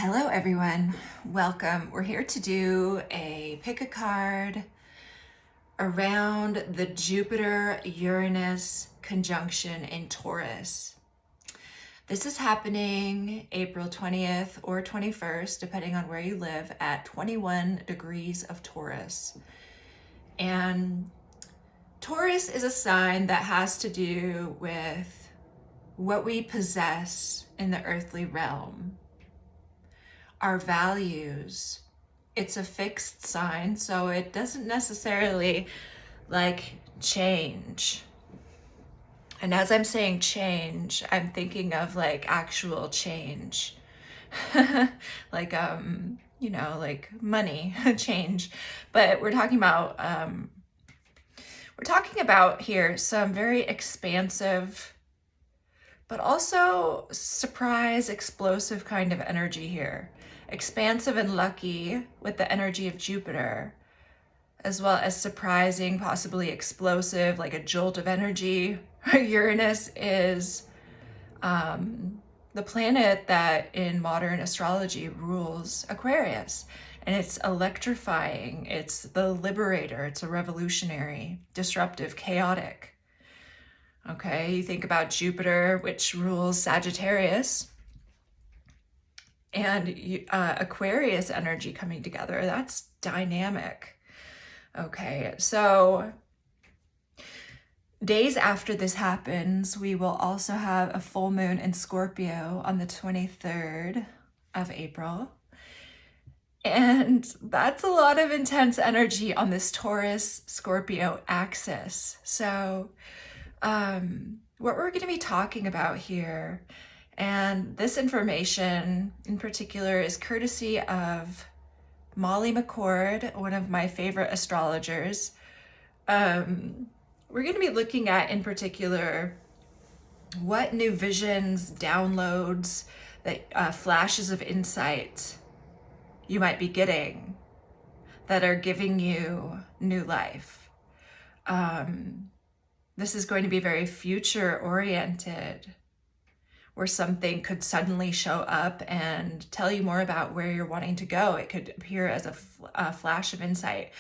Hello everyone, welcome. We're here to do a pick a card around the Jupiter-Uranus conjunction in Taurus. This is happening April 20th or 21st, depending on where you live, at 21 degrees of Taurus. And Taurus is a sign that has to do with what we possess in the earthly realm. Our values. It's a fixed sign, so it doesn't necessarily change. And as I'm saying change, I'm thinking of actual change. like money change. But we're talking about here some very expansive but also surprise, explosive kind of energy here. Expansive and lucky with the energy of Jupiter, as well as surprising, possibly explosive, like a jolt of energy. Uranus is the planet that in modern astrology rules Aquarius. And it's electrifying, it's the liberator, it's a revolutionary, disruptive, chaotic. Okay, you think about Jupiter, which rules Sagittarius, and Aquarius energy coming together. That's dynamic. Okay, so days after this happens, we will also have a full moon in Scorpio on the 23rd of April. And that's a lot of intense energy on this Taurus-Scorpio axis. So what we're going to be talking about here, and this information in particular is courtesy of Molly McCord, one of my favorite astrologers. We're going to be looking at in particular what new visions, downloads, that flashes of insight you might be getting that are giving you new life. This is going to be very future oriented, where something could suddenly show up and tell you more about where you're wanting to go. It could appear as a flash of insight,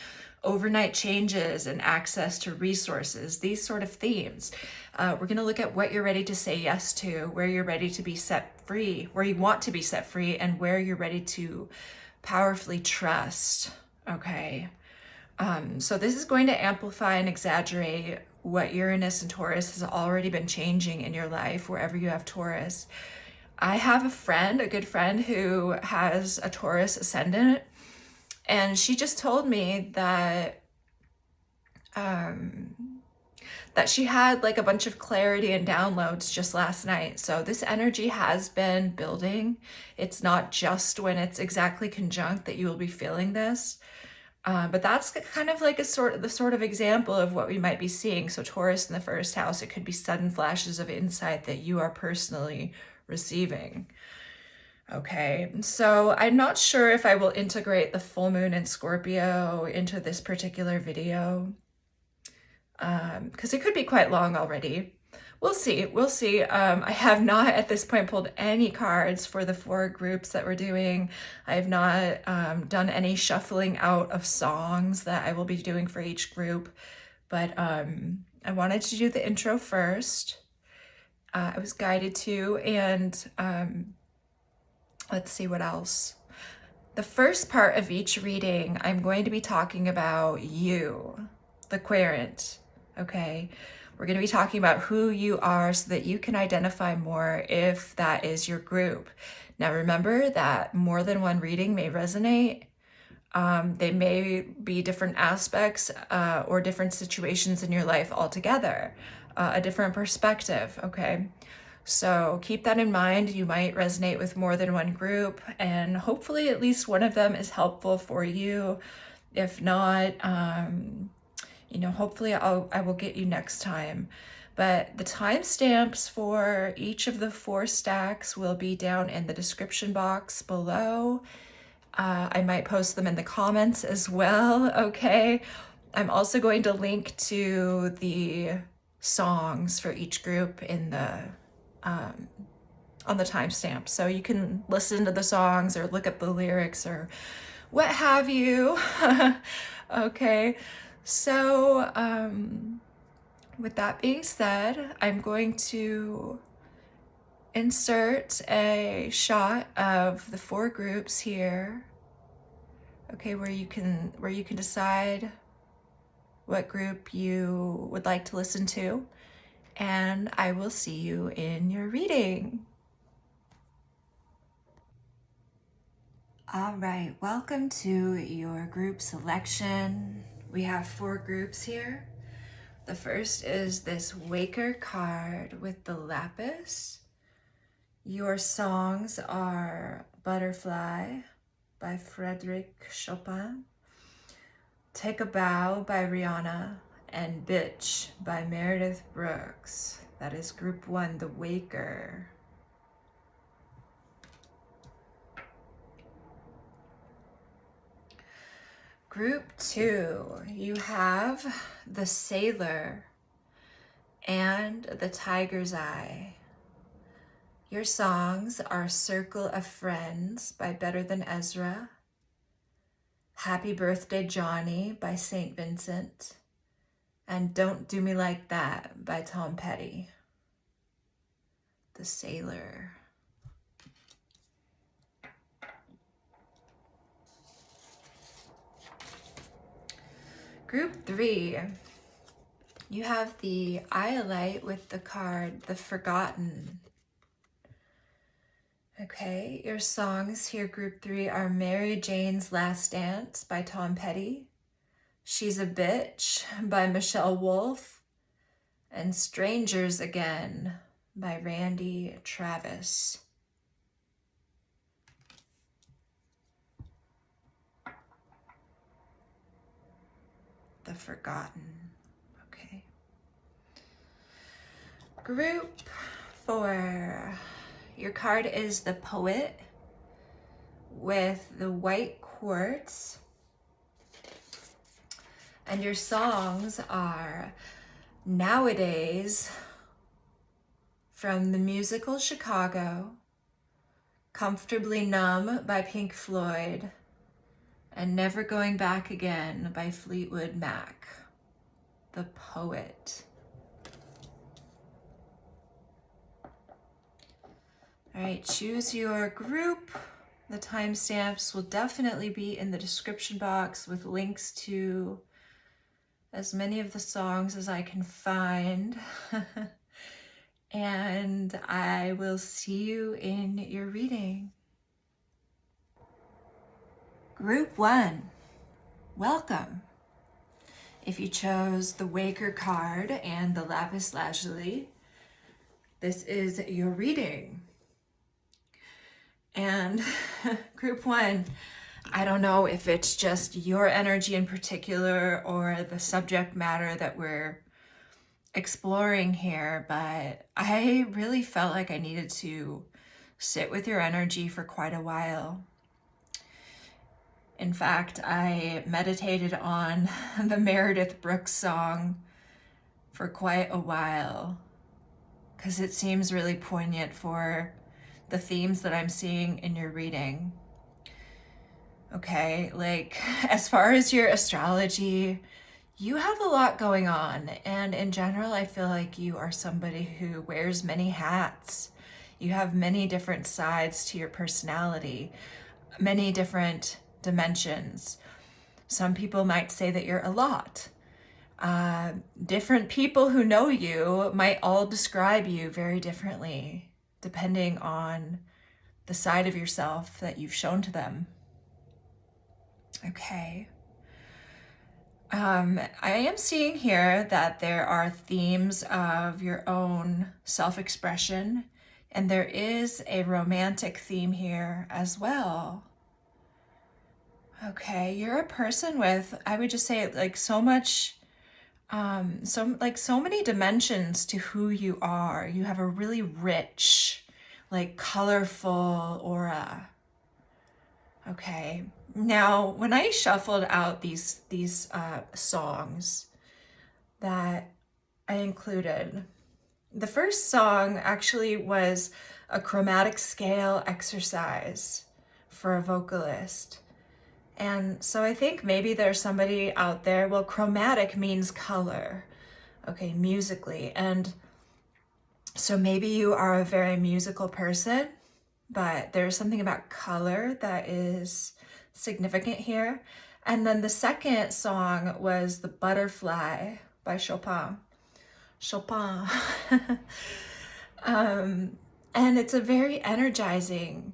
overnight changes and access to resources, these sort of themes. We're going to look at what you're ready to say yes to, where you're ready to be set free, where you want to be set free, and where you're ready to powerfully trust. Okay. So this is going to amplify and exaggerate what Uranus and Taurus has already been changing in your life, wherever you have Taurus. I have a good friend who has a Taurus ascendant, and she just told me that she had a bunch of clarity and downloads just last night. So this energy has been building. It's not just when it's exactly conjunct that you will be feeling this. But that's kind of the sort of example of what we might be seeing. So Taurus in the first house, it could be sudden flashes of insight that you are personally receiving. Okay, so I'm not sure if I will integrate the full moon in Scorpio into this particular video, because it could be quite long already. We'll see. I have not at this point pulled any cards for the 4 groups that we're doing. I have not done any shuffling out of songs that I will be doing for each group. But I wanted to do the intro first. I was guided to, and let's see what else. The first part of each reading, I'm going to be talking about you, the querent, okay? We're going to be talking about who you are so that you can identify more if that is your group. Now remember that more than one reading may resonate. They may be different aspects or different situations in your life altogether, a different perspective, okay? So keep that in mind. You might resonate with more than one group, and hopefully at least one of them is helpful for you. If not, hopefully I will get you next time. But the timestamps for each of the 4 stacks will be down in the description box below. I might post them in the comments as well, okay? I'm also going to link to the songs for each group in the on the timestamp. So you can listen to the songs or look up the lyrics or what have you. Okay, so with that being said, I'm going to insert a shot of the 4 groups here. Okay, where you can decide what group you would like to listen to, and I will see you in your reading. All right, welcome to your group selection. We have 4 groups here. The first is this Waker card with the lapis. Your songs are Butterfly by Chopin, Take a Bow by Rihanna, and Bitch by Meredith Brooks. That is group 1, the Waker. Group 2, you have the Sailor and the Tiger's Eye. Your songs are Circle of Friends by Better Than Ezra, Happy Birthday Johnny by St. Vincent, and Don't Do Me Like That by Tom Petty. The Sailor. Group 3, you have the Iolite with the card The Forgotten. Okay, your songs here, group 3, are Mary Jane's Last Dance by Tom Petty, She's a Bitch by Michelle Wolf, and Strangers Again by Randy Travis. The Forgotten. Okay. Group 4. Your card is the Poet with the white quartz. And your songs are Nowadays from the musical Chicago, Comfortably Numb by Pink Floyd, and Never Going Back Again by Fleetwood Mac. The Poet. All right, choose your group. The timestamps will definitely be in the description box with links to as many of the songs as I can find. And I will see you in your reading. Group 1, welcome. If you chose the Waker card and the Lapis Lazuli, this is your reading. And group 1, I don't know if it's just your energy in particular or the subject matter that we're exploring here, but I really felt like I needed to sit with your energy for quite a while. In fact, I meditated on the Meredith Brooks song for quite a while because it seems really poignant for the themes that I'm seeing in your reading. Okay, like as far as your astrology, you have a lot going on, and in general, I feel like you are somebody who wears many hats. You have many different sides to your personality, many different dimensions. Some people might say that you're a lot. Different people who know you might all describe you very differently, depending on the side of yourself that you've shown to them. Okay. I am seeing here that there are themes of your own self-expression, and there is a romantic theme here as well. Okay, you're a person with, I would just say, like so much, so many dimensions to who you are. You have a really rich, like colorful aura. Okay. Now, when I shuffled out these songs that I included, the first song actually was a chromatic scale exercise for a vocalist. And so I think maybe there's somebody out there, well, chromatic means color, okay, musically. And so maybe you are a very musical person, but there's something about color that is significant here. And then the second song was The Butterfly by Chopin. Chopin. And it's a very energizing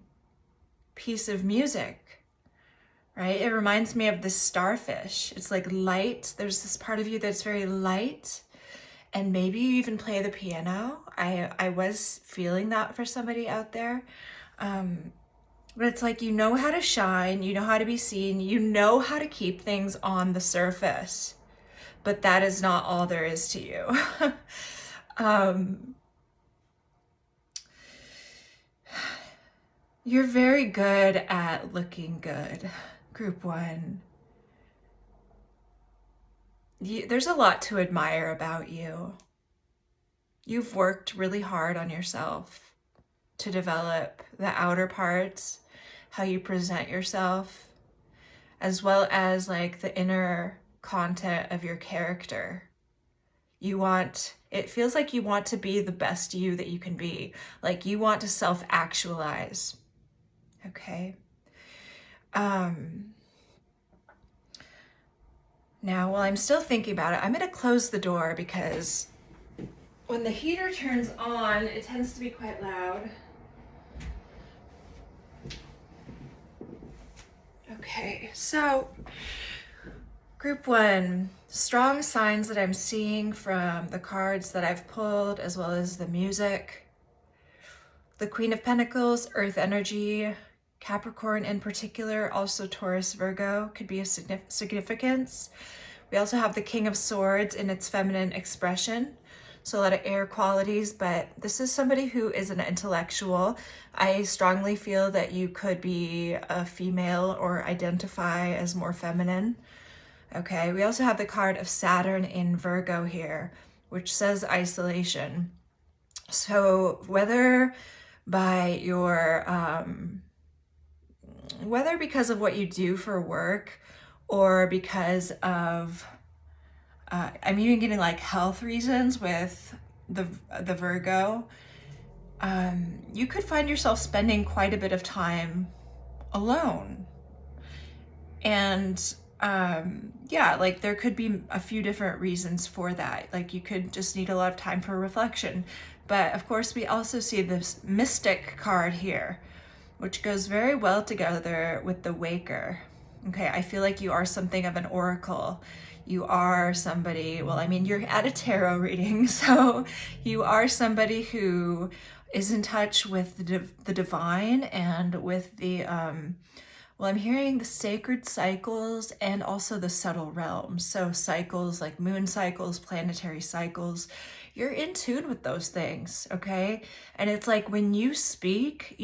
piece of music, right? It reminds me of the starfish. It's like light. There's this part of you that's very light. And maybe you even play the piano. I was feeling that for somebody out there. But it's like, you know how to shine, you know how to be seen, you know how to keep things on the surface, but that is not all there is to you. You're very good at looking good, group one. There's a lot to admire about you. You've worked really hard on yourself to develop the outer parts, how you present yourself, as well as like the inner content of your character. It feels like you want to be the best you that you can be. Like you want to self-actualize. Okay. Now, while I'm still thinking about it, I'm going to close the door because when the heater turns on, it tends to be quite loud. Okay, so group one, strong signs that I'm seeing from the cards that I've pulled as well as the music. The Queen of Pentacles, Earth energy, Capricorn in particular, also Taurus, Virgo could be a significance. We also have the King of Swords in its feminine expression. So a lot of air qualities, but this is somebody who is an intellectual. I strongly feel that you could be a female or identify as more feminine. Okay, we also have the card of Saturn in Virgo here, which says isolation. So whether by your, whether because of what you do for work or because of, I'm even getting like health reasons with the Virgo, you could find yourself spending quite a bit of time alone. And yeah, like there could be a few different reasons for that. Like you could just need a lot of time for reflection. But of course, we also see this Mystic card here, which goes very well together with the Waker. Okay, I feel like you are something of an oracle. You are somebody, well, I mean, you're at a tarot reading, so you are somebody who is in touch with the divine and with the, well, I'm hearing the sacred cycles and also the subtle realms. So cycles like moon cycles, planetary cycles, you're in tune with those things, okay? And it's like when you speak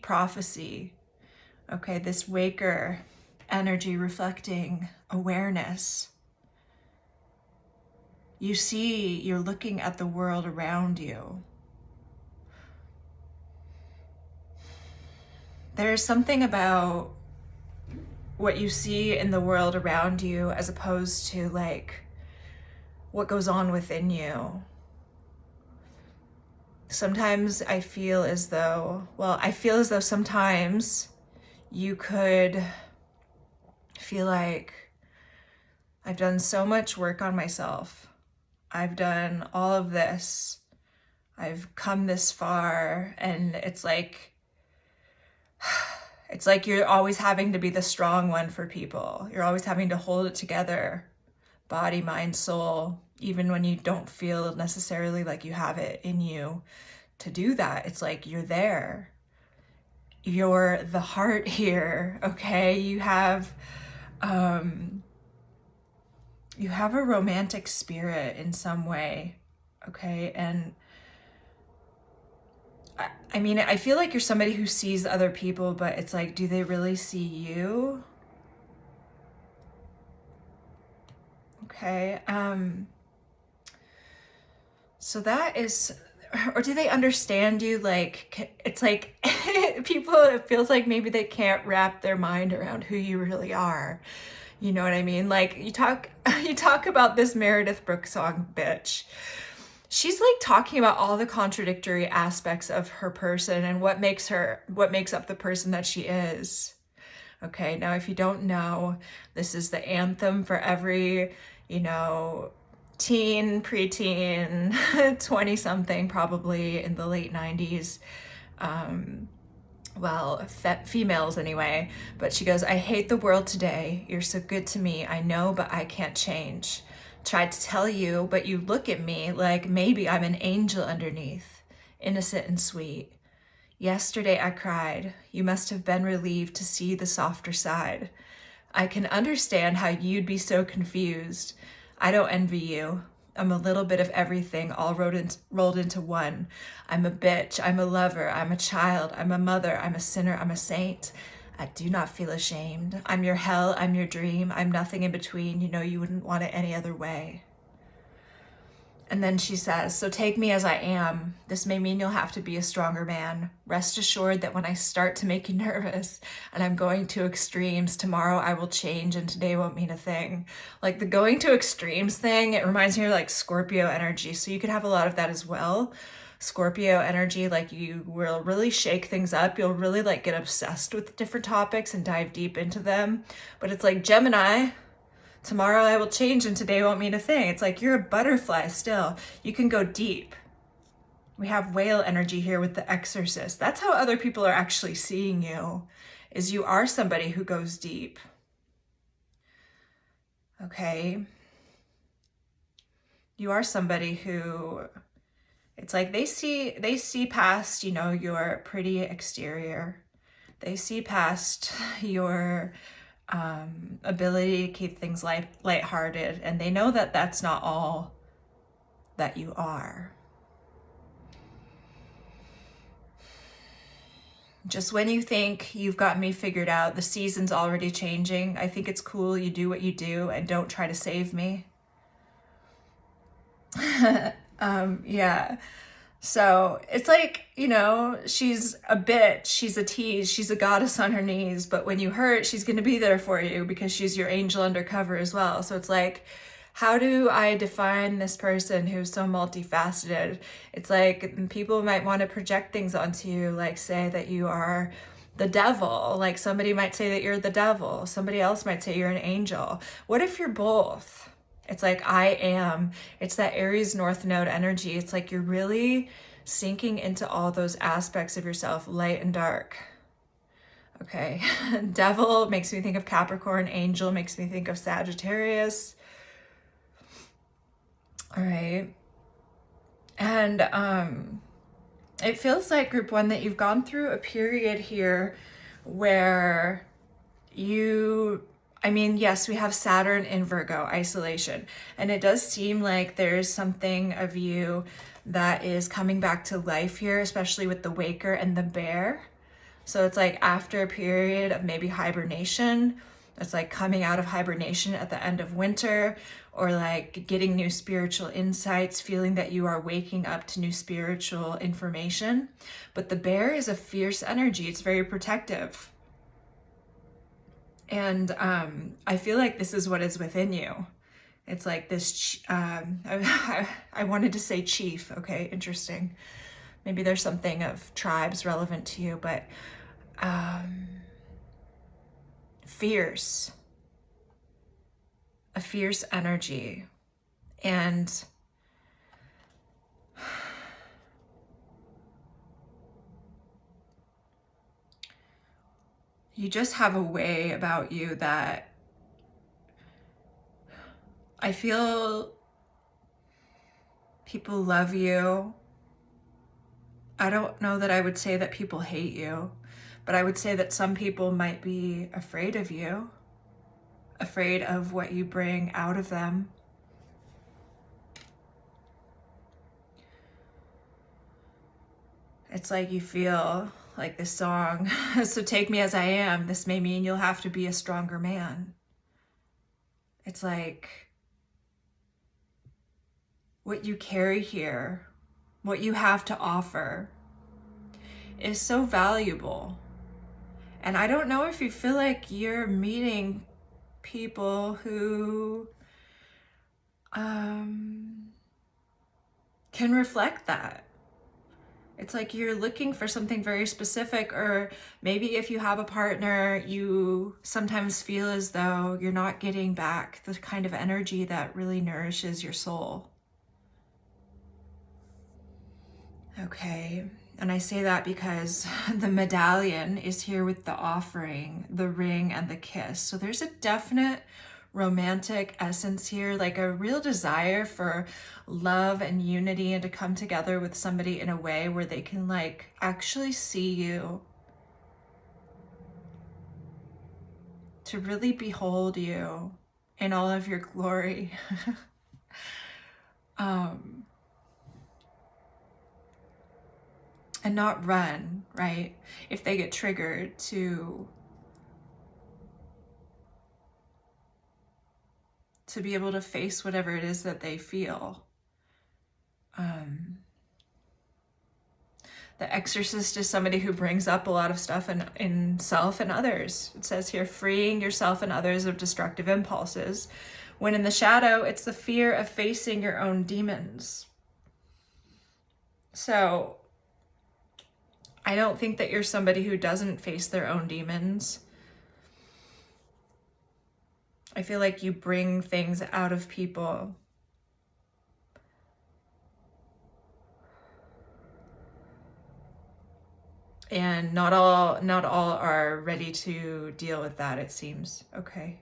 prophecy, okay? This Waker energy reflecting awareness. You're looking at the world around you. There's something about what you see in the world around you as opposed to like what goes on within you. Sometimes I feel as though sometimes you could feel like I've done so much work on myself. I've done all of this. I've come this far, and it's like you're always having to be the strong one for people. You're always having to hold it together, body, mind, soul, even when you don't feel necessarily like you have it in you to do that. It's like you're there. You're the heart here, okay? You have a romantic spirit in some way, okay? And I mean, I feel like you're somebody who sees other people, but it's like, do they really see you? Okay. So that is or do they understand you? Like, it's like people, it feels like maybe they can't wrap their mind around who you really are. You know what I mean? Like you talk about this Meredith Brooks song, Bitch. She's like talking about all the contradictory aspects of her person and what makes up the person that she is. Okay, now if you don't know, this is the anthem for every, you know, teen, preteen, 20 something, probably in the late 90s. Well, females anyway. But she goes, I hate the world today. You're so good to me. I know, but I can't change. Tried to tell you, but you look at me like maybe I'm an angel underneath, innocent and sweet. Yesterday I cried. You must have been relieved to see the softer side. I can understand how you'd be so confused. I don't envy you. I'm a little bit of everything all rolled into one. I'm a bitch, I'm a lover, I'm a child, I'm a mother, I'm a sinner, I'm a saint. I do not feel ashamed. I'm your hell, I'm your dream, I'm nothing in between. You know you wouldn't want it any other way. And then she says, so take me as I am. This may mean you'll have to be a stronger man. Rest assured that when I start to make you nervous and I'm going to extremes, tomorrow I will change and today won't mean a thing. Like the going to extremes thing, it reminds me of like Scorpio energy. So you could have a lot of that as well. Scorpio energy, like you will really shake things up. You'll really like get obsessed with different topics and dive deep into them. But it's like Gemini, tomorrow I will change and today won't mean a thing. It's like you're a butterfly still. You can go deep. We have whale energy here with the exorcist. That's how other people are actually seeing you, is you are somebody who goes deep. Okay? You are somebody who, it's like they see past, you know, your pretty exterior. They see past your ability to keep things lighthearted, and they know that that's not all that you are. Just when you think you've got me figured out, the season's already changing. I think it's cool you do what you do and don't try to save me. Yeah. So it's like, you know, she's a bitch, she's a tease, she's a goddess on her knees, but when you hurt, she's going to be there for you because she's your angel undercover as well. So it's like, how do I define this person who's so multifaceted? It's like people might want to project things onto you, like say that you are the devil. Like somebody might say that you're the devil. Somebody else might say you're an angel. What if you're both? It's like I am. It's that Aries North Node energy. It's like you're really sinking into all those aspects of yourself, light and dark. Okay. Devil makes me think of Capricorn. Angel makes me think of Sagittarius. All right. And it feels like, group one, that you've gone through a period here where yes, we have Saturn in Virgo, isolation. And it does seem like there's something of you that is coming back to life here, especially with the Waker and the Bear. So it's like after a period of maybe hibernation, it's like coming out of hibernation at the end of winter, or like getting new spiritual insights, feeling that you are waking up to new spiritual information. But the Bear is a fierce energy. It's very protective. And I feel like this is what is within you. It's like this, I wanted to say chief, okay, interesting. Maybe there's something of tribes relevant to you, but fierce, a fierce energy. And you just have a way about you that I feel people love you. I don't know that I would say that people hate you, but I would say that some people might be afraid of you, afraid of what you bring out of them. It's like you feel like this song, so take me as I am. This may mean you'll have to be a stronger man. It's like what you carry here what you have to offer is so valuable. And I don't know if you feel like you're meeting people who can reflect that. It's like you're looking for something very specific, or maybe if you have a partner, you sometimes feel as though you're not getting back the kind of energy that really nourishes your soul. Okay, and I say that because the medallion is here with the offering, the ring, and the kiss. So there's a definite romantic essence here, like a real desire for love and unity, and to come together with somebody in a way where they can like actually see you, to really behold you in all of your glory. And not run, right? If they get triggered, to be able to face whatever it is that they feel. The exorcist is somebody who brings up a lot of stuff in self and others. It says here, freeing yourself and others of destructive impulses. When in the shadow, it's the fear of facing your own demons. So I don't think that you're somebody who doesn't face their own demons. I feel like you bring things out of people. And not all are ready to deal with that, it seems. Okay.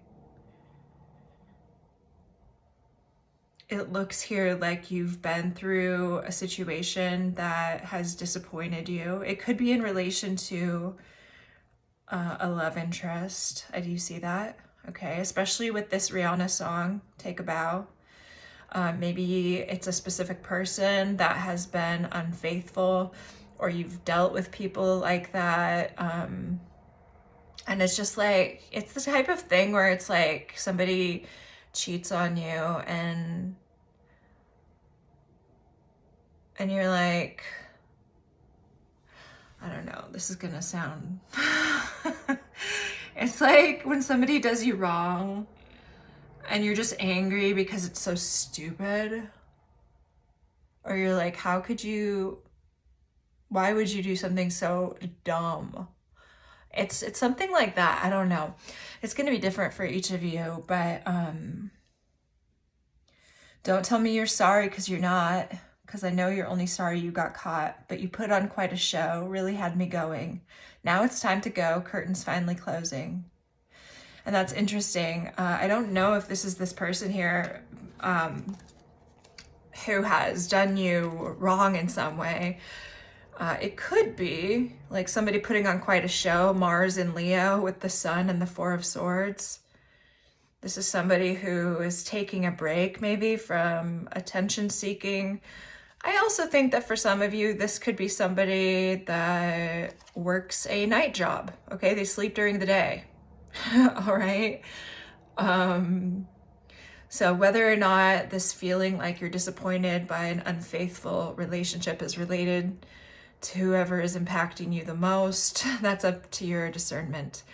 It looks here like you've been through a situation that has disappointed you. It could be in relation to a love interest. I do see that. Okay, especially with this Rihanna song, Take a Bow. Maybe it's a specific person that has been unfaithful, or you've dealt with people like that. And it's just like, it's the type of thing where it's like somebody cheats on you and you're like, I don't know, this is gonna sound, it's like when somebody does you wrong and you're just angry because it's so stupid, or you're like, why would you do something so dumb? It's something like that. I don't know. It's going to be different for each of you, but don't tell me you're sorry, because you're not, because I know you're only sorry you got caught, but you put on quite a show, really had me going. Now it's time to go. Curtains finally closing. And that's interesting. I don't know if this is this person here who has done you wrong in some way. It could be like somebody putting on quite a show, Mars in Leo with the Sun and the Four of Swords. This is somebody who is taking a break maybe from attention seeking. I also think that for some of you, this could be somebody that works a night job. Okay, they sleep during the day. All right. So whether or not this feeling like you're disappointed by an unfaithful relationship is related to whoever is impacting you the most, that's up to your discernment.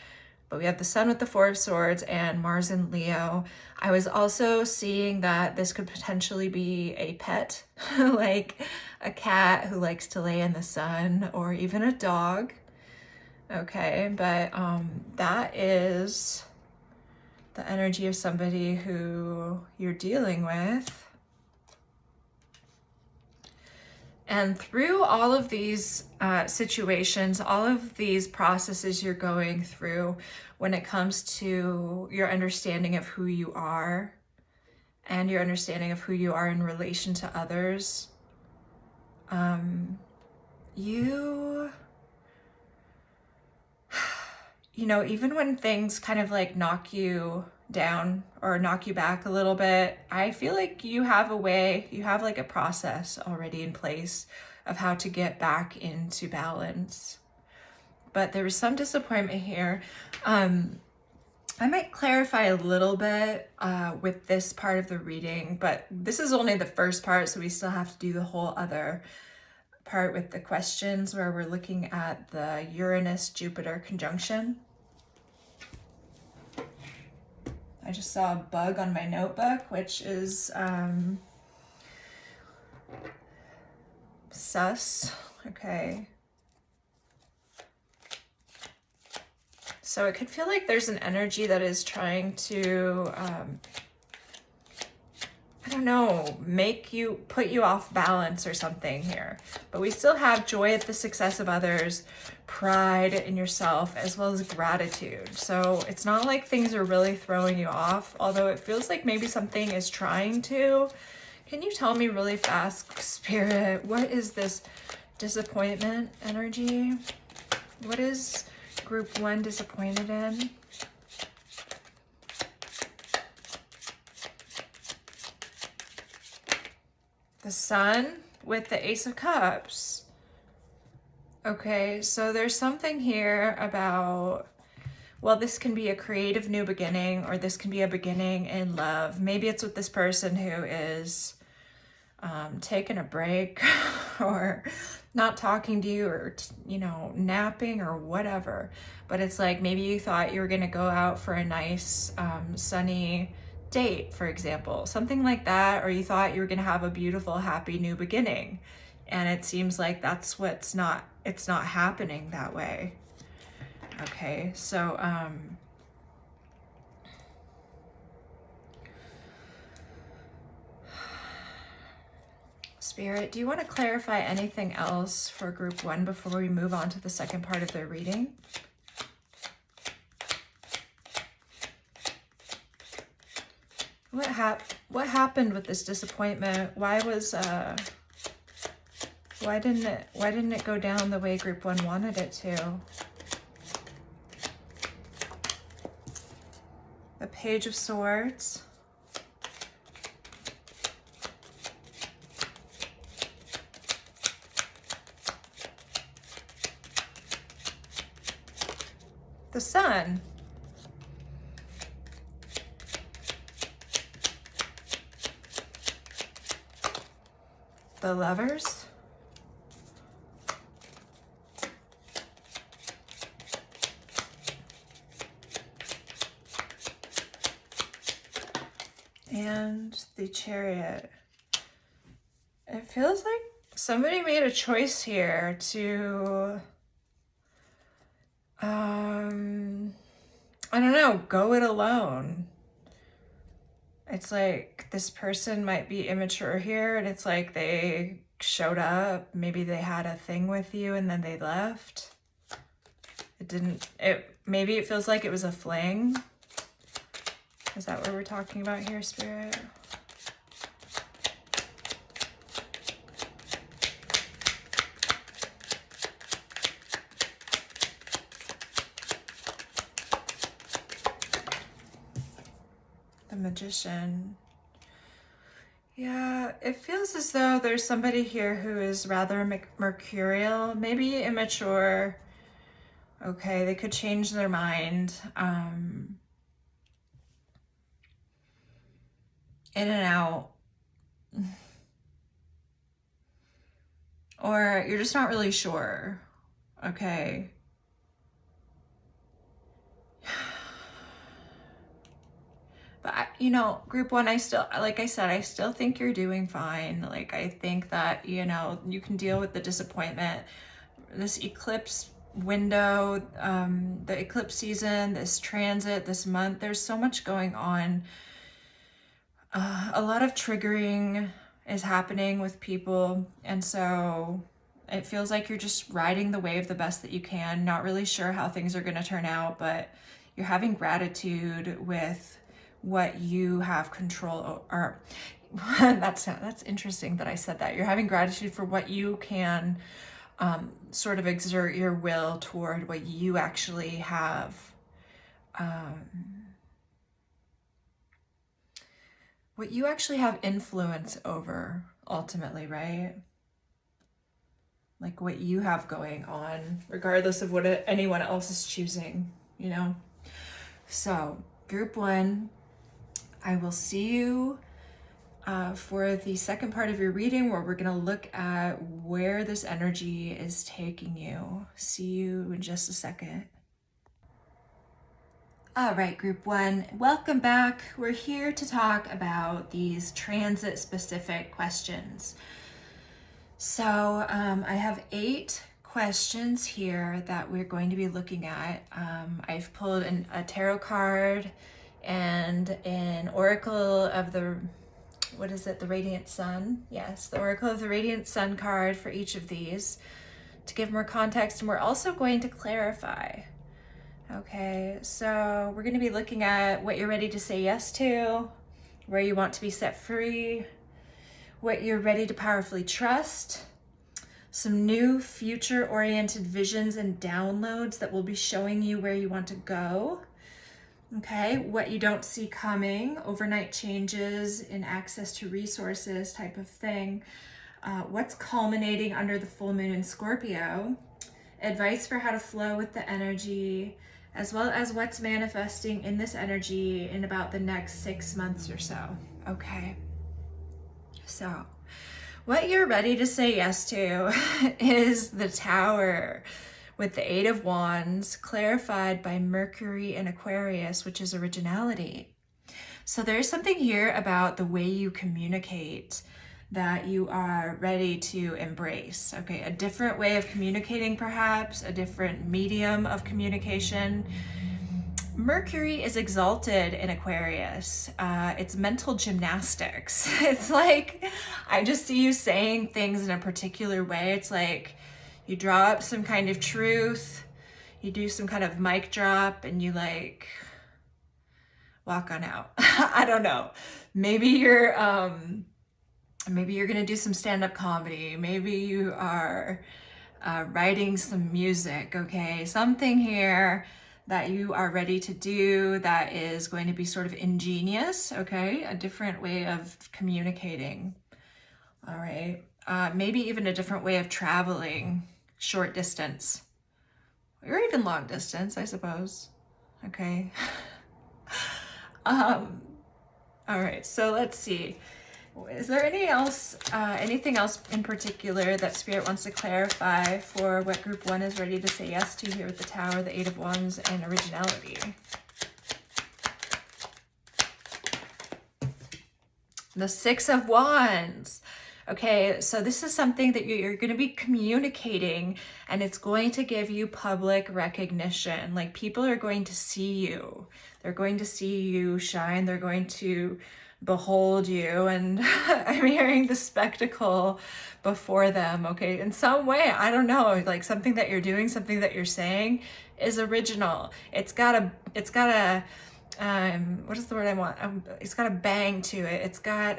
But we have the Sun with the Four of Swords and Mars in Leo. I was also seeing that this could potentially be a pet, like a cat who likes to lay in the sun, or even a dog. Okay, but that is the energy of somebody who you're dealing with. And through all of these situations, all of these processes you're going through when it comes to your understanding of who you are and your understanding of who you are in relation to others, you know, even when things kind of like knock you down or knock you back a little bit, I feel like you have a way, you have like a process already in place of how to get back into balance. But there was some disappointment here. I might clarify a little bit with this part of the reading, but this is only the first part, so we still have to do the whole other part with the questions where we're looking at the Uranus-Jupiter conjunction. I just saw a bug on my notebook, which is sus. Okay. So it could feel like there's an energy that is trying to, I don't know, put you off balance or something here. But we still have joy at the success of others, pride in yourself, as well as gratitude. So it's not like things are really throwing you off, although it feels like maybe something is trying to. Can you tell me really fast, Spirit, what is this disappointment energy? What is group 1 disappointed in? The Sun with the Ace of Cups. Okay, so there's something here about, well, this can be a creative new beginning, or this can be a beginning in love. Maybe it's with this person who is taking a break or not talking to you, or, you know, napping or whatever. But it's like maybe you thought you were going to go out for a nice sunny date, for example, something like that, or you thought you were going to have a beautiful, happy new beginning. And it seems like that's it's not happening that way. Okay, so Spirit, do you want to clarify anything else for group 1 before we move on to the second part of their reading? What happened with this disappointment? Why didn't it go down the way group 1 wanted it to? The Page of Swords. The Sun. The Lovers. And the Chariot. It feels like somebody made a choice here to I don't know, go it alone. It's like this person might be immature here, and it's like they showed up, maybe they had a thing with you and then they left. Maybe it feels like it was a fling. Is that what we're talking about here, Spirit? The Magician. Yeah, it feels as though there's somebody here who is rather mercurial, maybe immature. Okay, they could change their mind. In and out. Or you're just not really sure. Okay. But, you know, group 1, like I said, I still think you're doing fine. Like, I think that, you know, you can deal with the disappointment. This eclipse window, the eclipse season, this transit, this month, there's so much going on. A lot of triggering is happening with people. And so it feels like you're just riding the wave the best that you can, not really sure how things are going to turn out, but you're having gratitude with what you have control or that's interesting that I said that. You're having gratitude for what you can sort of exert your will toward, what you actually have influence over ultimately, right? Like what you have going on, regardless of what anyone else is choosing, you know? So group 1, I will see you for the second part of your reading, where we're going to look at where this energy is taking you. See you in just a second. All right, group one, welcome back. We're here to talk about these transit specific questions. So I have 8 questions here that we're going to be looking at. I've pulled a tarot card and an oracle of the, what is it, the Radiant Sun? Yes, the oracle of the Radiant Sun card for each of these to give more context, and we're also going to clarify. Okay, so we're going to be looking at what you're ready to say yes to, where you want to be set free, what you're ready to powerfully trust, some new future-oriented visions and downloads that will be showing you where you want to go. Okay, what you don't see coming, overnight changes in access to resources type of thing. What's culminating under the full moon in Scorpio, advice for how to flow with the energy, as well as what's manifesting in this energy in about the next 6 months or so. Okay, so what you're ready to say yes to is the Tower with the 8 of Wands, clarified by Mercury in Aquarius, which is originality. So there's something here about the way you communicate that you are ready to embrace. Okay, a different way of communicating, perhaps, a different medium of communication. Mercury is exalted in Aquarius. It's mental gymnastics. It's like, I just see you saying things in a particular way. It's like you draw up some kind of truth, you do some kind of mic drop, and you like walk on out. I don't know. Maybe you're gonna do some stand-up comedy. Maybe you are writing some music, okay? Something here that you are ready to do that is going to be sort of ingenious, okay? A different way of communicating, all right? Maybe even a different way of traveling, short distance, or even long distance, I suppose, okay? All right, so let's see. Is there anything else in particular that Spirit wants to clarify for what Group 1 is ready to say yes to here with the Tower, the 8 of Wands, and originality? The 6 of Wands. Okay, so this is something that you're going to be communicating, and it's going to give you public recognition. Like, people are going to see you. They're going to see you shine. They're going to behold you, and I'm hearing the spectacle before them, okay? In some way, I don't know, like something that you're doing, something that you're saying is original. It's got a what is the word I want? It's got a bang to it. It's got,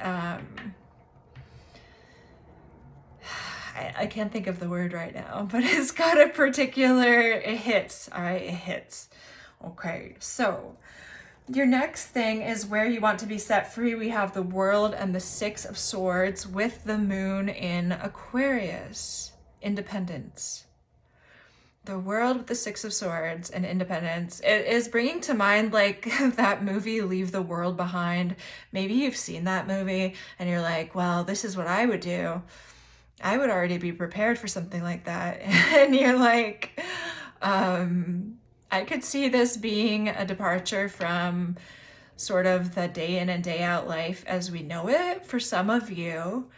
I can't think of the word right now, but it's got a particular, it hits, all right? It hits. Okay, so your next thing is where you want to be set free. We have the World and the 6 of Swords with the Moon in Aquarius. Independence. The World with the 6 of Swords and independence. It is bringing to mind like that movie, Leave the World Behind. Maybe you've seen that movie and you're like, well, this is what I would do. I would already be prepared for something like that. And you're like, I could see this being a departure from sort of the day in and day out life as we know it for some of you,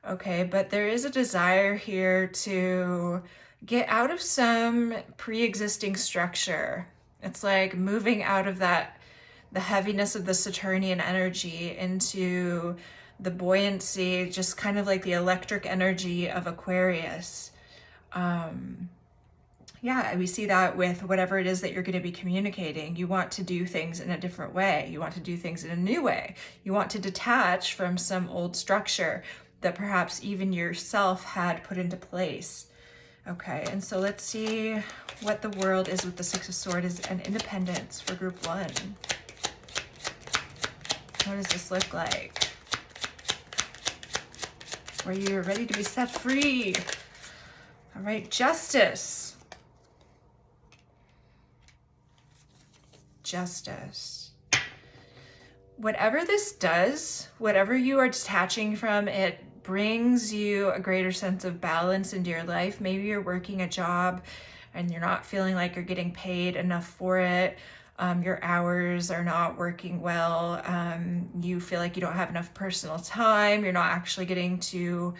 okay? But there is a desire here to get out of some pre-existing structure. It's like moving out of the heaviness of the Saturnian energy into the buoyancy, just kind of like the electric energy of Aquarius. Yeah, we see that with whatever it is that you're going to be communicating. You want to do things in a different way. You want to do things in a new way. You want to detach from some old structure that perhaps even yourself had put into place. Okay, and so let's see what the World is with the 6 of Swords and independence for Group 1. What does this look like? Where you're ready to be set free. All right, Justice. Justice. whatever this does, whatever you are detaching from, it brings you a greater sense of balance into your life. Maybe you're working a job and you're not feeling like you're getting paid enough for it. Your hours are not working well. You feel like you don't have enough personal time. You're not actually getting to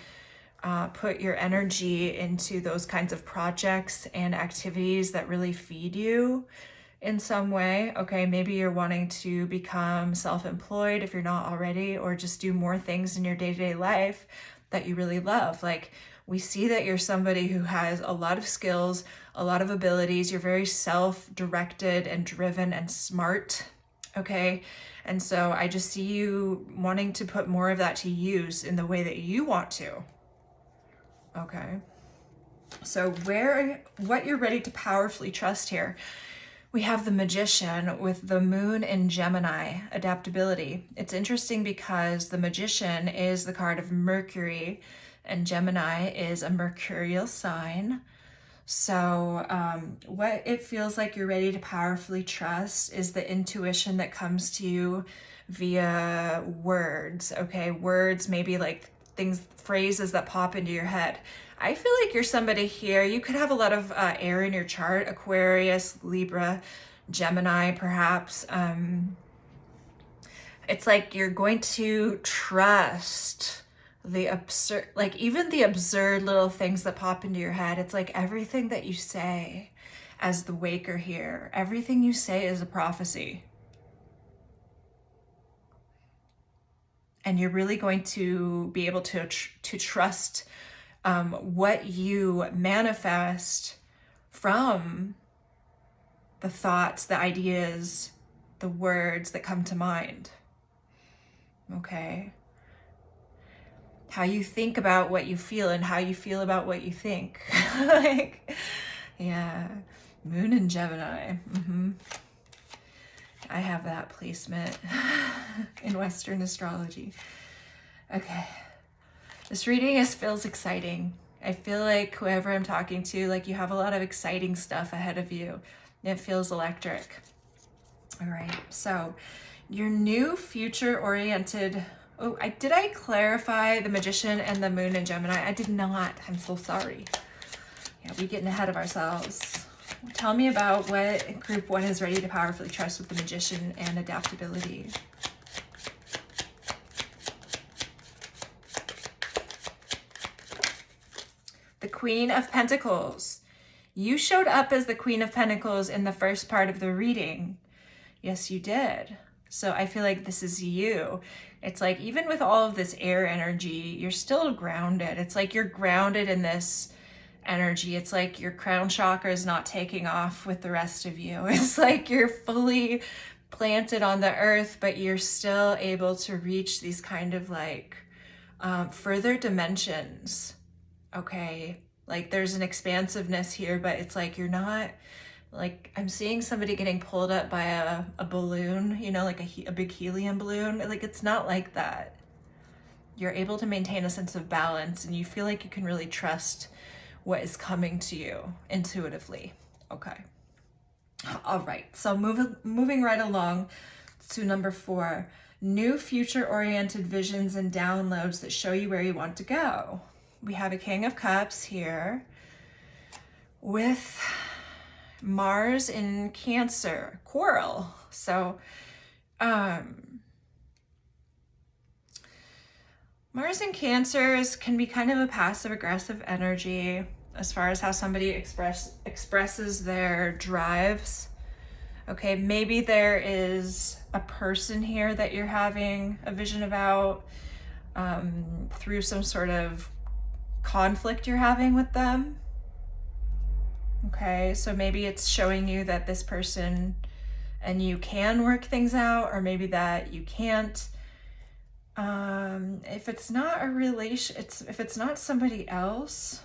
put your energy into those kinds of projects and activities that really feed you in some way. Okay, maybe you're wanting to become self-employed if you're not already, or just do more things in your day-to-day life that you really love. Like, we see that you're somebody who has a lot of skills, a lot of abilities. You're very self-directed and driven and smart. Okay, and so I just see you wanting to put more of that to use in the way that you want to. Okay, so what you're ready to powerfully trust here. We have the Magician with the Moon in Gemini, adaptability. It's interesting because the Magician is the card of Mercury, and Gemini is a mercurial sign. So what it feels like you're ready to powerfully trust is the intuition that comes to you via words, okay? Words, maybe like things, phrases that pop into your head. I feel like you're somebody here, you could have a lot of air in your chart, Aquarius, Libra, Gemini, perhaps. It's like you're going to trust the absurd, like even the absurd little things that pop into your head. It's like everything that you say as the waker here, everything you say is a prophecy. And you're really going to be able to trust what you manifest from the thoughts, the ideas, the words that come to mind. Okay? How you think about what you feel and how you feel about what you think. Like, yeah, Moon in Gemini. I have that placement in Western astrology. Okay. This reading feels exciting. I feel like whoever I'm talking to, like you have a lot of exciting stuff ahead of you. It feels electric. All right, so your new future-oriented, did I clarify the Magician and the Moon in Gemini? I did not, I'm so sorry. Yeah, we're getting ahead of ourselves. Tell me about what group 1 is ready to powerfully trust with the Magician and adaptability. The Queen of Pentacles. You showed up as the Queen of Pentacles in the first part of the reading. Yes, you did. So I feel like this is you. It's like even with all of this air energy, you're still grounded. It's like you're grounded in this energy. It's like your crown chakra is not taking off with the rest of you. It's like you're fully planted on the earth, but you're still able to reach these kind of like further dimensions. Okay, like there's an expansiveness here, but it's like you're not, like I'm seeing somebody getting pulled up by a balloon, you know, like a big helium balloon. Like it's not like that. You're able to maintain a sense of balance and you feel like you can really trust what is coming to you intuitively. Okay. All right, so moving right along to number 4, new future-oriented visions and downloads that show you where you want to go. We have a King of Cups here with Mars in Cancer, Quarrel. So, Mars in Cancers can be kind of a passive-aggressive energy as far as how somebody expresses their drives. Okay, maybe there is a person here that you're having a vision about through some sort of conflict you're having with them. Okay, so maybe it's showing you that this person and you can work things out, or maybe that you can't. If it's not a relation, if it's not somebody else,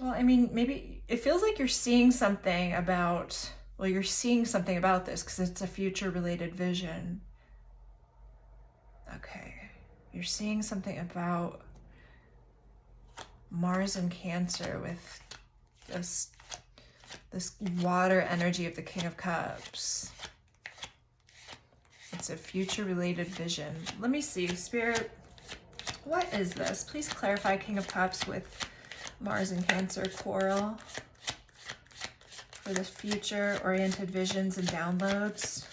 well, I mean, maybe it feels like you're seeing something about, well, you're seeing something about this because it's a future related vision. Okay. You're seeing something about Mars and Cancer with this water energy of the King of Cups. It's a future-related vision. Let me see, Spirit, what is this? Please clarify King of Cups with Mars and Cancer quarrel for the future-oriented visions and downloads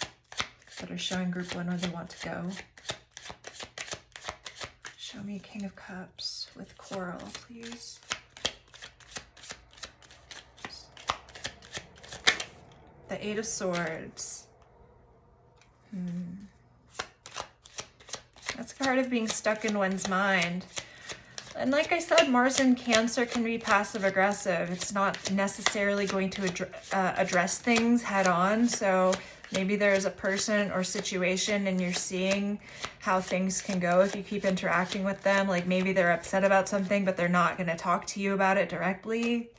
that are showing group one where they want to go. Show me King of Cups with coral, please. The Eight of Swords. That's a card of being stuck in one's mind. And like I said, Mars in Cancer can be passive aggressive. It's not necessarily going to address things head on. So maybe there's a person or situation and you're seeing how things can go if you keep interacting with them. Like maybe they're upset about something, but they're not going to talk to you about it directly.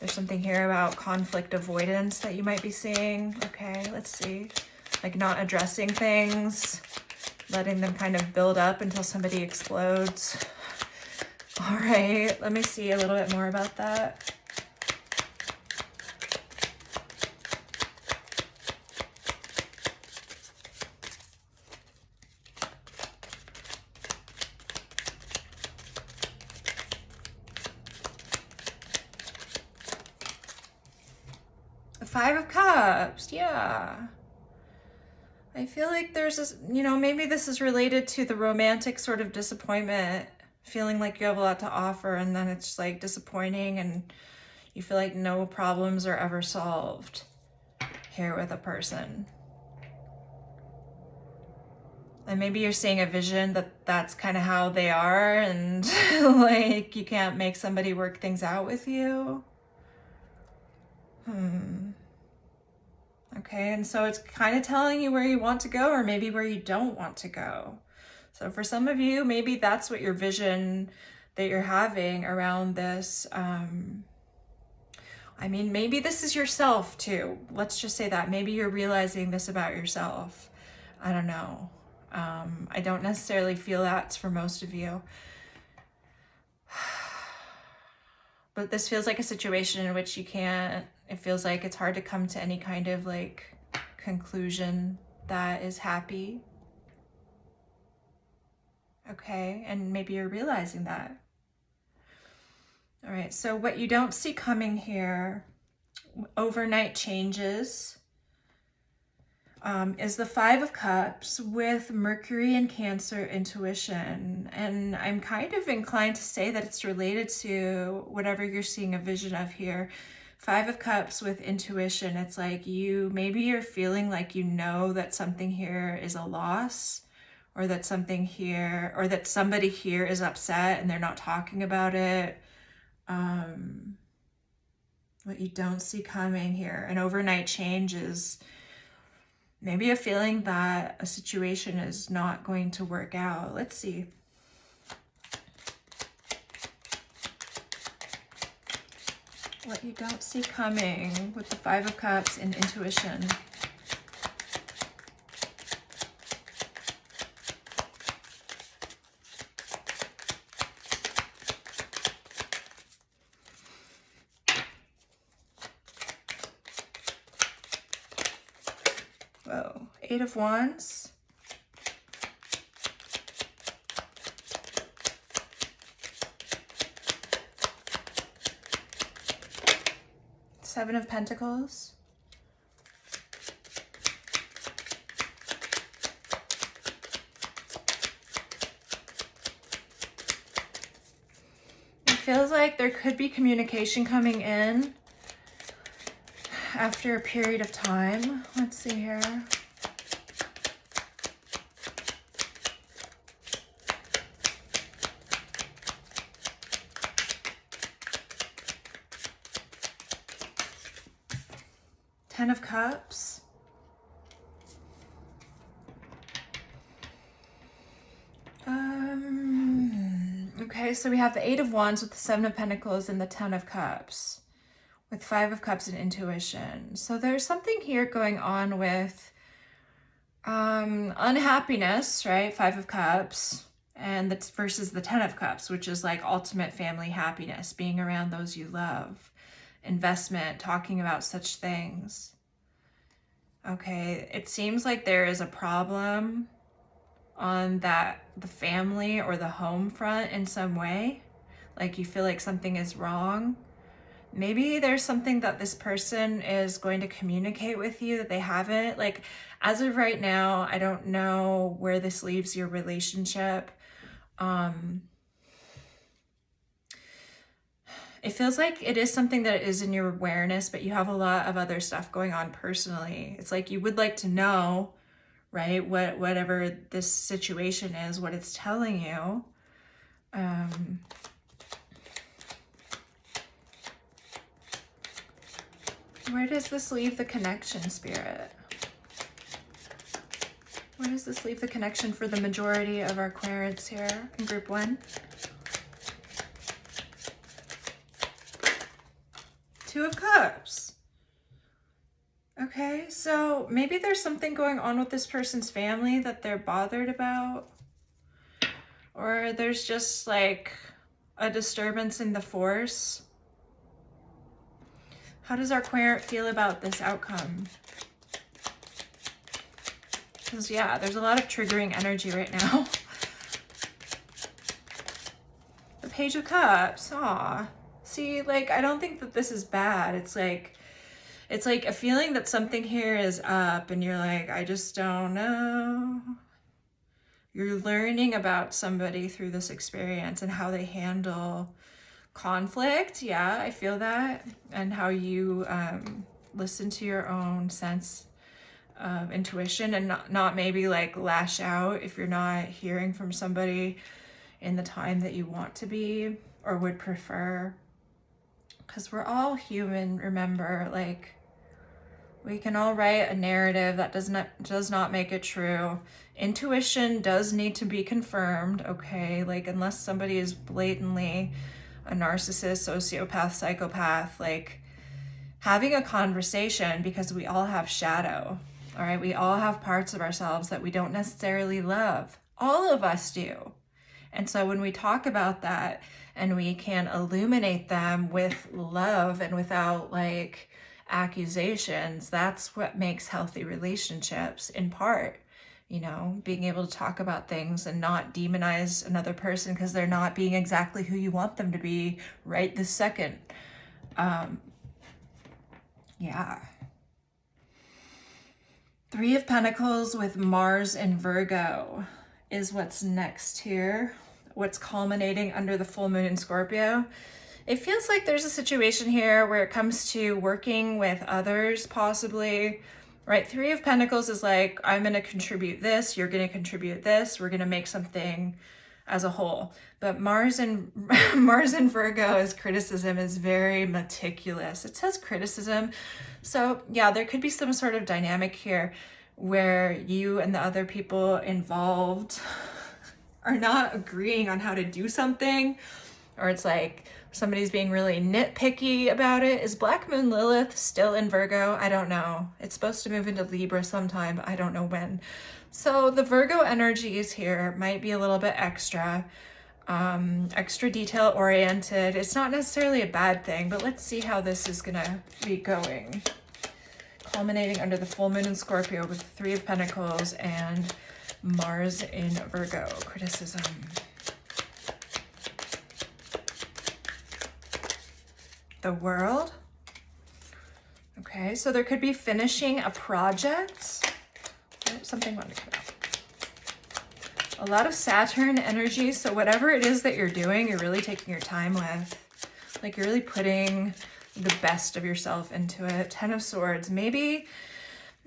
There's something here about conflict avoidance that you might be seeing. Okay, let's see. Like not addressing things, letting them kind of build up until somebody explodes. All right, let me see a little bit more about that. The Five of Cups, yeah. I feel like there's this, you know, maybe this is related to the romantic sort of disappointment, feeling like you have a lot to offer and then it's like disappointing and you feel like no problems are ever solved here with a person. And maybe you're seeing a vision that that's kind of how they are and like you can't make somebody work things out with you. Okay, and so it's kind of telling you where you want to go or maybe where you don't want to go. So for some of you, maybe that's what your vision that you're having around this. I mean, maybe this is yourself too. Let's just say that. Maybe you're realizing this about yourself. I don't know. I don't necessarily feel that's for most of you. But this feels like a situation in which you can't, it feels like it's hard to come to any kind of like conclusion that is happy. Okay, and maybe you're realizing that. All right, so what you don't see coming here, overnight changes, is the Five of Cups with Mercury and Cancer intuition. And I'm kind of inclined to say that it's related to whatever you're seeing a vision of here. Five of Cups with intuition. It's like maybe you're feeling like you know that something here is a loss, or that something here, or that somebody here is upset and they're not talking about it. What you don't see coming here. An overnight change is maybe a feeling that a situation is not going to work out. Let's see. What you don't see coming with the Five of Cups and intuition. Whoa, Eight of Wands. Seven of Pentacles. It feels like there could be communication coming in after a period of time. Let's see here. Ten of Cups. Okay, so we have the Eight of Wands with the Seven of Pentacles and the Ten of Cups with Five of Cups and intuition. So there's something here going on with unhappiness, right? Five of Cups, and that's versus the Ten of Cups, which is like ultimate family happiness, being around those you love, investment, talking about such things. Okay, it seems like there is a problem on the family or the home front in some way. Like you feel like something is wrong. Maybe there's something that this person is going to communicate with you that they haven't. Like, as of right now, I don't know where this leaves your relationship. It feels like it is something that is in your awareness, but you have a lot of other stuff going on personally. It's like you would like to know, right, whatever this situation is, what it's telling you. Where does this leave the connection, Spirit? Where does this leave the connection for the majority of our querents here in group 1? 2 of Cups. Okay, so maybe there's something going on with this person's family that they're bothered about. Or there's just like a disturbance in the force. How does our querent feel about this outcome? Because yeah, there's a lot of triggering energy right now. The Page of Cups. Aw. See, like, I don't think that this is bad. It's like a feeling that something here is up and you're like, I just don't know. You're learning about somebody through this experience and how they handle conflict. Yeah, I feel that. And how you listen to your own sense of intuition and not maybe like lash out if you're not hearing from somebody in the time that you want to be or would prefer. Because we're all human, remember, like we can all write a narrative that does not make it true. Intuition does need to be confirmed, okay? Like unless somebody is blatantly a narcissist, sociopath, psychopath, like having a conversation, because we all have shadow, all right? We all have parts of ourselves that we don't necessarily love. All of us do. And so when we talk about that and we can illuminate them with love and without like accusations, that's what makes healthy relationships in part. You know, being able to talk about things and not demonize another person because they're not being exactly who you want them to be right this second. Yeah. 3 of Pentacles with Mars and Virgo is what's next here. What's culminating under the full moon in Scorpio. It feels like there's a situation here where it comes to working with others, possibly. Right, 3 of Pentacles is like, I'm going to contribute this, you're going to contribute this, we're going to make something as a whole. But Mars and Virgo as criticism is very meticulous. It says criticism. So yeah, there could be some sort of dynamic here where you and the other people involved are not agreeing on how to do something, or it's like somebody's being really nitpicky about it. Is Black Moon Lilith still in Virgo? I don't know. It's supposed to move into Libra sometime, but I don't know when. So the Virgo energies here might be a little bit extra detail oriented. It's not necessarily a bad thing, but let's see how this is gonna be going. Culminating under the full moon in Scorpio with 3 of Pentacles and Mars in Virgo. Criticism. The World. Okay, so there could be finishing a project. Oh, something wanted to come out. A lot of Saturn energy, so whatever it is that you're doing, you're really taking your time with. Like you're really putting the best of yourself into it. 10 of Swords. Maybe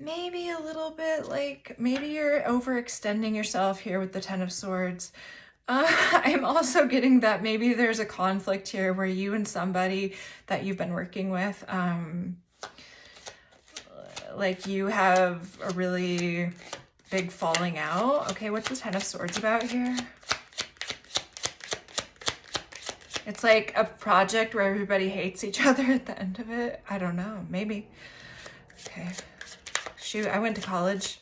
a little bit like, maybe you're overextending yourself here with the 10 of Swords. I'm also getting that maybe there's a conflict here where you and somebody that you've been working with, like you have a really big falling out. Okay, what's the 10 of Swords about here? It's like a project where everybody hates each other at the end of it. I don't know, maybe. Okay. Shoot, I went to college.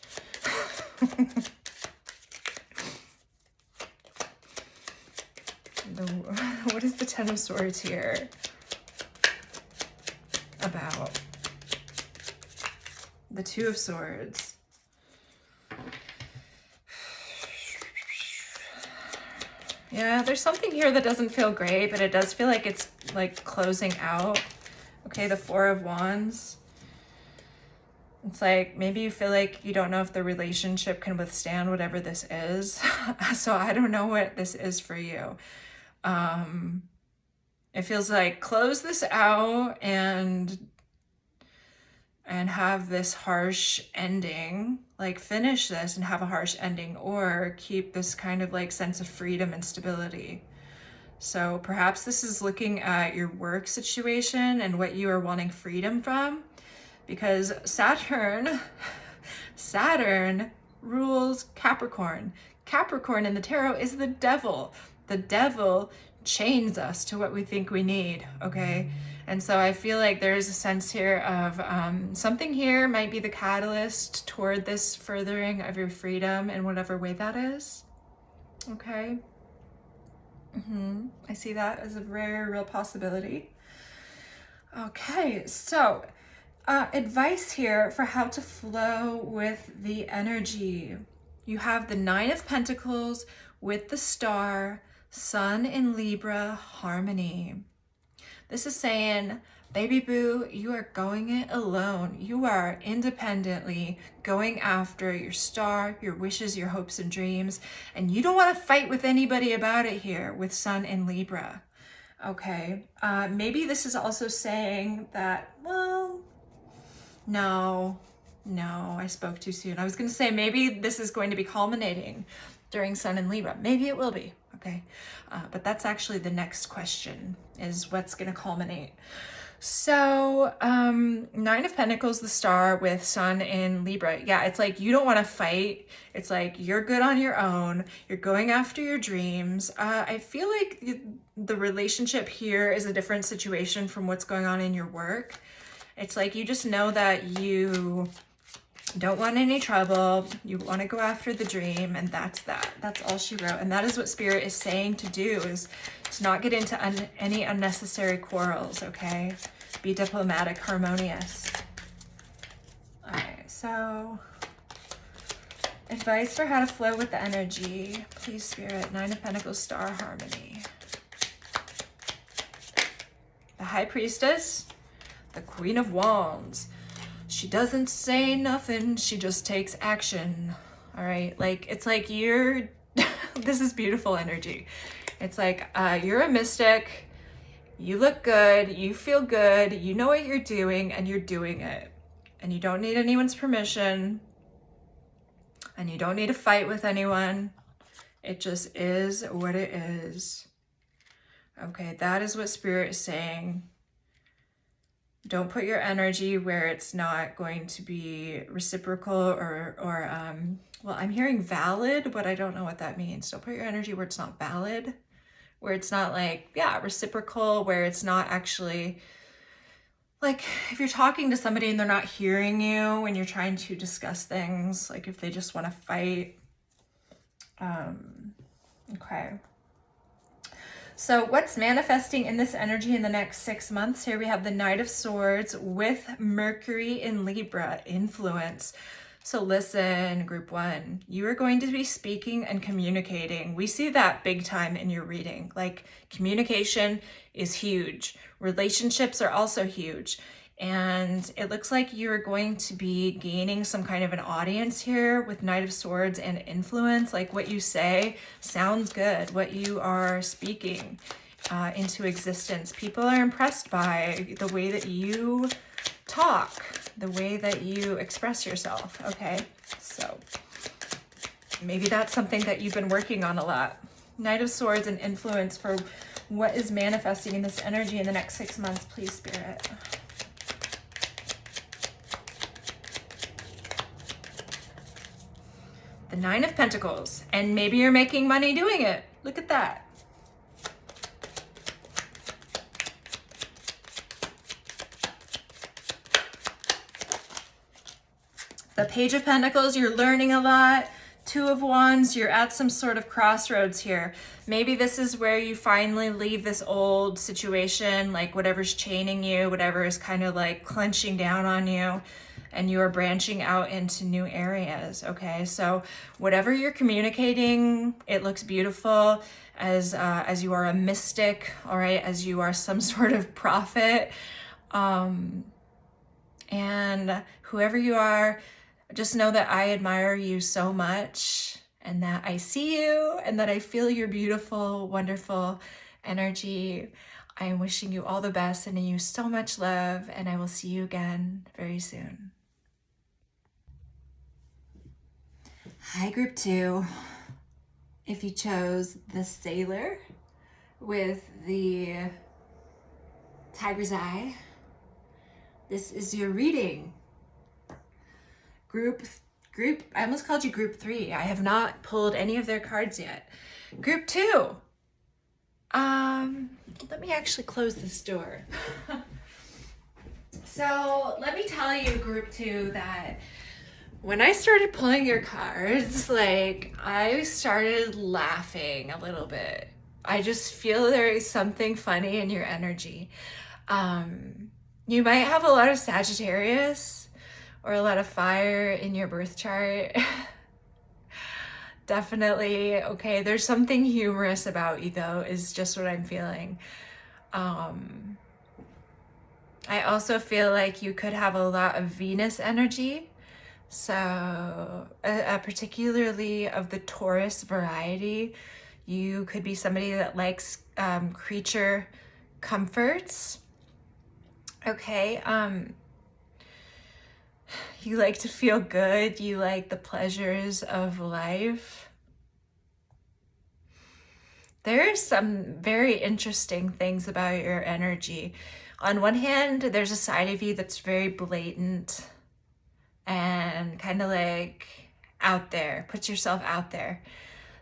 What is the 10 of Swords here about? The Two of Swords. Yeah, there's something here that doesn't feel great, but it does feel like it's like closing out. Okay, the Four of Wands. It's like maybe you feel like you don't know if the relationship can withstand whatever this is. So I don't know what this is for you. It feels like close this out and have this harsh ending, like finish this and have a harsh ending, or keep this kind of like sense of freedom and stability. So perhaps this is looking at your work situation and what you are wanting freedom from, because Saturn rules Capricorn. Capricorn in the tarot is the devil. The devil chains us to what we think we need, okay? And so I feel like there's a sense here of something here might be the catalyst toward this furthering of your freedom in whatever way that is, okay? I see that as a very real possibility. Okay, so advice here for how to flow with the energy. You have the Nine of Pentacles with the Star, Sun in Libra, harmony. This is saying, baby boo, you are going it alone. You are independently going after your star, your wishes, your hopes and dreams, and you don't want to fight with anybody about it here with Sun in Libra. Okay, maybe this is also saying that, well, no, I spoke too soon. I was going to say maybe this is going to be culminating during Sun in Libra. Maybe it will be, okay? But that's actually the next question, is what's going to culminate. So Nine of Pentacles, the Star with Sun in Libra. Yeah, it's like you don't want to fight. It's like you're good on your own. You're going after your dreams. I feel like the relationship here is a different situation from what's going on in your work. It's like you just know that you don't want any trouble. You want to go after the dream, and that's that. That's all she wrote. And that is what Spirit is saying to do, is to not get into any unnecessary quarrels, okay? Be diplomatic, harmonious. All right, so advice for how to flow with the energy. Please, Spirit. Nine of Pentacles, Star, harmony. The High Priestess, the Queen of Wands. She doesn't say nothing, she just takes action. All right, like it's like you're this is beautiful energy. It's like you're a mystic, you look good, you feel good, you know what you're doing, and you're doing it, and you don't need anyone's permission, and you don't need to fight with anyone. It just is what it is. Okay, that is what Spirit is saying. Don't put your energy where it's not going to be reciprocal or well, I'm hearing valid, but I don't know what that means. Don't put your energy where it's not valid, where it's not like, yeah, reciprocal, where it's not actually, like if you're talking to somebody and they're not hearing you when you're trying to discuss things, like if they just want to fight. Okay. So what's manifesting in this energy in the next 6 months? Here we have the Knight of Swords with Mercury in Libra, influence. So listen, group one, you are going to be speaking and communicating. We see that big time in your reading. Like communication is huge. Relationships are also huge. And it looks like you're going to be gaining some kind of an audience here with Knight of Swords and influence. Like what you say sounds good. What you are speaking into existence. People are impressed by the way that you talk, the way that you express yourself, okay? So maybe that's something that you've been working on a lot. Knight of Swords and influence for what is manifesting in this energy in the next 6 months, please, Spirit. The Nine of Pentacles, and maybe you're making money doing it. Look at that. The Page of Pentacles, you're learning a lot, Two of Wands, you're at some sort of crossroads here. Maybe this is where you finally leave this old situation, like whatever's chaining you, whatever is kind of like clenching down on you, and you are branching out into new areas, okay? So whatever you're communicating, it looks beautiful as you are a mystic, all right? As you are some sort of prophet. And whoever you are, just know that I admire you so much, and that I see you, and that I feel your beautiful, wonderful energy. I am wishing you all the best, sending you so much love, and I will see you again very soon. Hi, group 2. If you chose the sailor with the tiger's eye, this is your reading. Group, I almost called you group 3. I have not pulled any of their cards yet. Group 2. Let me actually close this door. So let me tell you, group 2, that when I started pulling your cards, like, I started laughing a little bit. I just feel there is something funny in your energy. You might have a lot of Sagittarius or a lot of fire in your birth chart. Definitely, okay, there's something humorous about you though, is just what I'm feeling. I also feel like you could have a lot of Venus energy. So particularly of the Taurus variety, you could be somebody that likes creature comforts. Okay, you like to feel good, you like the pleasures of life. There are some very interesting things about your energy. On one hand, there's a side of you that's very blatant and kind of like out there, puts yourself out there.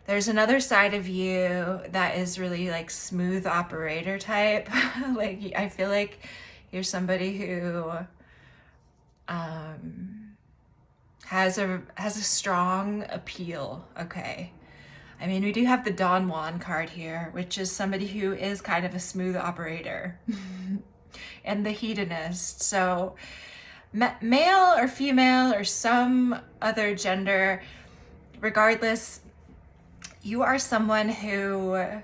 There's another side of you that is really like smooth operator type. Like, I feel like you're somebody who has a strong appeal, okay? I mean, we do have the Don Juan card here, which is somebody who is kind of a smooth operator and the hedonist. So male or female or some other gender, regardless, you are someone who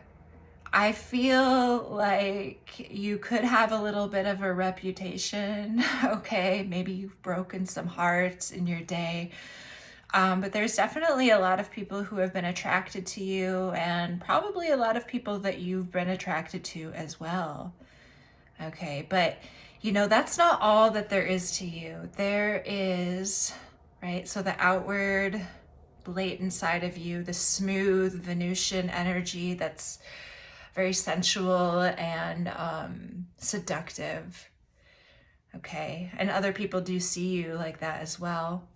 I feel like you could have a little bit of a reputation, okay? Maybe you've broken some hearts in your day. But there's definitely a lot of people who have been attracted to you, and probably a lot of people that you've been attracted to as well. Okay, but you know, that's not all that there is to you. There is, right? So the outward, blatant side of you, the smooth Venusian energy that's very sensual and seductive. Okay, and other people do see you like that as well.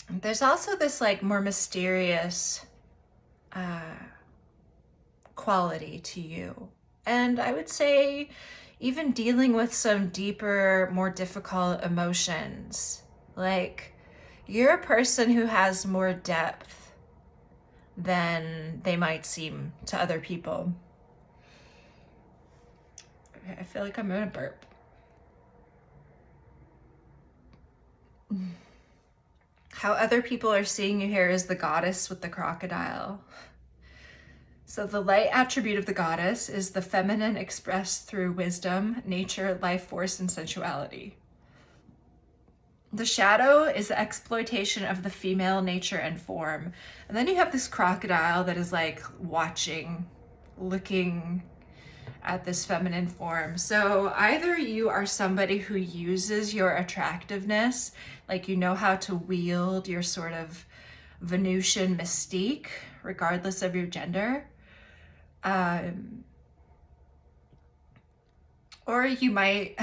There's also this like more mysterious quality to you. And I would say even dealing with some deeper, more difficult emotions. Like, you're a person who has more depth than they might seem to other people. Okay, I feel like I'm gonna burp. How other people are seeing you here is the goddess with the crocodile. So the light attribute of the goddess is the feminine expressed through wisdom, nature, life force, and sensuality. The shadow is the exploitation of the female nature and form. And then you have this crocodile that is like watching, looking at this feminine form. So either you are somebody who uses your attractiveness, like you know how to wield your sort of Venusian mystique, regardless of your gender. Or you might,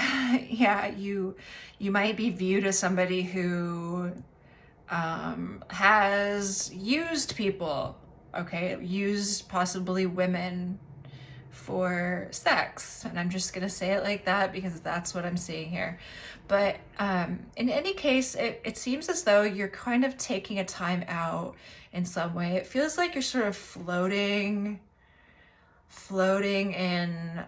yeah, you might be viewed as somebody who has used people, okay, used possibly women for sex. And I'm just going to say it like that because that's what I'm seeing here. But in any case, it seems as though you're kind of taking a time out in some way. It feels like you're sort of floating in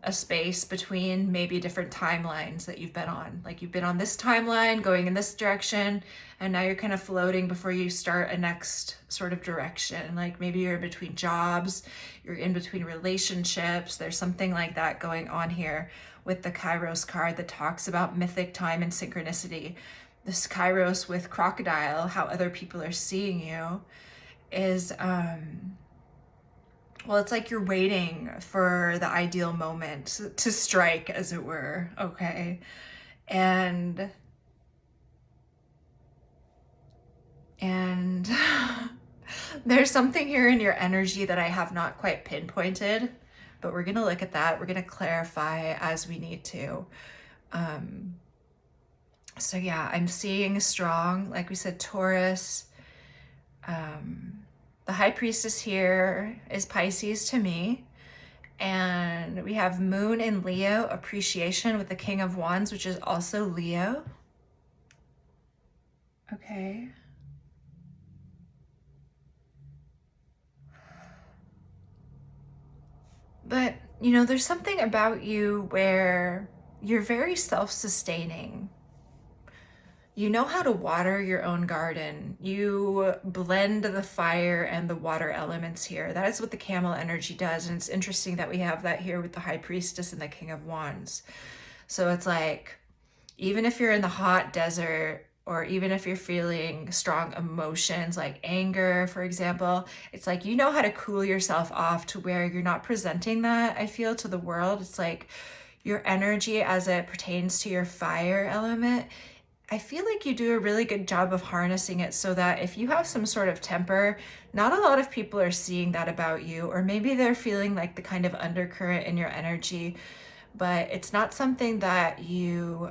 a space between maybe different timelines that you've been on. Like you've been on this timeline going in this direction, and now you're kind of floating before you start a next sort of direction. Like maybe you're in between jobs, you're in between relationships. There's something like that going on here with the Kairos card that talks about mythic time and synchronicity. This Kairos with crocodile, how other people are seeing you, is well, it's like you're waiting for the ideal moment to strike, as it were, okay? And there's something here in your energy that I have not quite pinpointed, but we're gonna look at that. We're gonna clarify as we need to. So yeah, I'm seeing strong, like we said, Taurus. The High Priestess here is Pisces to me. And we have Moon in Leo, appreciation with the King of Wands, which is also Leo. Okay. But, you know, there's something about you where you're very self-sustaining. You know how to water your own garden. You blend the fire and the water elements here. That is what the camel energy does. And it's interesting that we have that here with the High Priestess and the King of Wands. So it's like, even if you're in the hot desert, or even if you're feeling strong emotions like anger, for example, it's like you know how to cool yourself off to where you're not presenting that, I feel, to the world. It's like your energy as it pertains to your fire element, I feel like you do a really good job of harnessing it so that if you have some sort of temper, not a lot of people are seeing that about you, or maybe they're feeling like the kind of undercurrent in your energy, but it's not something that you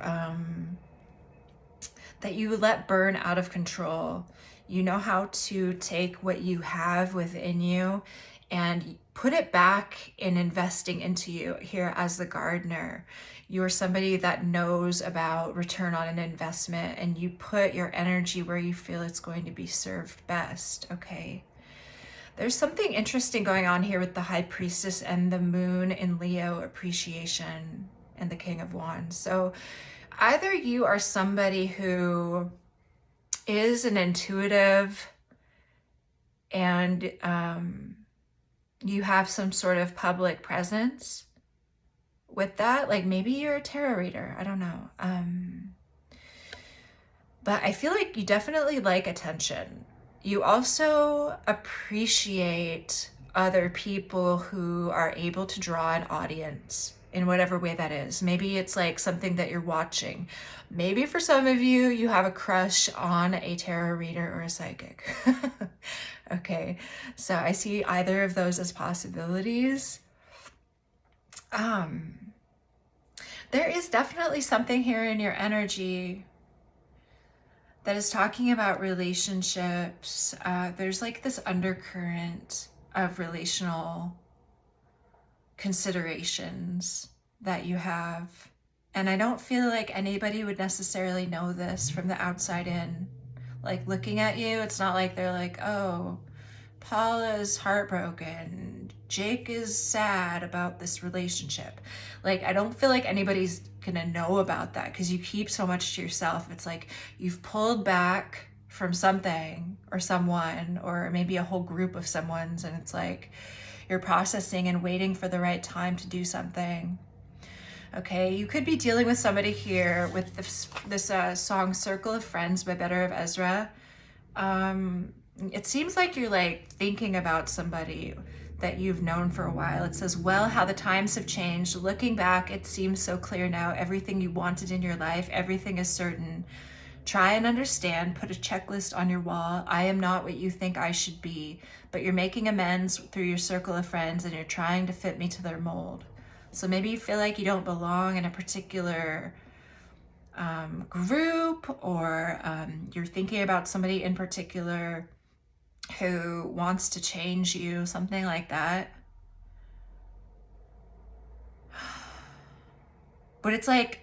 let burn out of control. You know how to take what you have within you and put it back in investing into you here as the gardener. You're somebody that knows about return on an investment, and you put your energy where you feel it's going to be served best, okay? There's something interesting going on here with the High Priestess and the Moon in Leo, appreciation, and the King of Wands. So either you are somebody who is an intuitive and you have some sort of public presence with that. Like maybe you're a tarot reader, I don't know. But I feel like you definitely like attention. You also appreciate other people who are able to draw an audience in whatever way that is. Maybe it's like something that you're watching. Maybe for some of you, you have a crush on a tarot reader or a psychic. Okay, so I see either of those as possibilities. There is definitely something here in your energy that is talking about relationships. There's like this undercurrent of relational considerations that you have. And I don't feel like anybody would necessarily know this from the outside in. Like looking at you, it's not like they're like, oh, Paula's heartbroken, Jake is sad about this relationship. Like, I don't feel like anybody's gonna know about that because you keep so much to yourself. It's like you've pulled back from something or someone, or maybe a whole group of someone's, and it's like you're processing and waiting for the right time to do something. Okay, you could be dealing with somebody here with this song Circle of Friends by Better of Ezra. It seems like you're like thinking about somebody that you've known for a while. It says, well, how the times have changed. Looking back, it seems so clear now. Everything you wanted in your life, everything is certain. Try and understand, put a checklist on your wall. I am not what you think I should be, but you're making amends through your circle of friends and you're trying to fit me to their mold. So maybe you feel like you don't belong in a particular group, or you're thinking about somebody in particular who wants to change you, something like that. But it's like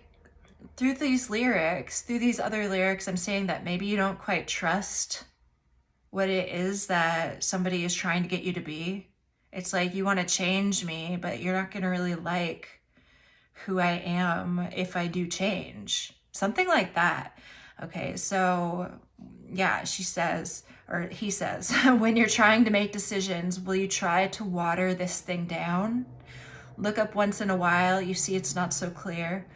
through these lyrics, through these other lyrics, I'm saying that maybe you don't quite trust what it is that somebody is trying to get you to be. It's like you want to change me, but you're not going to really like who I am if I do change. Something like that. Okay, so yeah, she says, or he says, when you're trying to make decisions, will you try to water this thing down? Look up once in a while, you see it's not so clear.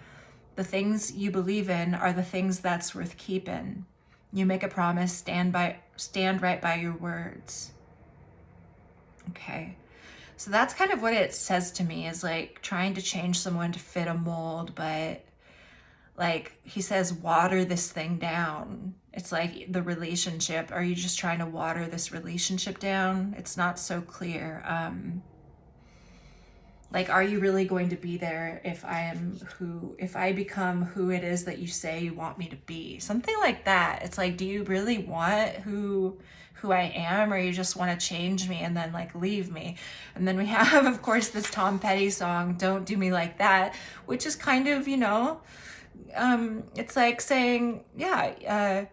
The things you believe in are the things that's worth keeping. You make a promise, stand right by your words. Okay. So that's kind of what it says to me, is like trying to change someone to fit a mold, but like he says, water this thing down. It's like the relationship. Are you just trying to water this relationship down? It's not so clear. Like, are you really going to be there if I become who it is that you say you want me to be? Something like that. It's like, do you really want who I am, or you just want to change me and then like leave me? And then we have, of course, this Tom Petty song, Don't Do Me Like That, which is kind of, it's like saying, yeah,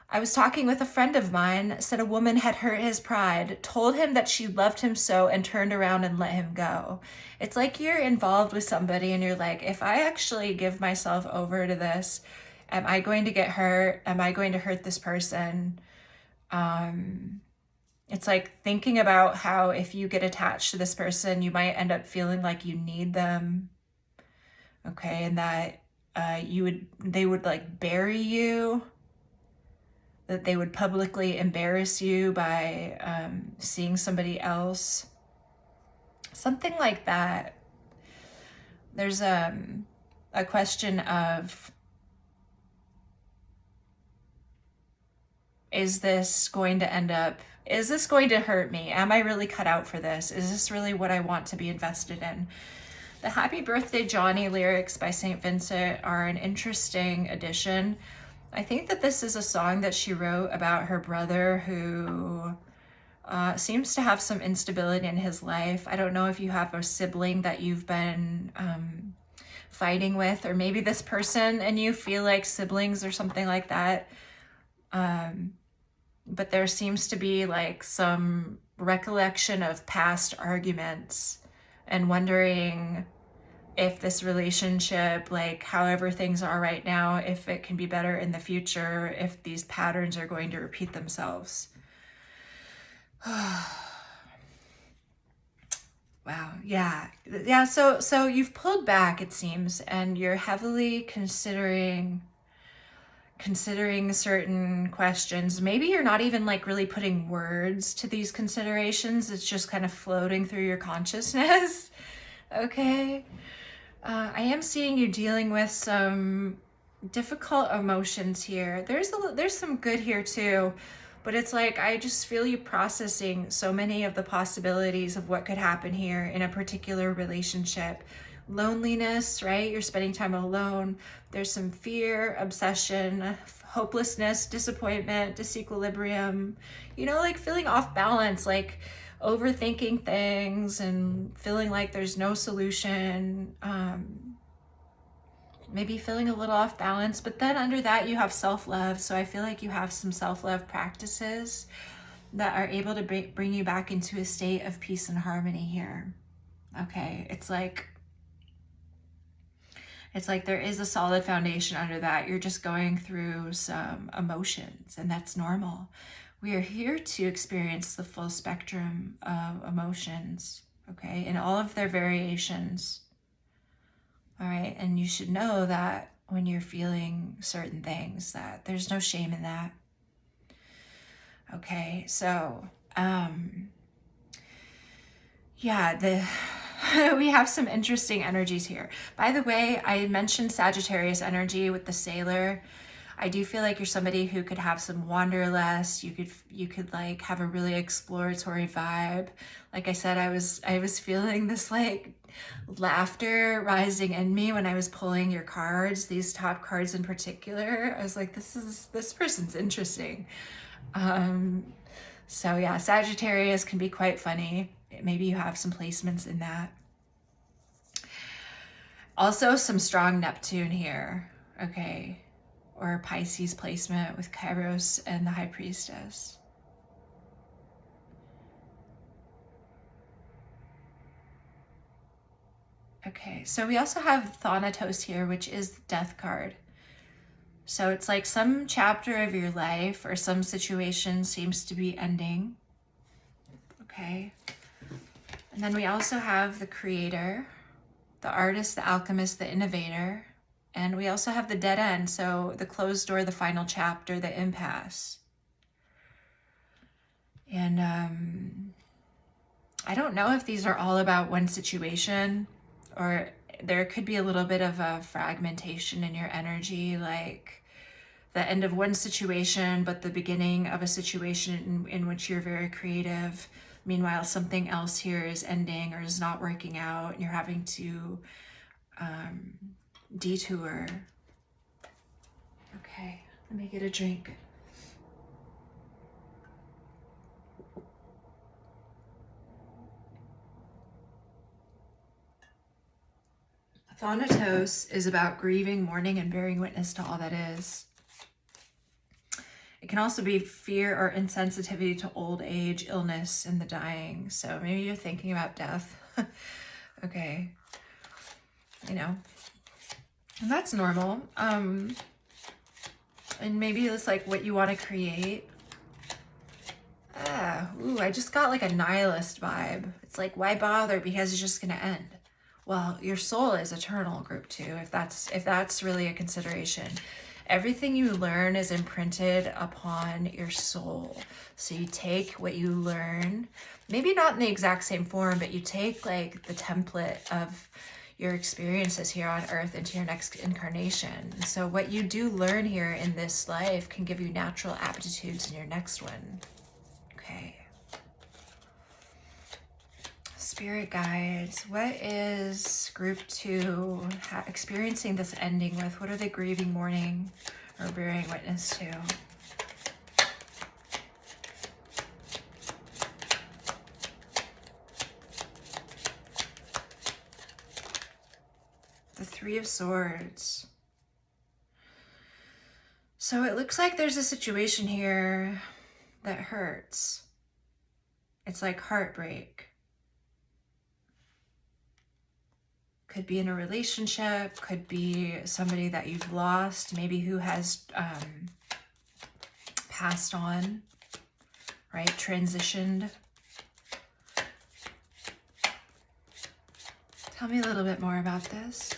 I was talking with a friend of mine, said a woman had hurt his pride, told him that she loved him so, and turned around and let him go. It's like you're involved with somebody and you're like, if I actually give myself over to this, am I going to get hurt? Am I going to hurt this person? It's like thinking about how if you get attached to this person, you might end up feeling like you need them. Okay, and that they would like bury you, that they would publicly embarrass you by seeing somebody else. Something like that. There's a question of, is this going to hurt me? Am I really cut out for this? Is this really what I want to be invested in? The Happy Birthday Johnny lyrics by St. Vincent are an interesting addition. I think that this is a song that she wrote about her brother who seems to have some instability in his life. I don't know if you have a sibling that you've been fighting with, or maybe this person and you feel like siblings or something like that. But there seems to be like some recollection of past arguments and wondering if this relationship, like however things are right now, if it can be better in the future, if these patterns are going to repeat themselves. Wow. Yeah. So you've pulled back, it seems, and you're heavily considering certain questions. Maybe you're not even like really putting words to these considerations. It's just kind of floating through your consciousness. Okay. I am seeing you dealing with some difficult emotions here. There's some good here too, but it's like I just feel you processing so many of the possibilities of what could happen here in a particular relationship. Loneliness, right? You're spending time alone. There's some fear, obsession, hopelessness, disappointment, disequilibrium, like feeling off balance, like overthinking things and feeling like there's no solution. Maybe feeling a little off balance, but then under that you have self-love. So I feel like you have some self-love practices that are able to bring you back into a state of peace and harmony here. Okay, it's like there is a solid foundation under that. You're just going through some emotions, and that's normal. We are here to experience the full spectrum of emotions, okay, in all of their variations. All right, and you should know that when you're feeling certain things, that there's no shame in that. Okay, so, yeah, we have some interesting energies here. By the way, I mentioned Sagittarius energy with the sailor. I do feel like you're somebody who could have some wanderlust. You could like have a really exploratory vibe. Like I said, I was feeling this like laughter rising in me when I was pulling your cards, these top cards in particular. I was like, this person's interesting. So yeah, Sagittarius can be quite funny. Maybe you have some placements in that. Also some strong Neptune here, okay? Or Pisces placement with Kairos and the High Priestess. Okay, so we also have Thanatos here, which is the Death card. So it's like some chapter of your life or some situation seems to be ending. Okay. And then we also have the Creator, the Artist, the Alchemist, the Innovator. And we also have the Dead End. So the closed door, the final chapter, the impasse. And I don't know if these are all about one situation, or there could be a little bit of a fragmentation in your energy, like the end of one situation, but the beginning of a situation in which you're very creative. Meanwhile, something else here is ending or is not working out, and you're having to detour. Okay, let me get a drink. Thanatos is about grieving, mourning, and bearing witness to all that is. It can also be fear or insensitivity to old age, illness, and the dying. So maybe you're thinking about death. Okay. You know, and that's normal. And maybe it's like what you want to create. I just got like a nihilist vibe. It's like, why bother? Because it's just going to end. Well, your soul is eternal, group 2, if that's really a consideration. Everything you learn is imprinted upon your soul. So you take what you learn, maybe not in the exact same form, but you take like the template of your experiences here on earth into your next incarnation. And so what you do learn here in this life can give you natural aptitudes in your next one. Okay. Spirit guides, what is group 2 experiencing this ending with? What are they grieving, mourning, or bearing witness to? The Three of Swords. So it looks like there's a situation here that hurts. It's like heartbreak. Could be in a relationship, could be somebody that you've lost, maybe who has passed on, right? Transitioned. Tell me a little bit more about this.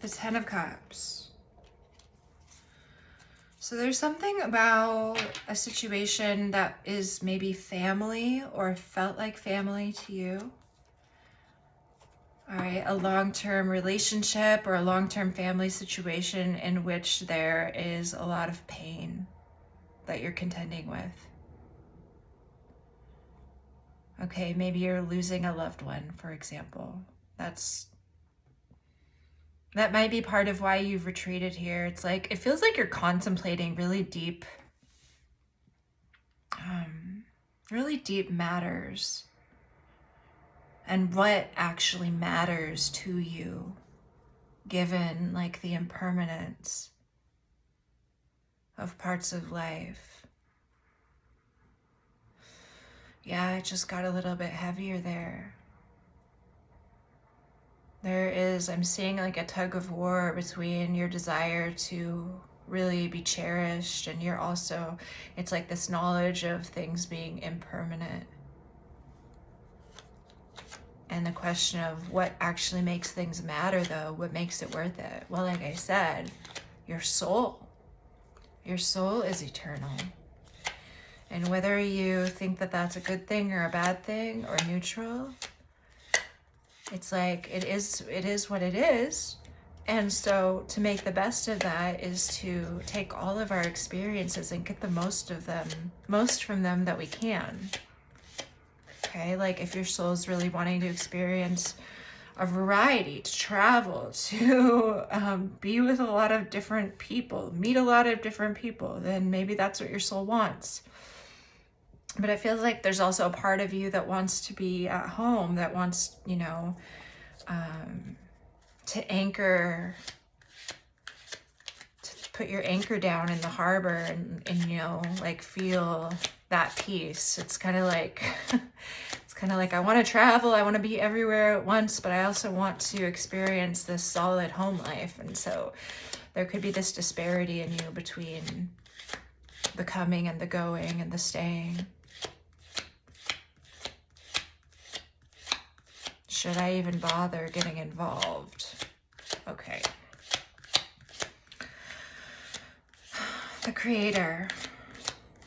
The Ten of Cups. So there's something about a situation that is maybe family or felt like family to you. All right, a long-term relationship or a long-term family situation in which there is a lot of pain that you're contending with. Okay, maybe you're losing a loved one, for example. That might be part of why you've retreated here. It's like, it feels like you're contemplating really deep matters and what actually matters to you, given like the impermanence of parts of life. Yeah, it just got a little bit heavier there. I'm seeing like a tug of war between your desire to really be cherished and it's like this knowledge of things being impermanent. And the question of what actually makes things matter though, what makes it worth it? Well, like I said, your soul is eternal. And whether you think that that's a good thing or a bad thing or neutral, it's like, it is what it is. And so to make the best of that is to take all of our experiences and get the most from them that we can. Okay, like if your soul is really wanting to experience a variety, to travel, to be with a lot of different people, meet a lot of different people, then maybe that's what your soul wants. But it feels like there's also a part of you that wants to be at home, that wants, you know, to anchor, to put your anchor down in the harbor and you know, like feel that peace. It's kind of like, it's kind of like, I want to travel, I want to be everywhere at once, but I also want to experience this solid home life. And so there could be this disparity in you between the coming and the going and the staying. Should I even bother getting involved? Okay. The creator,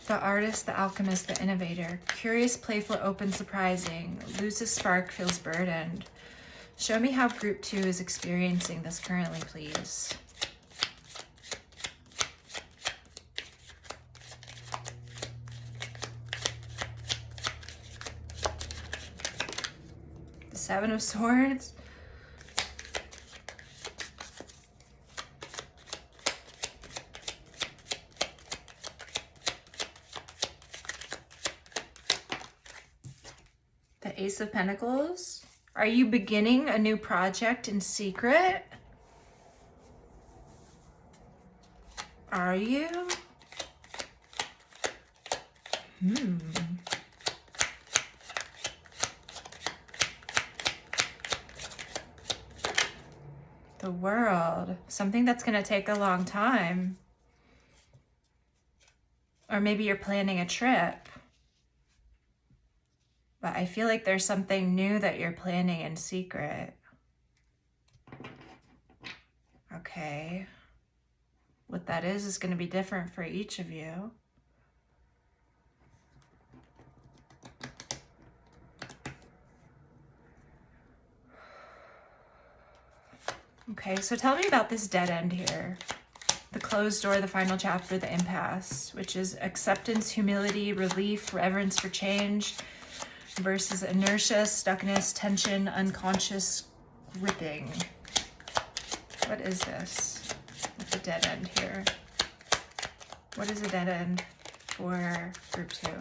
the artist, the alchemist, the innovator, curious, playful, open, surprising, loses spark, feels burdened. Show me how group 2 is experiencing this currently, please. The 7 of Swords. The Ace of Pentacles. Are you beginning a new project in secret? Are you? The World. Something that's going to take a long time. Or maybe you're planning a trip. But I feel like there's something new that you're planning in secret. Okay. What that is going to be different for each of you. Okay, so tell me about this dead end here. The closed door, the final chapter, the impasse, which is acceptance, humility, relief, reverence for change, versus inertia, stuckness, tension, unconscious gripping. What is this with the dead end here? What is a dead end for group 2?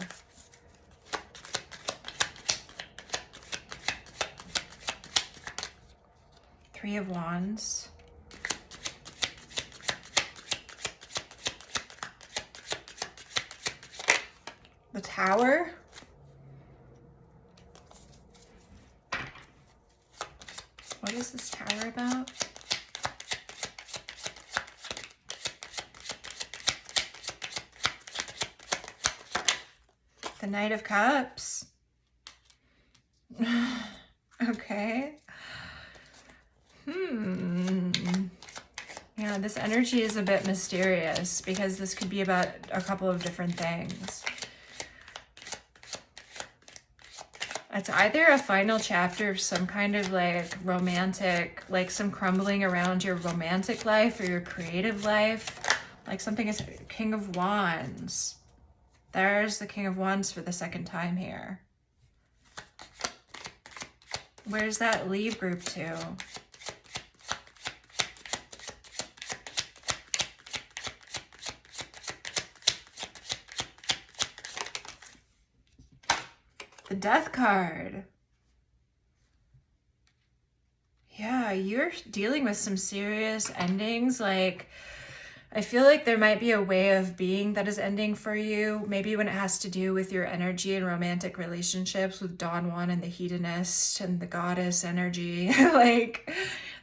Three of Wands. The Tower. What is this tower about? The Knight of Cups. Okay. Yeah, this energy is a bit mysterious because this could be about a couple of different things. It's either a final chapter of some kind of like romantic, like some crumbling around your romantic life or your creative life. Like something is King of Wands. There's the King of Wands for the second time here. Where's that leave group 2? The Death card. Yeah, you're dealing with some serious endings. Like, I feel like there might be a way of being that is ending for you. Maybe when it has to do with your energy and romantic relationships with Don Juan and the hedonist and the goddess energy. Like,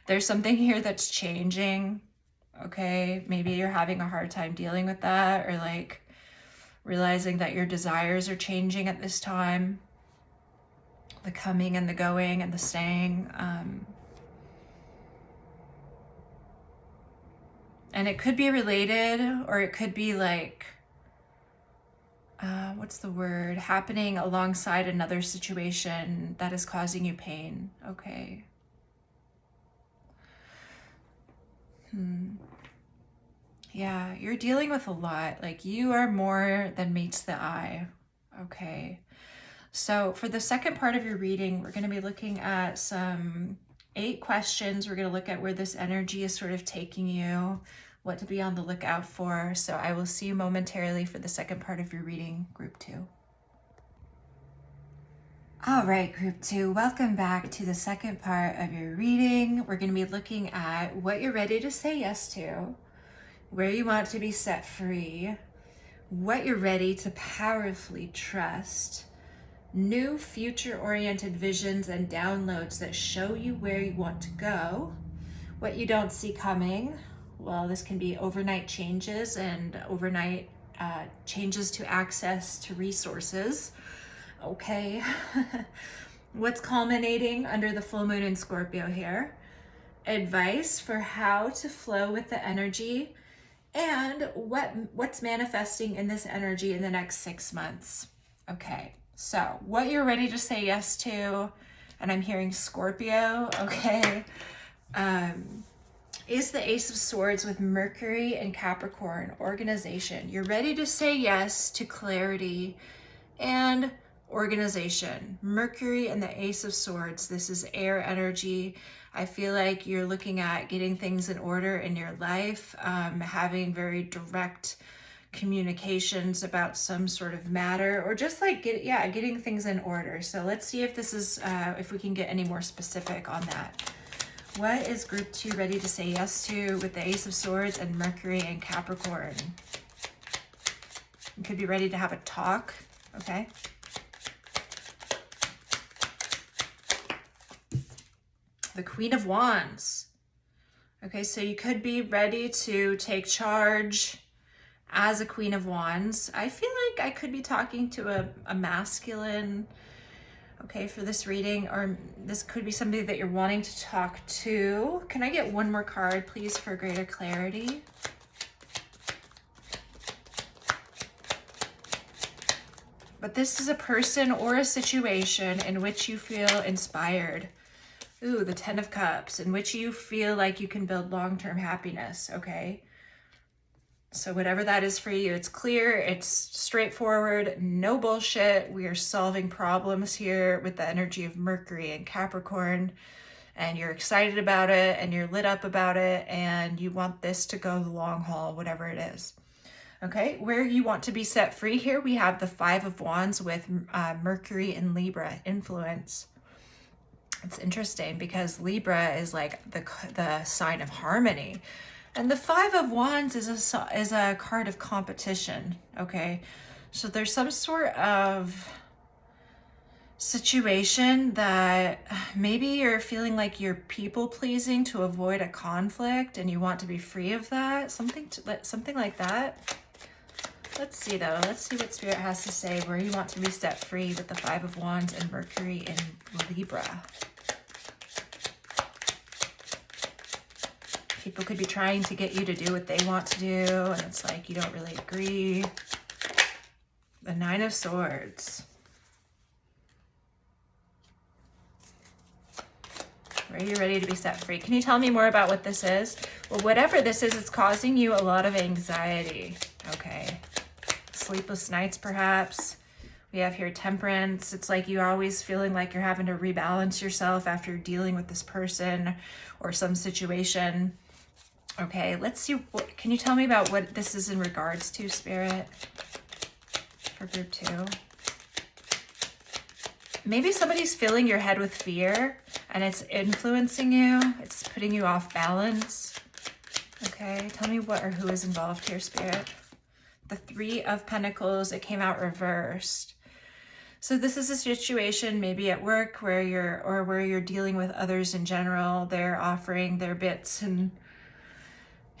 there's something here that's changing. Okay, maybe you're having a hard time dealing with that, or like realizing that your desires are changing at this time. The coming and the going and the staying. And it could be related, or it could be like, what's the word? Happening alongside another situation that is causing you pain. Okay. Yeah, you're dealing with a lot. Like, you are more than meets the eye. Okay. So for the second part of your reading, we're going to be looking at some 8 questions. We're going to look at where this energy is sort of taking you, what to be on the lookout for. So I will see you momentarily for the second part of your reading, group 2. All right, group 2, welcome back to the second part of your reading. We're going to be looking at what you're ready to say yes to, where you want to be set free, what you're ready to powerfully trust, new future-oriented visions and downloads that show you where you want to go, what you don't see coming. Well, this can be overnight changes and overnight changes to access to resources. Okay. What's culminating under the full moon in Scorpio here? Advice for how to flow with the energy and what's manifesting in this energy in the next 6 months. Okay. So what you're ready to say yes to, and I'm hearing Scorpio, okay, is the Ace of Swords with Mercury and Capricorn, organization. You're ready to say yes to clarity and organization. Mercury and the Ace of Swords, this is air energy. I feel like you're looking at getting things in order in your life, having very direct communications about some sort of matter, or just like getting things in order. So let's see if this is if we can get any more specific on that. What is group 2 ready to say yes to with the Ace of Swords and Mercury and Capricorn? You could be ready to have a talk. Okay. The Queen of Wands. Okay, so you could be ready to take charge as a Queen of Wands. I feel like I could be talking to a masculine, okay, for this reading, or this could be somebody that you're wanting to talk to. Can I get one more card, please, for greater clarity? But this is a person or a situation in which you feel inspired. Ooh, the 10 of Cups, in which you feel like you can build long-term happiness, okay? So whatever that is for you, it's clear, it's straightforward, no bullshit. We are solving problems here with the energy of Mercury and Capricorn, and you're excited about it, and you're lit up about it, and you want this to go the long haul, whatever it is. Okay, where you want to be set free here, we have the 5 of Wands with Mercury and Libra influence. It's interesting because Libra is like the sign of harmony. And the 5 of Wands is a card of competition, okay? So there's some sort of situation that maybe you're feeling like you're people-pleasing to avoid a conflict and you want to be free of that, something like that. Let's see though, let's see what Spirit has to say where you want to be set free with the 5 of Wands and Mercury in Libra. People could be trying to get you to do what they want to do, and it's like you don't really agree. The 9 of Swords. Where are you ready to be set free? Can you tell me more about what this is? Well, whatever this is, it's causing you a lot of anxiety. Okay. Sleepless nights, perhaps. We have here Temperance. It's like you're always feeling like you're having to rebalance yourself after you're dealing with this person or some situation. Okay, let's see. Can you tell me about what this is in regards to, Spirit, for group 2? Maybe somebody's filling your head with fear and it's influencing you. It's putting you off balance. Okay, tell me what or who is involved here, Spirit. The 3 of Pentacles, it came out reversed. So this is a situation maybe at work where you're dealing with others in general. They're offering their bits and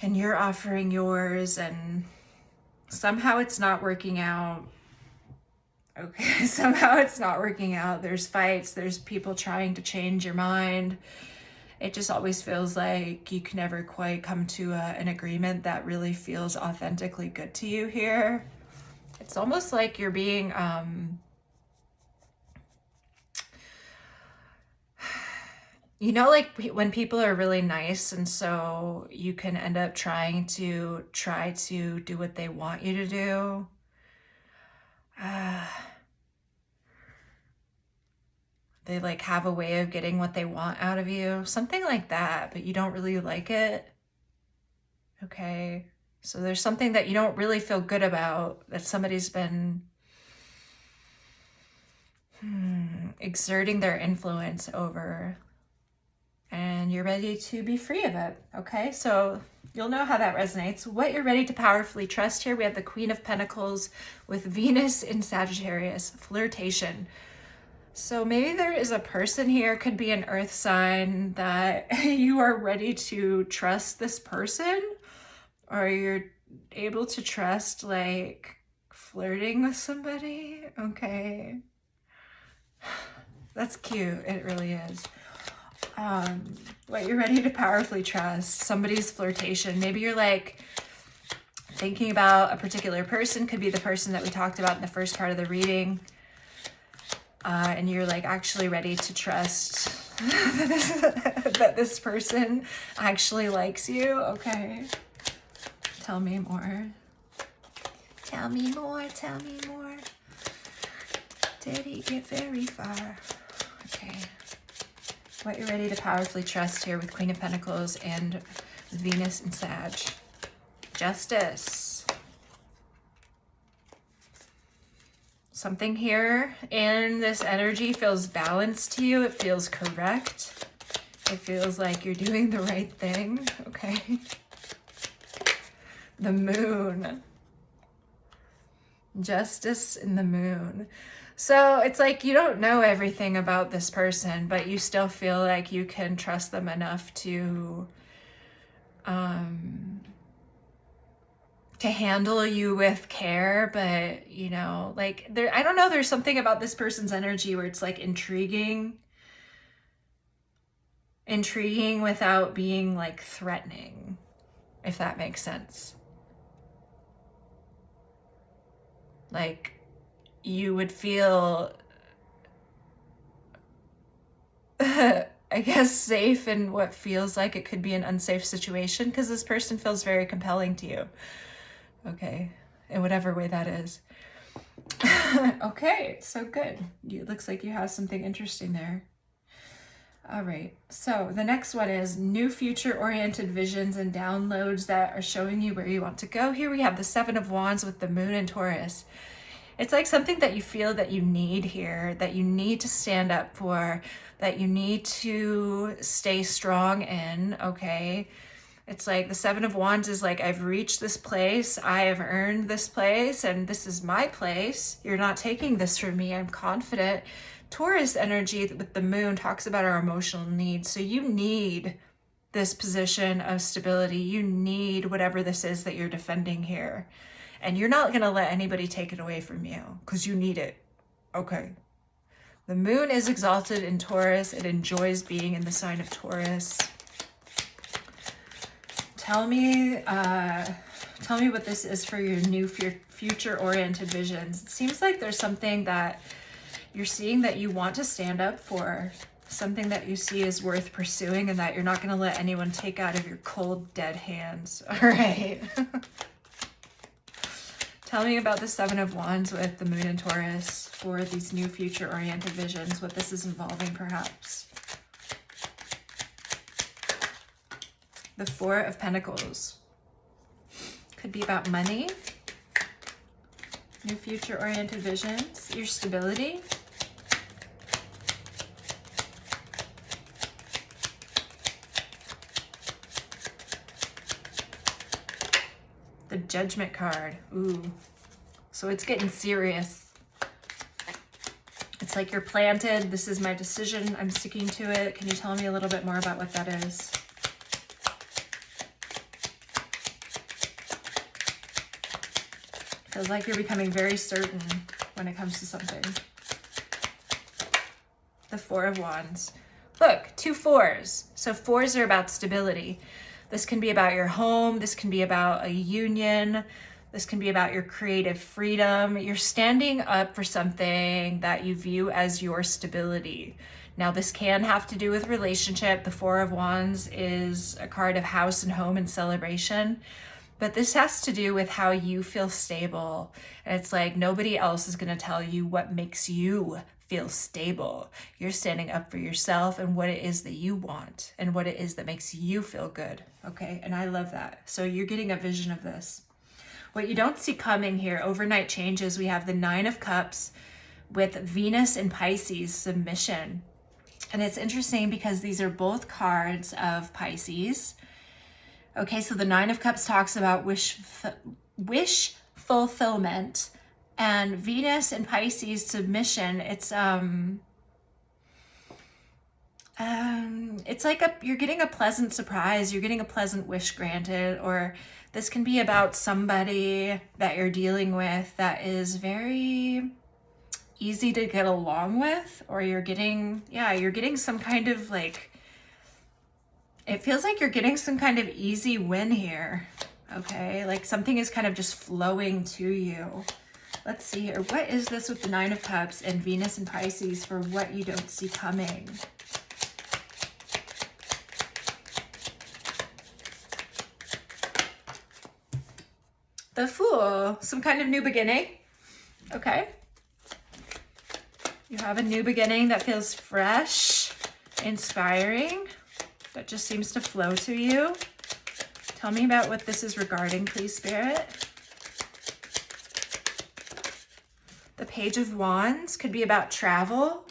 you're offering yours, and somehow it's not working out. Okay, somehow it's not working out. There's fights, there's people trying to change your mind. It just always feels like you can never quite come to an agreement that really feels authentically good to you here. It's almost like you're being you know, like when people are really nice, and so you can end up trying to do what they want you to do. They like have a way of getting what they want out of you, something like that, but you don't really like it. Okay. So there's something that you don't really feel good about that somebody's been exerting their influence over, and you're ready to be free of it. Okay, so you'll know how that resonates. What you're ready to powerfully trust here, we have the Queen of Pentacles with Venus in Sagittarius, flirtation. So maybe there is a person here, could be an earth sign, that you are ready to trust this person, or you're able to trust like flirting with somebody. Okay. That's cute. It really is. What you're ready to powerfully trust, somebody's flirtation. Maybe you're like thinking about a particular person, could be the person that we talked about in the first part of the reading. And you're like actually ready to trust that this person actually likes you. Okay. Tell me more. Tell me more. Tell me more. Did he get very far? Okay. What you're ready to powerfully trust here with Queen of Pentacles and Venus and Sag. Justice. Something here in this energy feels balanced to you. It feels correct. It feels like you're doing the right thing. Okay. The Moon. Justice in the Moon. So it's like you don't know everything about this person, but you still feel like you can trust them enough to handle you with care. But you know, like there, I don't know, there's something about this person's energy where it's like intriguing without being like threatening, if that makes sense. Like you would feel, I guess, safe in what feels like it could be an unsafe situation, because this person feels very compelling to you. Okay, in whatever way that is. Okay, so good. It looks like you have something interesting there. All right, so the next one is new future-oriented visions and downloads that are showing you where you want to go. Here we have the Seven of Wands with the Moon in Taurus. It's like something that you feel that you need here, that you need to stand up for, that you need to stay strong in, okay? It's like the Seven of Wands is like, I've reached this place, I have earned this place, and this is my place. You're not taking this from me, I'm confident. Taurus energy with the Moon talks about our emotional needs. So you need this position of stability. You need whatever this is that you're defending here. And you're not going to let anybody take it away from you because you need it. Okay. The Moon is exalted in Taurus. It enjoys being in the sign of Taurus. Tell me what this is for your new future-oriented visions. It seems like there's something that you're seeing that you want to stand up for, something that you see is worth pursuing, and that you're not going to let anyone take out of your cold, dead hands. All right. Tell me about the Seven of Wands with the Moon in Taurus for these new future-oriented visions, what this is involving perhaps. The Four of Pentacles. Could be about money. New future-oriented visions. Your stability. The Judgment card. Ooh. So it's getting serious. It's like you're planted. This is my decision. I'm sticking to it. Can you tell me a little bit more about what that is? Feels like you're becoming very certain when it comes to something. The Four of Wands. Look, 2 4s. So 4s are about stability. This can be about your home. This can be about a union. This can be about your creative freedom. You're standing up for something that you view as your stability. Now, this can have to do with relationship. The Four of Wands is a card of house and home and celebration. But this has to do with how you feel stable. And it's like nobody else is going to tell you what makes you feel stable. You're standing up for yourself and what it is that you want and what it is that makes you feel good. Okay, and I love that. So you're getting a vision of this. What you don't see coming here, overnight changes, we have the Nine of Cups with Venus in Pisces, submission. And it's interesting because these are both cards of Pisces. Okay, so the Nine of Cups talks about wish fulfillment, and Venus in Pisces, submission. It's like you're getting a pleasant surprise, you're getting a pleasant wish granted, or this can be about somebody that you're dealing with that is very easy to get along with, or you're getting some kind of like, it feels like you're getting some kind of easy win here. Okay, like something is kind of just flowing to you. Let's see here. What is this with the Nine of Cups and Venus and Pisces for what you don't see coming? The Fool, some kind of new beginning. Okay. You have a new beginning that feels fresh, inspiring, that just seems to flow to you. Tell me about what this is regarding, please, Spirit. The Page of Wands could be about travel,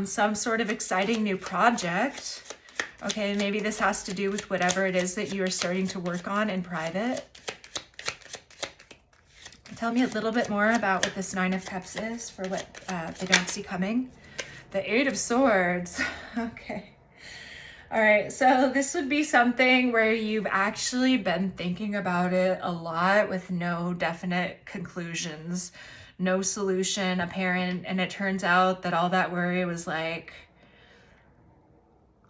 some sort of exciting new project. Okay, maybe this has to do with whatever it is that you are starting to work on in private. Tell me a little bit more about what this Nine of Cups is for what they don't see coming. The Eight of Swords. Okay. All right, so this would be something where you've actually been thinking about it a lot with no definite conclusions, no solution apparent, and it turns out that all that worry was like,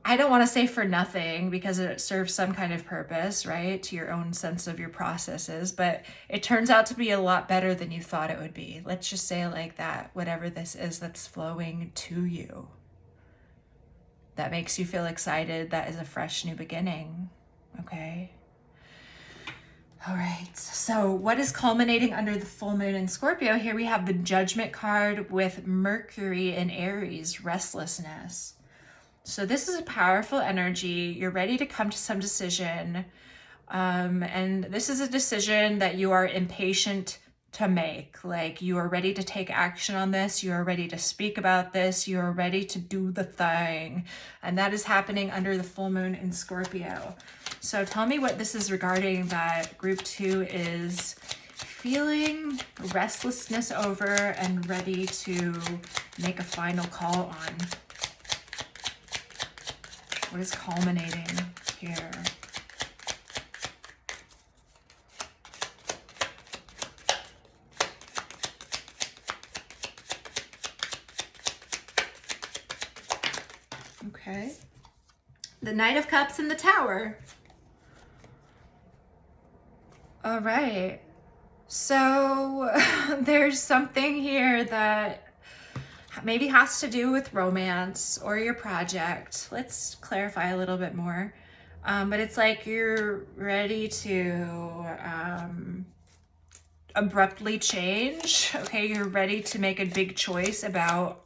I don't want to say for nothing because it serves some kind of purpose, right, to your own sense of your processes, but it turns out to be a lot better than you thought it would be. Let's just say it like that, whatever this is that's flowing to you, that makes you feel excited, that is a fresh new beginning, okay? All right, so what is culminating under the full moon in Scorpio? Here we have the Judgment card with Mercury in Aries, restlessness. So this is a powerful energy. You're ready to come to some decision. And this is a decision that you are impatient to make. Like you are ready to take action on this. You are ready to speak about this. You are ready to do the thing. And that is happening under the full moon in Scorpio. So tell me what this is regarding that group 2 is feeling restlessness over and ready to make a final call on. What is culminating here? Okay. The Knight of Cups in the Tower. All right. So there's something here that maybe has to do with romance or your project. Let's clarify a little bit more. But it's like you're ready to abruptly change. Okay, you're ready to make a big choice about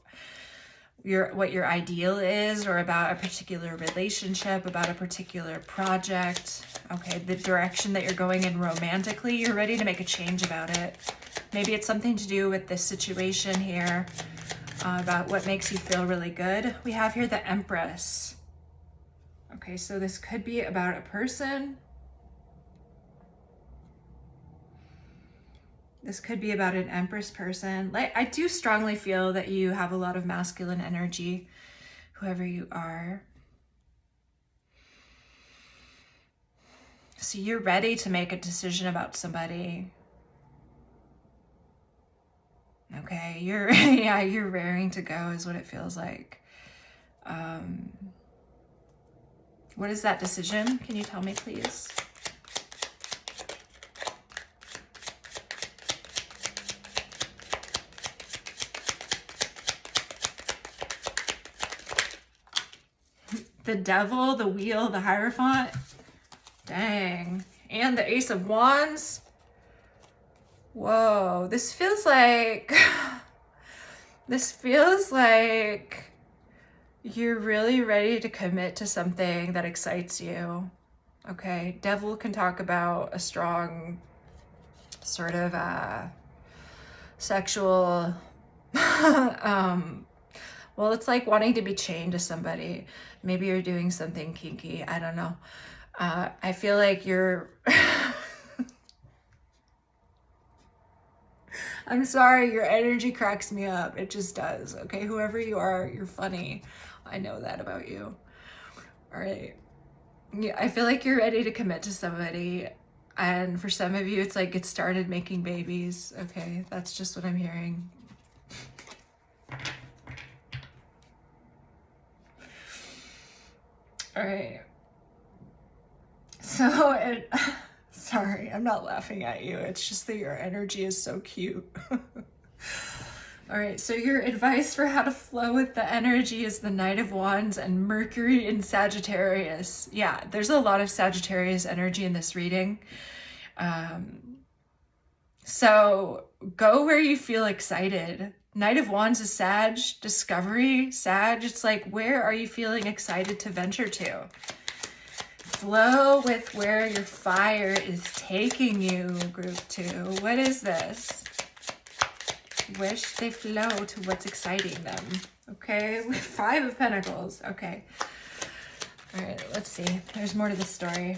what your ideal is, or about a particular relationship, about a particular project. Okay, the direction that you're going in romantically, you're ready to make a change about it. Maybe it's something to do with this situation here, about what makes you feel really good. We have here the Empress. Okay, so this could be about a person. This could be about an Empress person. Like, I do strongly feel that you have a lot of masculine energy, whoever you are. So you're ready to make a decision about somebody. Okay, you're yeah, you're raring to go is what it feels like. What is that decision? Can you tell me, please? The Devil, the Wheel, the Hierophant. Dang. And the Ace of Wands. Whoa, this feels like This feels like you're really ready to commit to something that excites you. Okay, Devil can talk about a strong sort of sexual well, it's like wanting to be chained to somebody. Maybe you're doing something kinky, I don't know. I feel like you're I'm sorry, your energy cracks me up. It just does. Okay, whoever you are, you're funny. I know that about you. All right. Yeah, I feel like you're ready to commit to somebody. And for some of you, it's like it started making babies. Okay, that's just what I'm hearing. All right. So, sorry, I'm not laughing at you. It's just that your energy is so cute. All right, so your advice for how to flow with the energy is the Knight of Wands and Mercury in Sagittarius. Yeah, there's a lot of Sagittarius energy in this reading. So go where you feel excited. Knight of Wands is Sag, discovery, Sag. It's like, where are you feeling excited to venture to? Flow with where your fire is taking you, group 2. What is this? Wish they flow to what's exciting them. Okay, with 5 of Pentacles. Okay. All right, let's see. There's more to the story.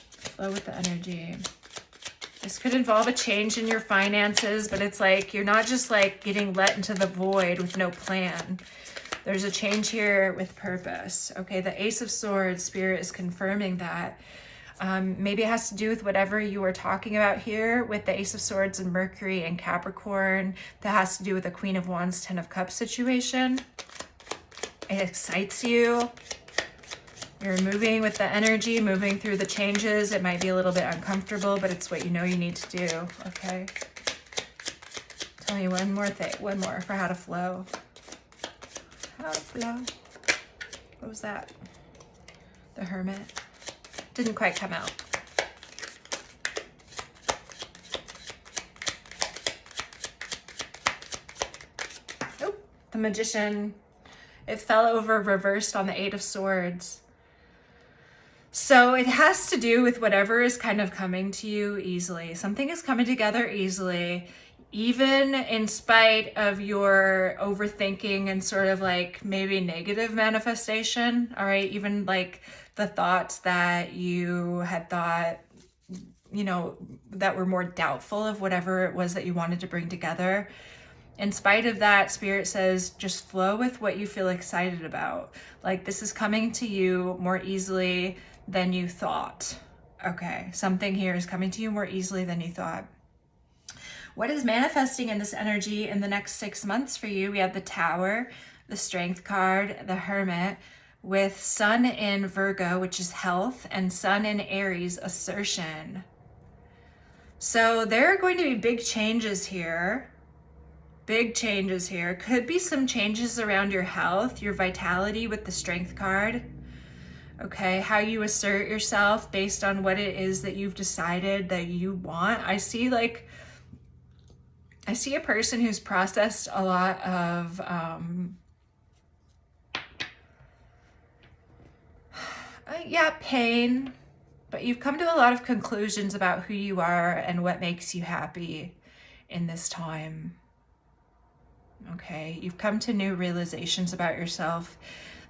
Flow with the energy. This could involve a change in your finances, but it's like you're not just like getting let into the void with no plan. There's a change here with purpose. Okay, the Ace of Swords, Spirit is confirming that. Maybe it has to do with whatever you were talking about here with the Ace of Swords and Mercury and Capricorn. That has to do with the Queen of Wands, 10 of Cups situation. It excites you. You're moving with the energy, moving through the changes. It might be a little bit uncomfortable, but it's what you know you need to do, okay? Tell me one more thing, one more for how to flow. How to flow. What was that? The Hermit. Didn't quite come out. Oh, the Magician. It fell over reversed on the 8 of Swords. So it has to do with whatever is kind of coming to you easily. Something is coming together easily, even in spite of your overthinking and sort of like maybe negative manifestation. All right, even like the thoughts that you had thought, you know, that were more doubtful of whatever it was that you wanted to bring together. In spite of that, Spirit says just flow with what you feel excited about. Like this is coming to you more easily than you thought. Okay, something here is coming to you more easily than you thought. What is manifesting in this energy in the next 6 months for you? We have the Tower, the Strength card, the Hermit, with Sun in Virgo, which is health, and Sun in Aries, assertion. So there are going to be big changes here. Big changes here. Could be some changes around your health, your vitality with the Strength card. Okay, how you assert yourself based on what it is that you've decided that you want. I see a person who's processed a lot of pain, but you've come to a lot of conclusions about who you are and what makes you happy in this time. Okay, you've come to new realizations about yourself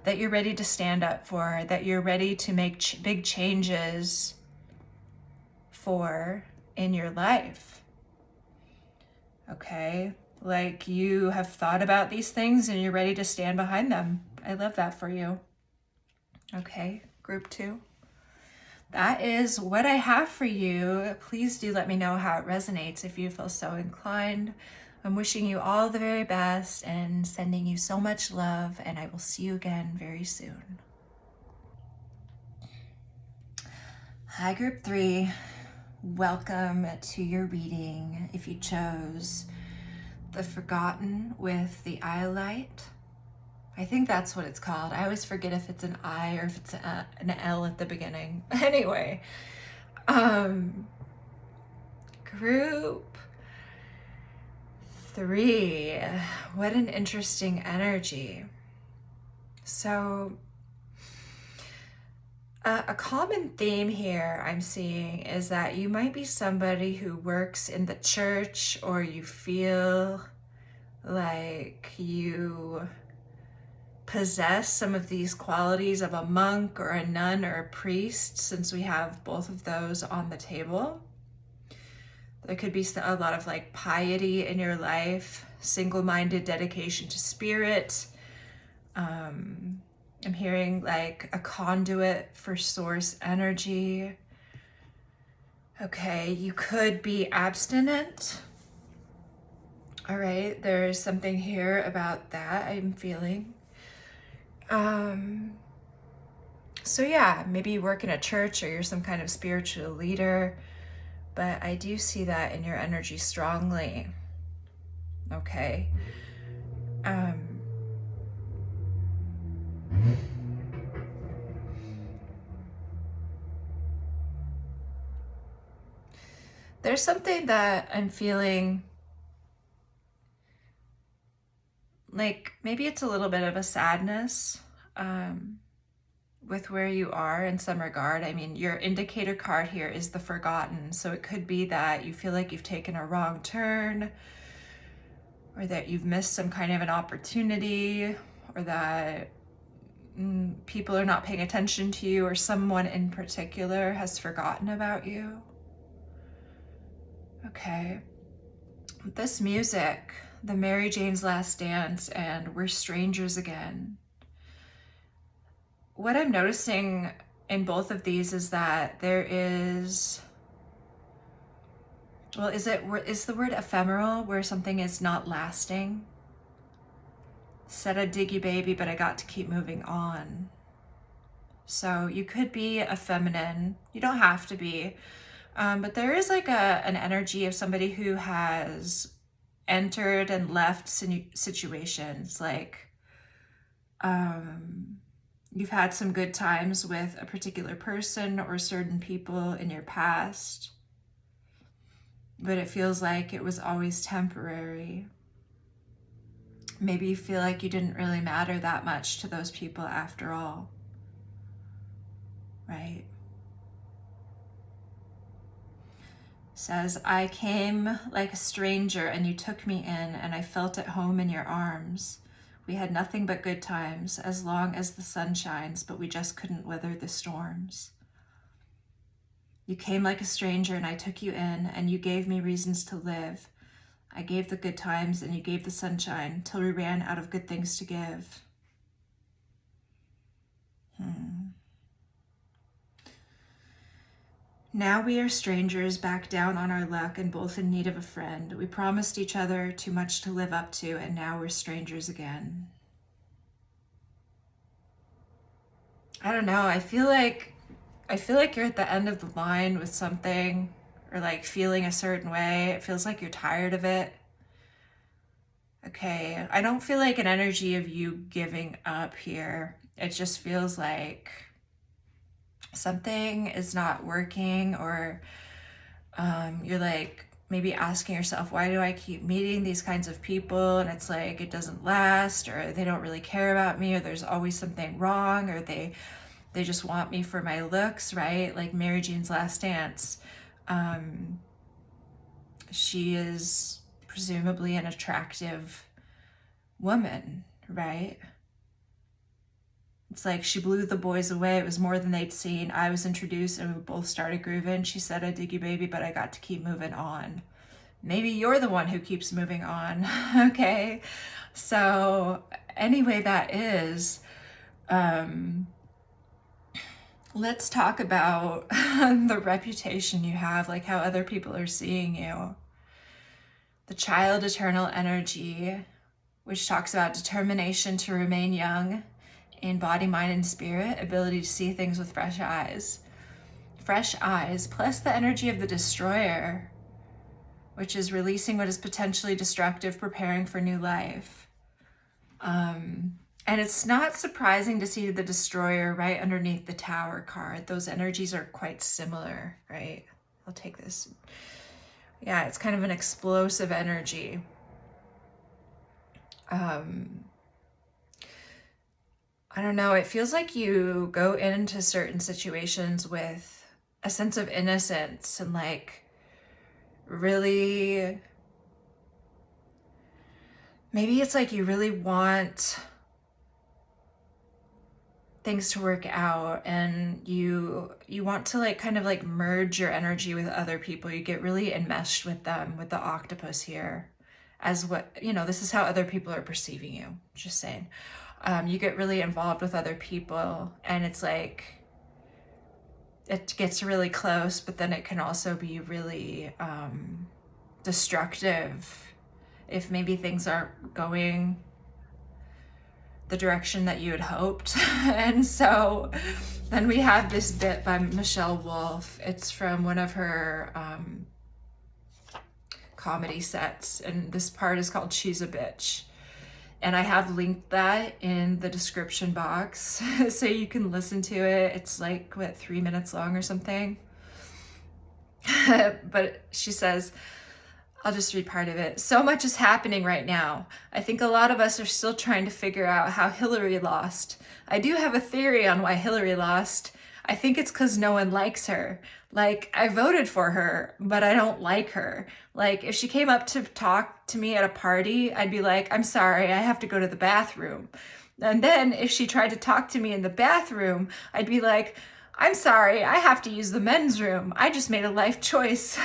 that you're ready to stand up for, that you're ready to make big changes for in your life. Okay, like you have thought about these things and you're ready to stand behind them. I love that for you. Okay, group 2. That is what I have for you. Please do let me know how it resonates if you feel so inclined. I'm wishing you all the very best and sending you so much love, and I will see you again very soon. Hi, group 3. Welcome to your reading. If you chose The Forgotten with the Eye Light, I think that's what it's called. I always forget if it's an I or if it's an L at the beginning. Anyway, group 3. What an interesting energy. So a common theme here I'm seeing is that you might be somebody who works in the church, or you feel like you possess some of these qualities of a monk or a nun or a priest, since we have both of those on the table. There could be a lot of like piety in your life, single-minded dedication to spirit. I'm hearing like a conduit for source energy. Okay, you could be abstinent. All right, there's something here about that I'm feeling. So yeah, maybe you work in a church or you're some kind of spiritual leader, but I do see that in your energy strongly. Okay. There's something that I'm feeling like maybe it's a little bit of a sadness with where you are in some regard. I mean, your indicator card here is the forgotten. So it could be that you feel like you've taken a wrong turn, or that you've missed some kind of an opportunity, or that people are not paying attention to you, or someone in particular has forgotten about you. Okay. This music, the Mary Jane's Last Dance and We're Strangers Again, what I'm noticing in both of these is that there is, well, is the word ephemeral, where something is not lasting? Said I'd dig you, baby, but I got to keep moving on. So you could be a feminine. You don't have to be. But there is like an energy of somebody who has entered and left situations. Like you've had some good times with a particular person or certain people in your past, but it feels like it was always temporary. Maybe you feel like you didn't really matter that much to those people after all, right? Says, I came like a stranger and you took me in, and I felt at home in your arms. We had nothing but good times as long as the sun shines, but we just couldn't weather the storms. You came like a stranger and I took you in, and you gave me reasons to live. I gave the good times and you gave the sunshine till we ran out of good things to give. Now we are strangers, back down on our luck and both in need of a friend. We promised each other too much to live up to, and now we're strangers again. I don't know. I feel like you're at the end of the line with something, or like feeling a certain way. It feels like you're tired of it. Okay. I don't feel like an energy of you giving up here. It just feels like something is not working, or you're like maybe asking yourself, why do I keep meeting these kinds of people? And it's like, it doesn't last, or they don't really care about me, or there's always something wrong, or they just want me for my looks, right? Like Mary Jane's Last Dance. She is presumably an attractive woman, right? It's like she blew the boys away. It was more than they'd seen. I was introduced and we both started grooving. She said, I dig you, baby, but I got to keep moving on. Maybe you're the one who keeps moving on. Okay. So anyway, that is, let's talk about the reputation you have, like how other people are seeing you. The child eternal energy, which talks about determination to remain young in body, mind, and spirit, ability to see things with fresh eyes. Fresh eyes, plus the energy of the destroyer, which is releasing what is potentially destructive, preparing for new life. And it's not surprising to see the destroyer right underneath the tower card. Those energies are quite similar, right? I'll take this. Yeah, it's kind of an explosive energy. Um, I don't know, it feels like you go into certain situations with a sense of innocence and like really, maybe it's like you really want things to work out, and you want to like kind of like merge your energy with other people. You get really enmeshed with them, with the octopus here, as what, you know, this is how other people are perceiving you, just saying. You get really involved with other people, and it's like it gets really close, but then it can also be really destructive if maybe things aren't going the direction that you had hoped. And so then we have this bit by Michelle Wolf. It's from one of her comedy sets, and this part is called She's a Bitch. And I have linked that in the description box so you can listen to it. It's like, what, 3 minutes long or something? But she says, I'll just read part of it. So much is happening right now. I think a lot of us are still trying to figure out how Hillary lost. I do have a theory on why Hillary lost. I think it's because no one likes her. Like, I voted for her, but I don't like her. Like, if she came up to talk to me at a party, I'd be like, I'm sorry, I have to go to the bathroom. And then if she tried to talk to me in the bathroom, I'd be like, I'm sorry, I have to use the men's room. I just made a life choice.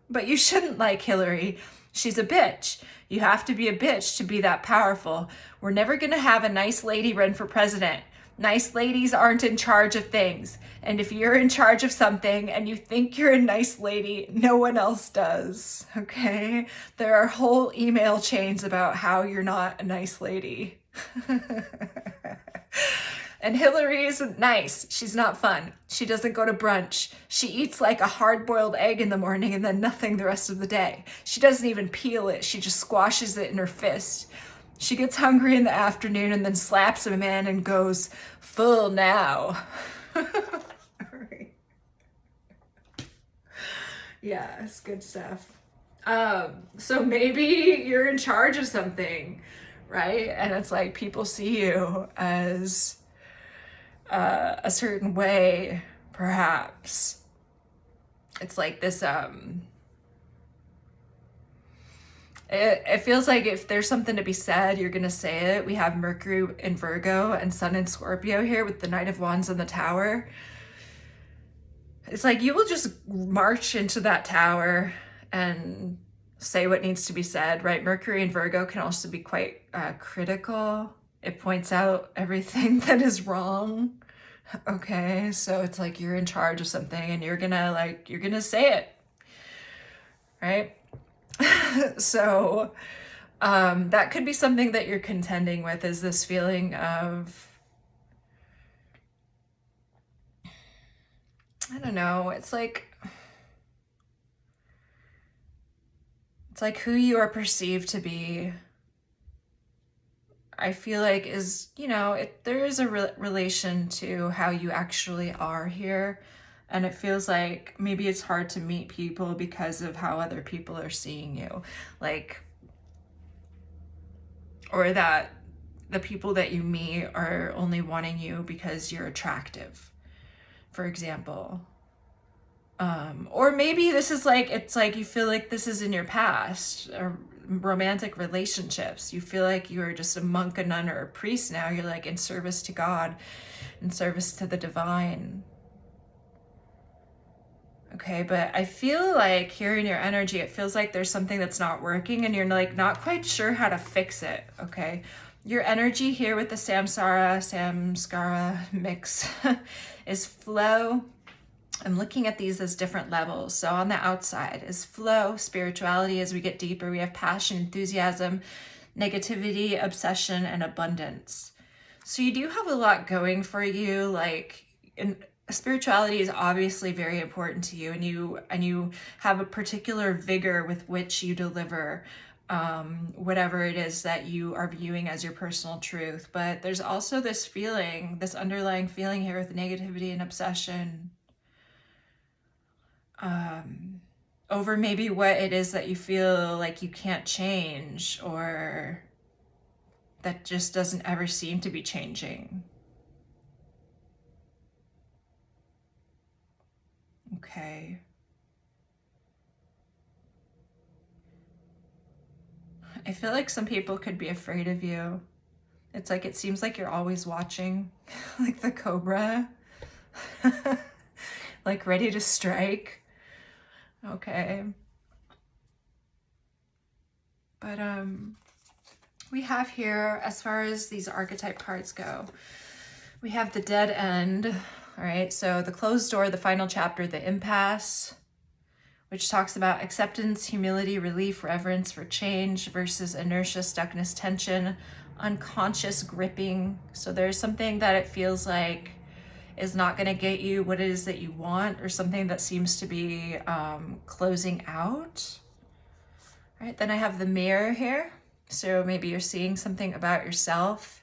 But you shouldn't like Hillary. She's a bitch. You have to be a bitch to be that powerful. We're never gonna have a nice lady run for president. Nice ladies aren't in charge of things. And if you're in charge of something and you think you're a nice lady, no one else does, okay? There are whole email chains about how you're not a nice lady. And Hillary isn't nice. She's not fun. She doesn't go to brunch. She eats like a hard-boiled egg in the morning and then nothing the rest of the day. She doesn't even peel it. She just squashes it in her fist. She gets hungry in the afternoon and then slaps a man and goes, full now. Yeah, it's good stuff. So maybe you're in charge of something, right? And it's like people see you as a certain way, perhaps. It's like this, it feels like if there's something to be said, you're gonna say it. We have Mercury in Virgo and Sun in Scorpio here with the Knight of Wands in the Tower. It's like you will just march into that tower and say what needs to be said, right? Mercury in Virgo can also be quite critical. It points out everything that is wrong. Okay, so it's like you're in charge of something and you're gonna say it, right? So that could be something that you're contending with, is this feeling of, I don't know, it's like who you are perceived to be, I feel like is, you know, there is a relation to how you actually are here. And it feels like maybe it's hard to meet people because of how other people are seeing you. Like, or that the people that you meet are only wanting you because you're attractive, for example. Or maybe this is like, it's like you feel like this is in your past, or romantic relationships. You feel like you are just a monk, a nun, or a priest now. You're like in service to God, in service to the divine. Okay, but I feel like here in your energy, it feels like there's something that's not working and you're like not quite sure how to fix it, okay? Your energy here with the Samskara mix is flow. I'm looking at these as different levels. So on the outside is flow, spirituality. As we get deeper, we have passion, enthusiasm, negativity, obsession, and abundance. So you do have a lot going for you. Like, spirituality is obviously very important to you, and you have a particular vigor with which you deliver whatever it is that you are viewing as your personal truth. But there's also this feeling, this underlying feeling here with negativity and obsession over maybe what it is that you feel like you can't change, or that just doesn't ever seem to be changing. Okay. I feel like some people could be afraid of you. It's like, it seems like you're always watching, like the cobra, like ready to strike. Okay. But we have here, as far as these archetype cards go, we have the dead end. All right, so the closed door, the final chapter, the impasse, which talks about acceptance, humility, relief, reverence for change versus inertia, stuckness, tension, unconscious gripping. So there's something that it feels like is not going to get you what it is that you want, or something that seems to be closing out. All right, then I have the mirror here. So maybe you're seeing something about yourself.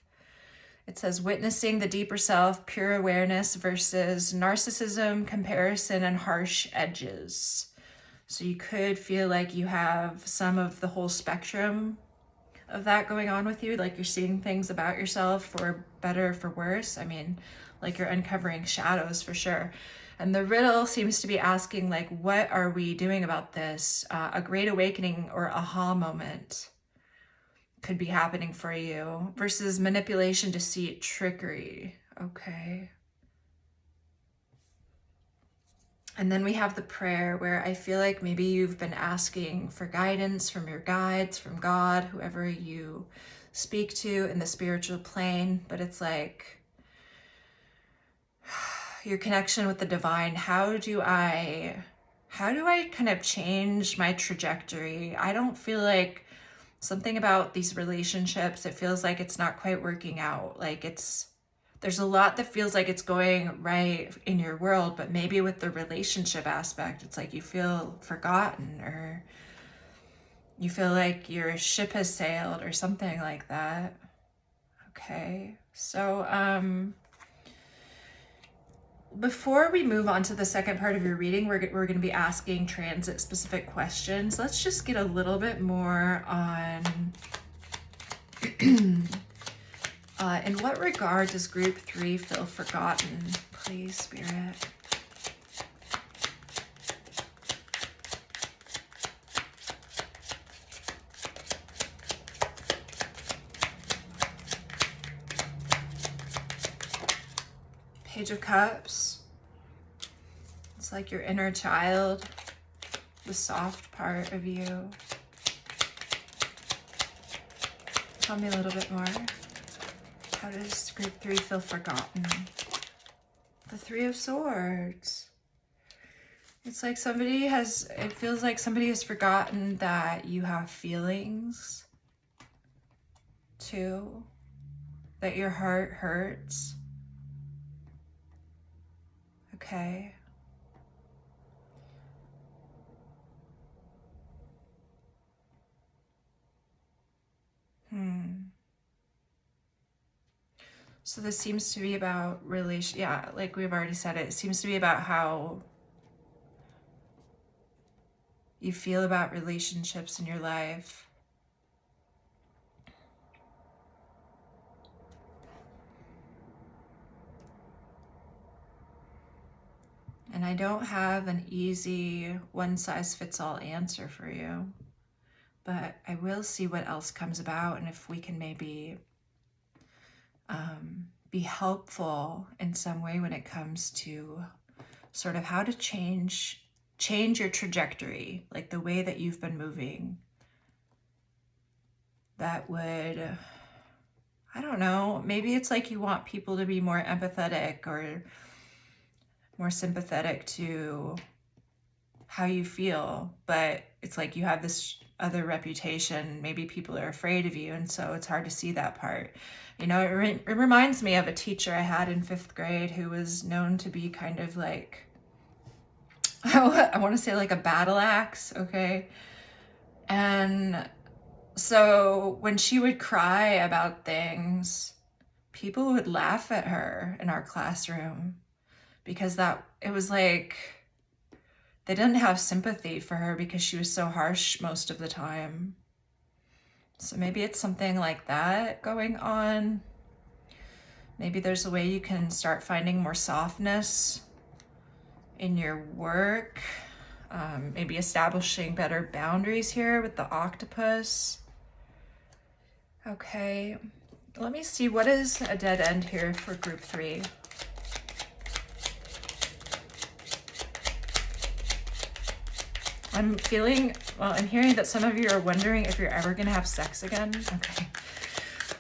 It says witnessing the deeper self, pure awareness versus narcissism, comparison, and harsh edges. So you could feel like you have some of the whole spectrum of that going on with you. Like you're seeing things about yourself for better or for worse. I mean, like you're uncovering shadows for sure. And the riddle seems to be asking, like, what are we doing about this? A great awakening or aha moment could be happening for you versus manipulation, deceit, trickery. Okay. And then we have the prayer, where I feel like maybe you've been asking for guidance from your guides, from God, whoever you speak to in the spiritual plane. But it's like your connection with the divine. How do I kind of change my trajectory? I don't feel like, something about these relationships, it feels like it's not quite working out. Like there's a lot that feels like it's going right in your world, but maybe with the relationship aspect, it's like you feel forgotten, or you feel like your ship has sailed or something like that. Okay, so before we move on to the second part of your reading, we're going to be asking transit specific questions. Let's just get a little bit more on in what regard does group 3 feel forgotten? Please, Spirit. Page of Cups. It's like your inner child, the soft part of you. Tell me a little bit more. How does group 3 feel forgotten? The 3 of Swords. It's like it feels like somebody has forgotten that you have feelings too, that your heart hurts. Okay. So this seems to be about like we've already said, it seems to be about how you feel about relationships in your life. And I don't have an easy one-size-fits-all answer for you, but I will see what else comes about, and if we can maybe be helpful in some way when it comes to sort of how to change your trajectory, like the way that you've been moving. That would, I don't know, maybe it's like you want people to be more empathetic or more sympathetic to how you feel, but it's like you have this other reputation. Maybe people are afraid of you, and so it's hard to see that part. You know, it reminds me of a teacher I had in 5th grade who was known to be kind of like, I want to say like a battle axe, okay? And so when she would cry about things, people would laugh at her in our classroom, because it was like they didn't have sympathy for her because she was so harsh most of the time. So maybe it's something like that going on. Maybe there's a way you can start finding more softness in your work. Maybe establishing better boundaries here with the octopus. Okay, let me see, what is a dead end here for group 3? I'm feeling, well, I'm hearing that some of you are wondering if you're ever gonna have sex again. Okay,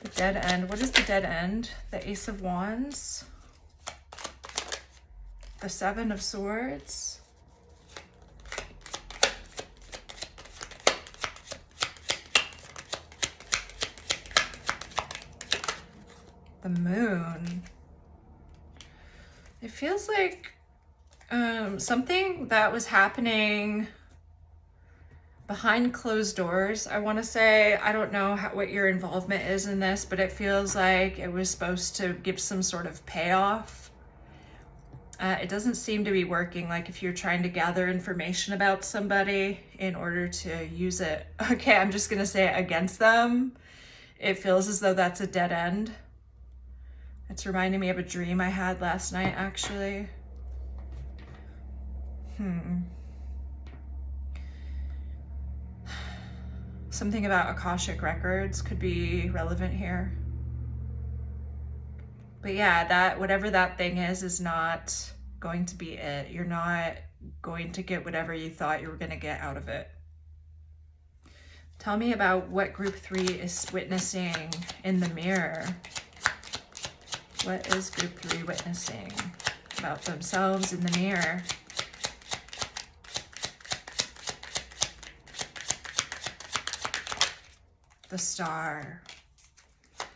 the dead end. What is the dead end? The Ace of Wands, the Seven of Swords, the Moon. It feels like something that was happening behind closed doors. I want to say, I don't know what your involvement is in this, but it feels like it was supposed to give some sort of payoff. It doesn't seem to be working. Like if you're trying to gather information about somebody in order to use it, okay, I'm just going to say it, against them, it feels as though that's a dead end. It's reminding me of a dream I had last night, actually. Something about Akashic records could be relevant here. But yeah, that whatever that thing is not going to be it. You're not going to get whatever you thought you were going to get out of it. Tell me about what group 3 is witnessing in the mirror. What is group 3 witnessing about themselves in the mirror? The Star. All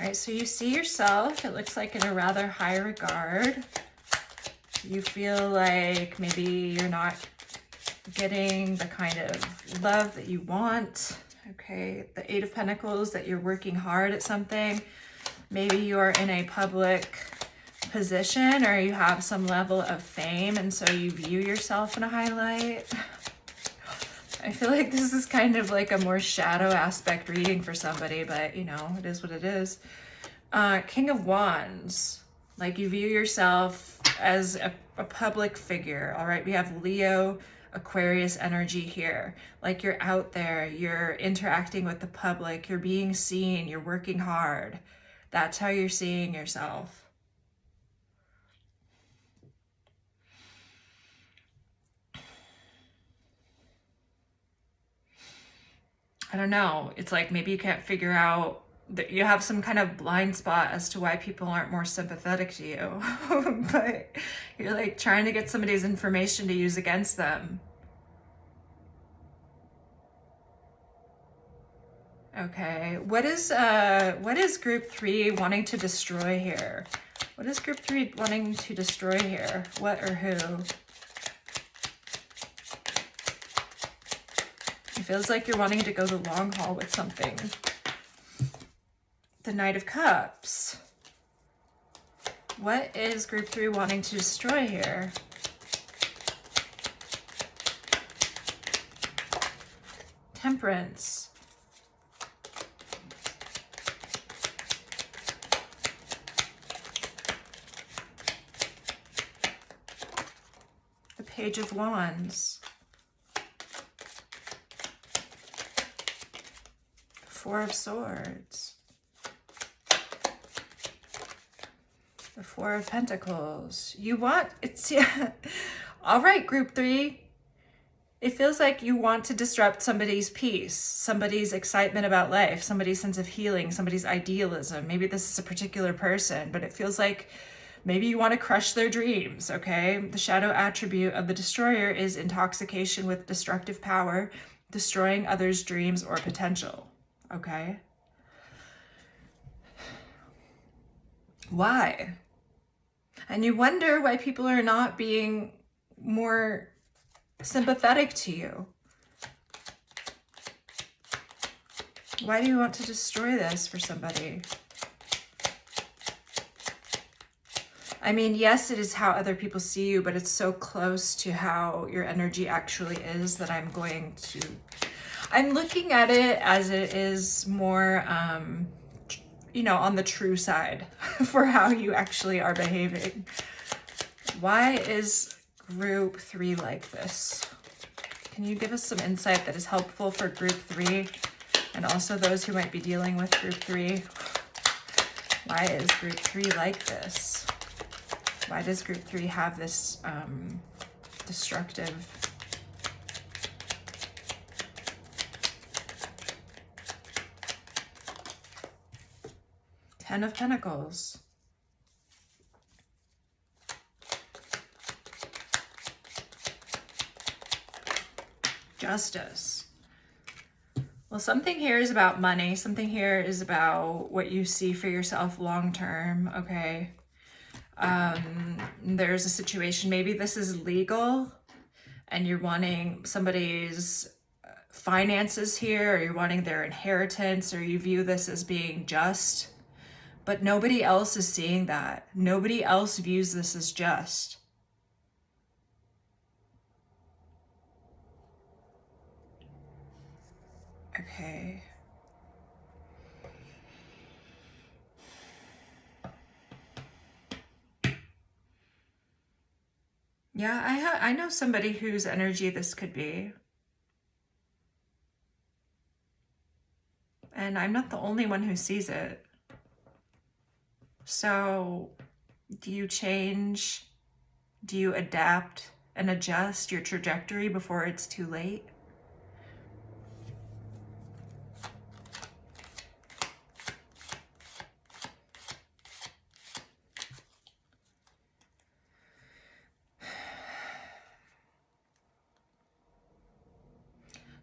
right, so you see yourself, it looks like, in a rather high regard. You feel like maybe you're not getting the kind of love that you want. Okay, the Eight of Pentacles, that you're working hard at something. Maybe you're in a public position or you have some level of fame, and so you view yourself in a highlight. I feel like this is kind of like a more shadow aspect reading for somebody, but you know, it is what it is. King of Wands, like you view yourself as a public figure. All right, we have Leo, Aquarius energy here. Like you're out there, you're interacting with the public, you're being seen, you're working hard. That's how you're seeing yourself. I don't know. It's like maybe you can't figure out that you have some kind of blind spot as to why people aren't more sympathetic to you. But you're like trying to get somebody's information to use against them. Okay, what is group 3 wanting to destroy here? What is group 3 wanting to destroy here? What or who? It feels like you're wanting to go the long haul with something. The Knight of Cups. What is group 3 wanting to destroy here? Temperance. The Page of Wands. Four of Swords. The Four of Pentacles. You want, it's, yeah. All right, group 3. It feels like you want to disrupt somebody's peace, somebody's excitement about life, somebody's sense of healing, somebody's idealism. Maybe this is a particular person, but it feels like maybe you want to crush their dreams, okay? The shadow attribute of the destroyer is intoxication with destructive power, destroying others' dreams or potential. Okay. Why? And you wonder why people are not being more sympathetic to you. Why do you want to destroy this for somebody? I mean, yes, it is how other people see you, but it's so close to how your energy actually is that I'm going to... I'm looking at it as it is more, you know, on the true side for how you actually are behaving. Why is group 3 like this? Can you give us some insight that is helpful for group 3 and also those who might be dealing with group 3? Why is group 3 like this? Why does group 3 have this destructive? Ten of Pentacles. Justice. Well, something here is about money. Something here is about what you see for yourself long term, okay? There's a situation, maybe this is legal and you're wanting somebody's finances here, or you're wanting their inheritance, or you view this as being just, but nobody else is seeing that. Nobody else views this as just. Okay. Yeah, I know somebody whose energy this could be. And I'm not the only one who sees it. So, do you change? Do you adapt and adjust your trajectory before it's too late?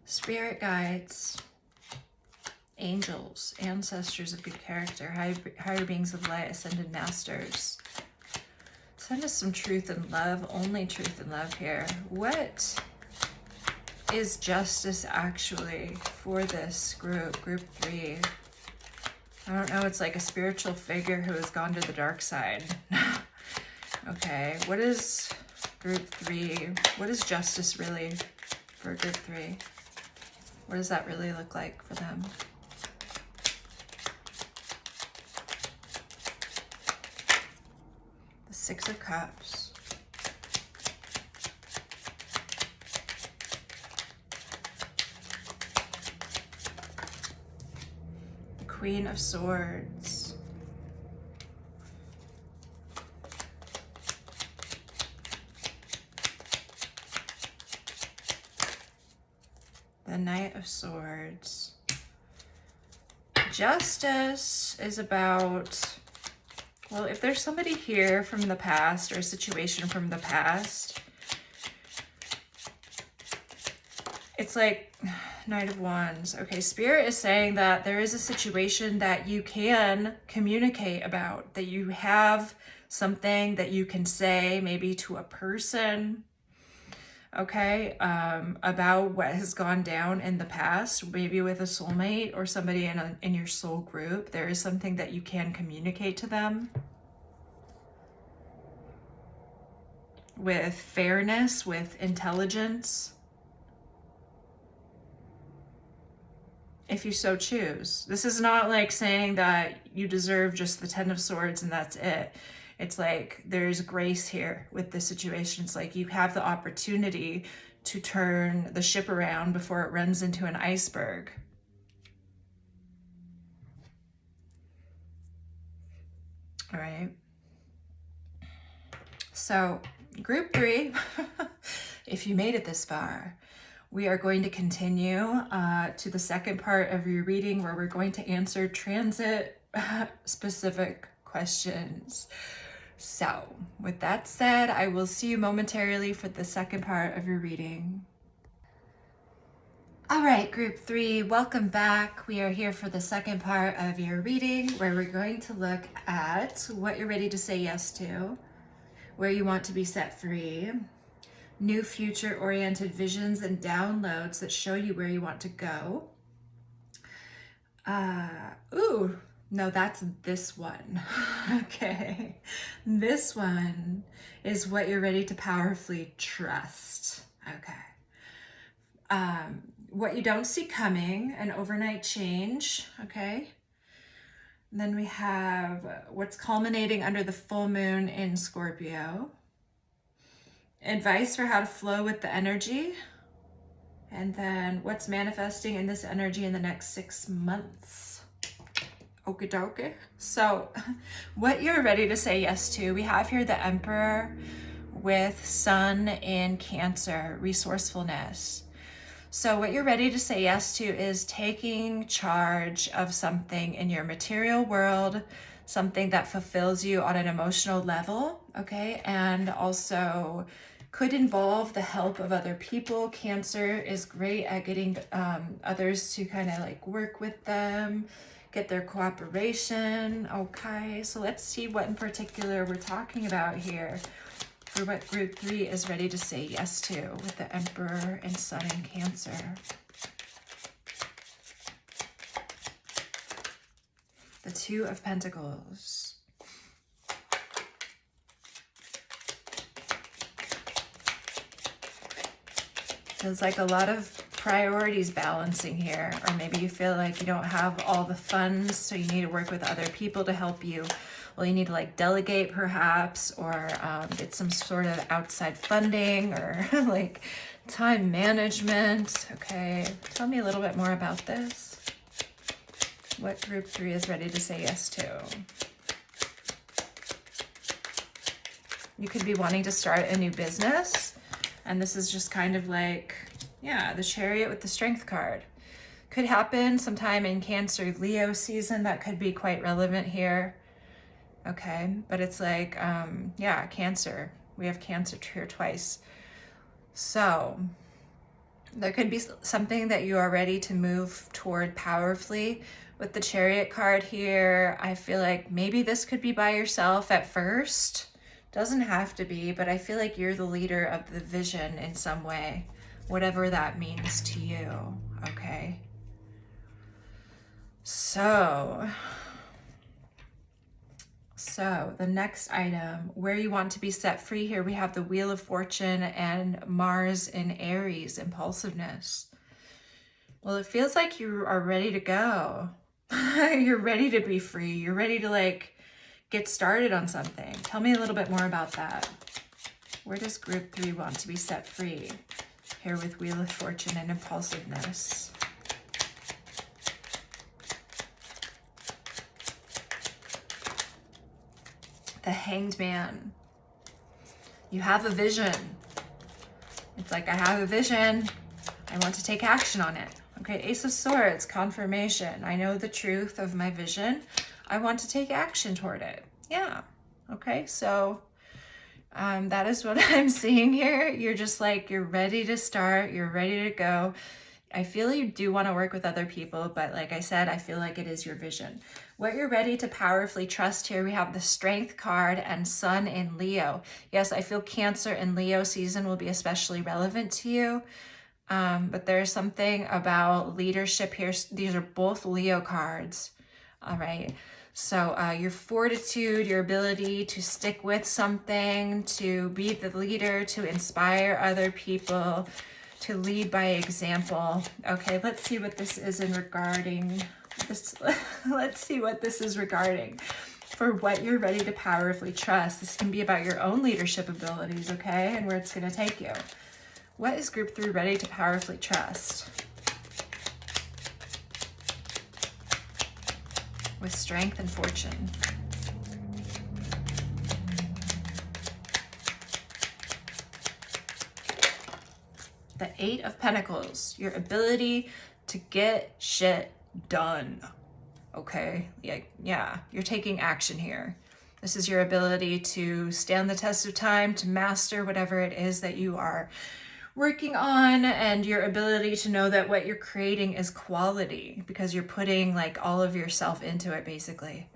Spirit guides, angels, ancestors of good character, higher beings of light, ascended masters. Send us some truth and love, only truth and love here. What is justice actually for this group 3? I don't know, it's like a spiritual figure who has gone to the dark side. Okay, what is group 3? What is justice really for group 3? What does that really look like for them? The 6 of Cups. The Queen of Swords. The Knight of Swords. Justice is about, well, if there's somebody here from the past or a situation from the past, it's like Knight of Wands. Okay, Spirit is saying that there is a situation that you can communicate about, that you have something that you can say maybe to a person, okay, about what has gone down in the past, maybe with a soulmate or somebody in your soul group. There is something that you can communicate to them with fairness, with intelligence, if you so choose. This is not like saying that you deserve just the 10 of Swords and that's it. It's like there's grace here with this situation. It's like you have the opportunity to turn the ship around before it runs into an iceberg. All right. So group 3, if you made it this far, we are going to continue to the second part of your reading where we're going to answer transit specific questions. So with that said, I will see you momentarily for the second part of your reading. All right, group 3, welcome back. We are here for the second part of your reading where we're going to look at what you're ready to say yes to, where you want to be set free, new future-oriented visions and downloads that show you where you want to go. Ooh, no, that's this one. Okay, this one is what you're ready to powerfully trust. Okay. what you don't see coming, an overnight change, okay? And then we have what's culminating under the full moon in Scorpio. Advice for how to flow with the energy. And then what's manifesting in this energy in the next 6 months. Okie dokie. So what you're ready to say yes to, we have here the Emperor with Sun in Cancer, resourcefulness. So what you're ready to say yes to is taking charge of something in your material world, something that fulfills you on an emotional level, okay? And also could involve the help of other people. Cancer is great at getting others to kind of like work with them, get their cooperation, okay? So let's see what in particular we're talking about here for what group 3 is ready to say yes to with the Emperor and Sun in Cancer. The Two of Pentacles. Feels like a lot of priorities balancing here, or maybe you feel like you don't have all the funds, so you need to work with other people to help you. Well, you need to like delegate perhaps, or get some sort of outside funding, or like time management. Okay, tell me a little bit more about this. What group 3 is ready to say yes to? You could be wanting to start a new business, and this is just kind of like, yeah, the Chariot with the Strength card. Could happen sometime in Cancer Leo season. That could be quite relevant here. Okay, but it's like, yeah, Cancer. We have Cancer here twice. So there could be something that you are ready to move toward powerfully. With the Chariot card here, I feel like maybe this could be by yourself at first. Doesn't have to be, but I feel like you're the leader of the vision in some way, whatever that means to you, okay? So the next item, where you want to be set free here, we have the Wheel of Fortune and Mars in Aries, impulsiveness. Well, it feels like you are ready to go. You're ready to be free. You're ready to like get started on something. Tell me a little bit more about that. Where does group 3 want to be set free? Here with Wheel of Fortune and impulsiveness. The Hanged Man. You have a vision. It's like, I have a vision. I want to take action on it. Okay, Ace of Swords, confirmation. I know the truth of my vision. I want to take action toward it. Yeah. Okay, so that is what I'm seeing here. You're just like, you're ready to start. You're ready to go. I feel you do want to work with other people, but like I said, I feel like it is your vision. What you're ready to powerfully trust here, we have the Strength card and Sun in Leo. Yes, I feel Cancer and Leo season will be especially relevant to you. But there's something about leadership here. These are both Leo cards. All right. So your fortitude, your ability to stick with something, to be the leader, to inspire other people, to lead by example. Okay, let's see what this is in regarding this. Let's see what this is regarding for what you're ready to powerfully trust. This can be about your own leadership abilities, okay, and where it's going to take you. What is group 3 ready to powerfully trust? With Strength and Fortune. The 8 of Pentacles, your ability to get shit done. Okay, yeah, you're taking action here. This is your ability to stand the test of time, to master whatever it is that you are working on, and your ability to know that what you're creating is quality because you're putting like all of yourself into it, basically.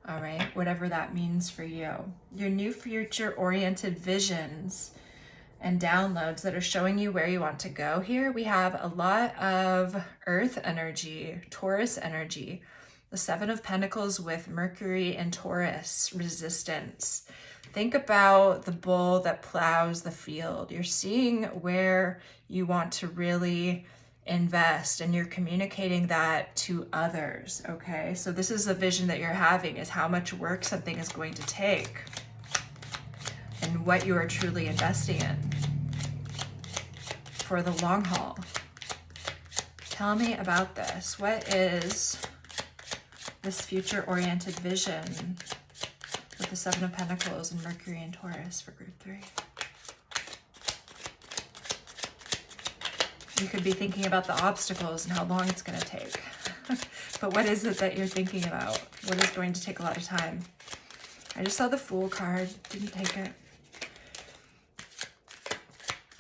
All right, whatever that means for you. Your new future-oriented visions and downloads that are showing you where you want to go here. We have a lot of Earth energy, Taurus energy, the 7 of Pentacles with Mercury and Taurus, resistance. Think about the bull that plows the field. You're seeing where you want to really invest, and you're communicating that to others, okay? So this is the vision that you're having, is how much work something is going to take and what you are truly investing in for the long haul. Tell me about this. What is this future-oriented vision with the Seven of Pentacles and Mercury and Taurus for group 3? You could be thinking about the obstacles and how long it's going to take. But what is it that you're thinking about? What is going to take a lot of time? I just saw the Fool card. Didn't take it.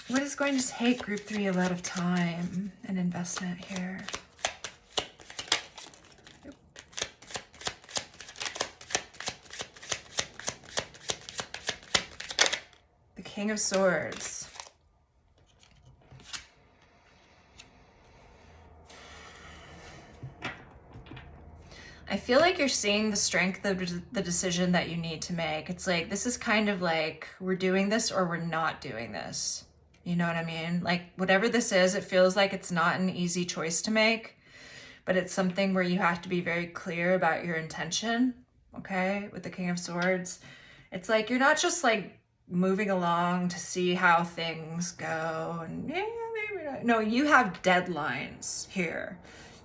What is going to take group 3 a lot of time and investment here? The King of Swords. I feel like you're seeing the strength of the decision that you need to make. It's like, this is kind of like, we're doing this or we're not doing this. You know what I mean? Like, whatever this is, it feels like it's not an easy choice to make, but it's something where you have to be very clear about your intention, okay? With the King of Swords. It's like, you're not just like moving along to see how things go and yeah, maybe not. No, you have deadlines here.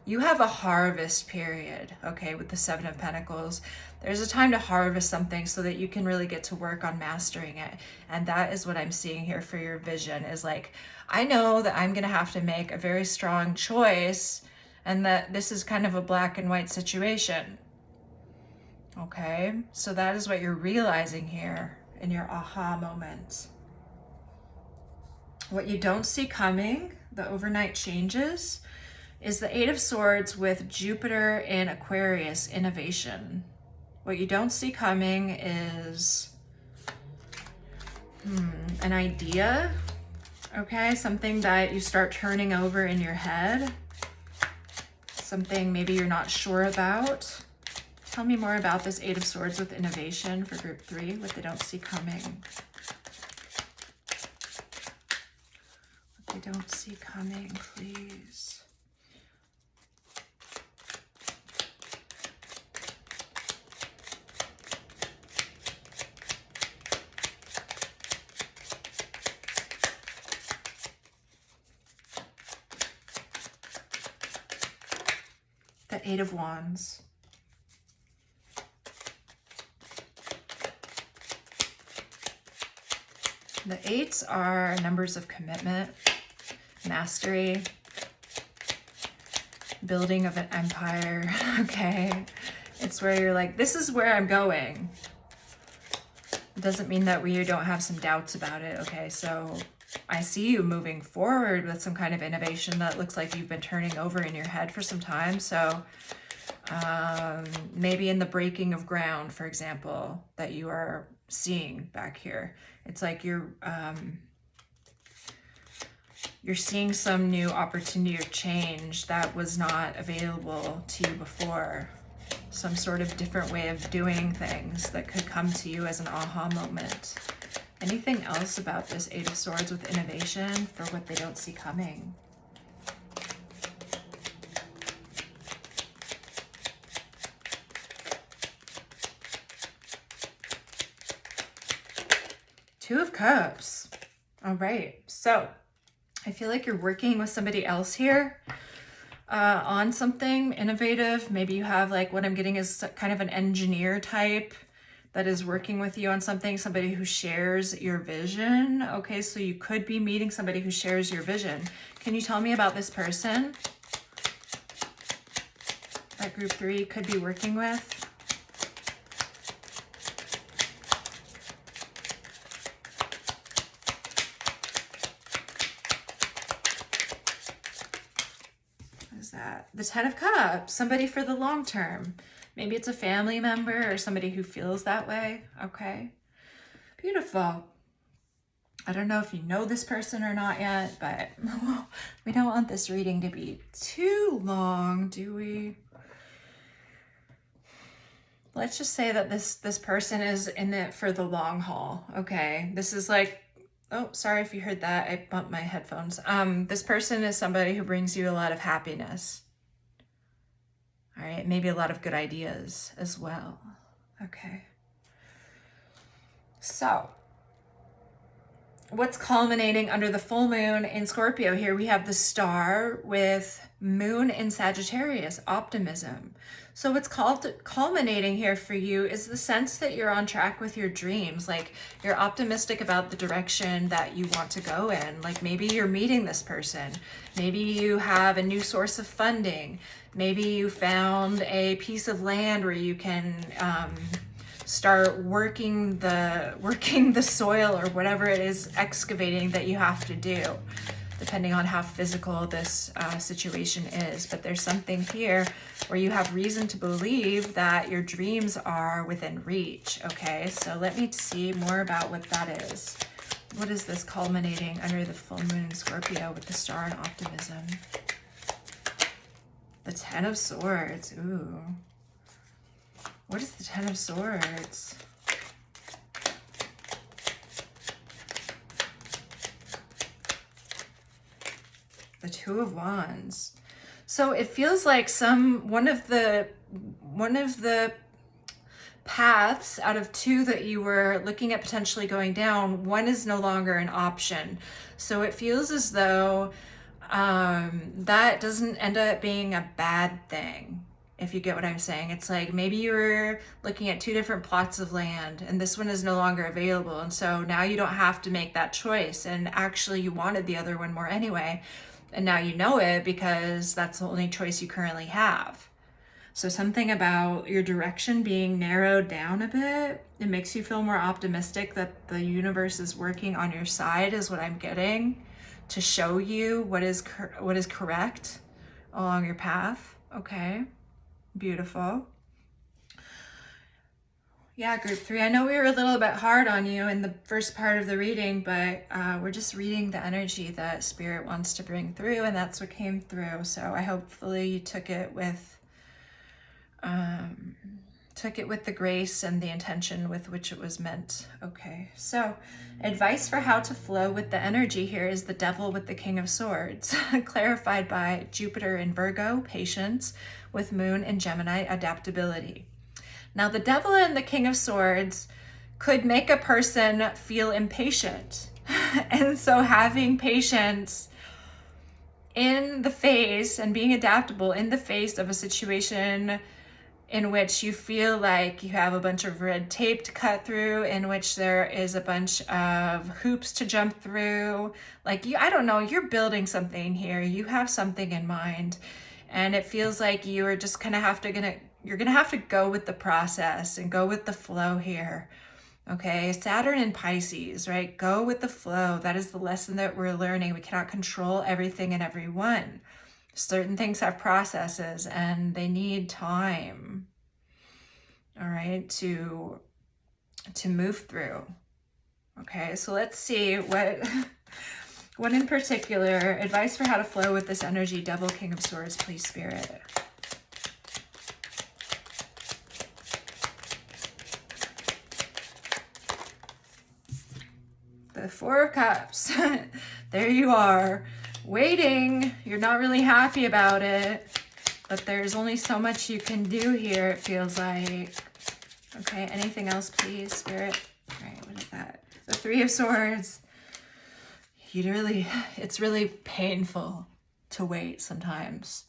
You have a harvest period, okay, with the Seven of Pentacles. There's a time to harvest something so that you can really get to work on mastering it. And that is what I'm seeing here for your vision, is like, I know that I'm gonna have to make a very strong choice and that this is kind of a black and white situation, okay? So that is what you're realizing here in your aha moment. What you don't see coming, the overnight changes, is the Eight of Swords with Jupiter in Aquarius, innovation. What you don't see coming is an idea, okay? Something that you start turning over in your head. Something maybe you're not sure about. Tell me more about this Eight of Swords with innovation for group 3, what they don't see coming. What they don't see coming, please. The Eight of Wands. The eights are numbers of commitment, mastery, building of an empire, okay? It's where you're like, this is where I'm going. It doesn't mean that we don't have some doubts about it, okay? So I see you moving forward with some kind of innovation that looks like you've been turning over in your head for some time. So maybe in the breaking of ground, for example, that you are seeing back here. It's like you're seeing some new opportunity or change that was not available to you before. Some sort of different way of doing things that could come to you as an aha moment. Anything else about this Eight of Swords with innovation for what they don't see coming? Two of Cups. All right. So I feel like you're working with somebody else here on something innovative. Maybe you have, like, what I'm getting is kind of an engineer type that is working with you on something, somebody who shares your vision. Okay, so you could be meeting somebody who shares your vision. Can you tell me about this person that group 3 could be working with? What is that? The Ten of Cups, somebody for the long term. Maybe it's a family member or somebody who feels that way. Okay, beautiful. I don't know if you know this person or not yet, but we don't want this reading to be too long, do we? Let's just say that this person is in it for the long haul, okay? This is like Oh, sorry if you heard that. I bumped my headphones. This person is somebody who brings you a lot of happiness. All right, maybe a lot of good ideas as well. Okay. So, what's culminating under the full moon in Scorpio here? We have the star with moon in Sagittarius, optimism. So what's culminating here for you is the sense that you're on track with your dreams. Like you're optimistic about the direction that you want to go in. Like maybe you're meeting this person. Maybe you have a new source of funding. Maybe you found a piece of land where you can start working the soil or whatever it is excavating that you have to do, depending on how physical this situation is. But there's something here where you have reason to believe that your dreams are within reach. Okay, so let me see more about what that is. What is this culminating under the full moon in Scorpio with the star and optimism? The Ten of Swords. Ooh. What is the Ten of Swords? The Two of Wands. So it feels like one of the paths out of two that you were looking at potentially going down, one is no longer an option. So it feels as though that doesn't end up being a bad thing, if you get what I'm saying. It's like maybe you were looking at two different plots of land and this one is no longer available. And so now you don't have to make that choice. And actually you wanted the other one more anyway. And now you know it because that's the only choice you currently have. So something about your direction being narrowed down a bit, it makes you feel more optimistic that the universe is working on your side, is what I'm getting, to show you what is correct along your path. Okay, beautiful. Yeah, group 3, I know we were a little bit hard on you in the first part of the reading, but we're just reading the energy that Spirit wants to bring through, and that's what came through. So I hopefully you took it with the grace and the intention with which it was meant. Okay, so advice for how to flow with the energy here is the Devil with the King of Swords, clarified by Jupiter in Virgo, patience, with Moon in Gemini, adaptability. Now, the Devil and the King of Swords could make a person feel impatient. And so having patience in the face and being adaptable in the face of a situation in which you feel like you have a bunch of red tape to cut through, in which there is a bunch of hoops to jump through. Like I don't know, you're building something here. You have something in mind. And it feels like you are just kind of you're gonna have to go with the process and go with the flow here. Okay, Saturn in Pisces, right? Go with the flow. That is the lesson that we're learning. We cannot control everything and everyone. Certain things have processes and they need time, all right, to move through. Okay, so let's see what in particular, advice for how to flow with this energy. Devil, King of Swords, please, Spirit. The Four of Cups. There you are, waiting. You're not really happy about it, but there's only so much you can do here, it feels like. Okay, anything else, please, Spirit? All right, what is that? The Three of Swords. It's really painful to wait sometimes.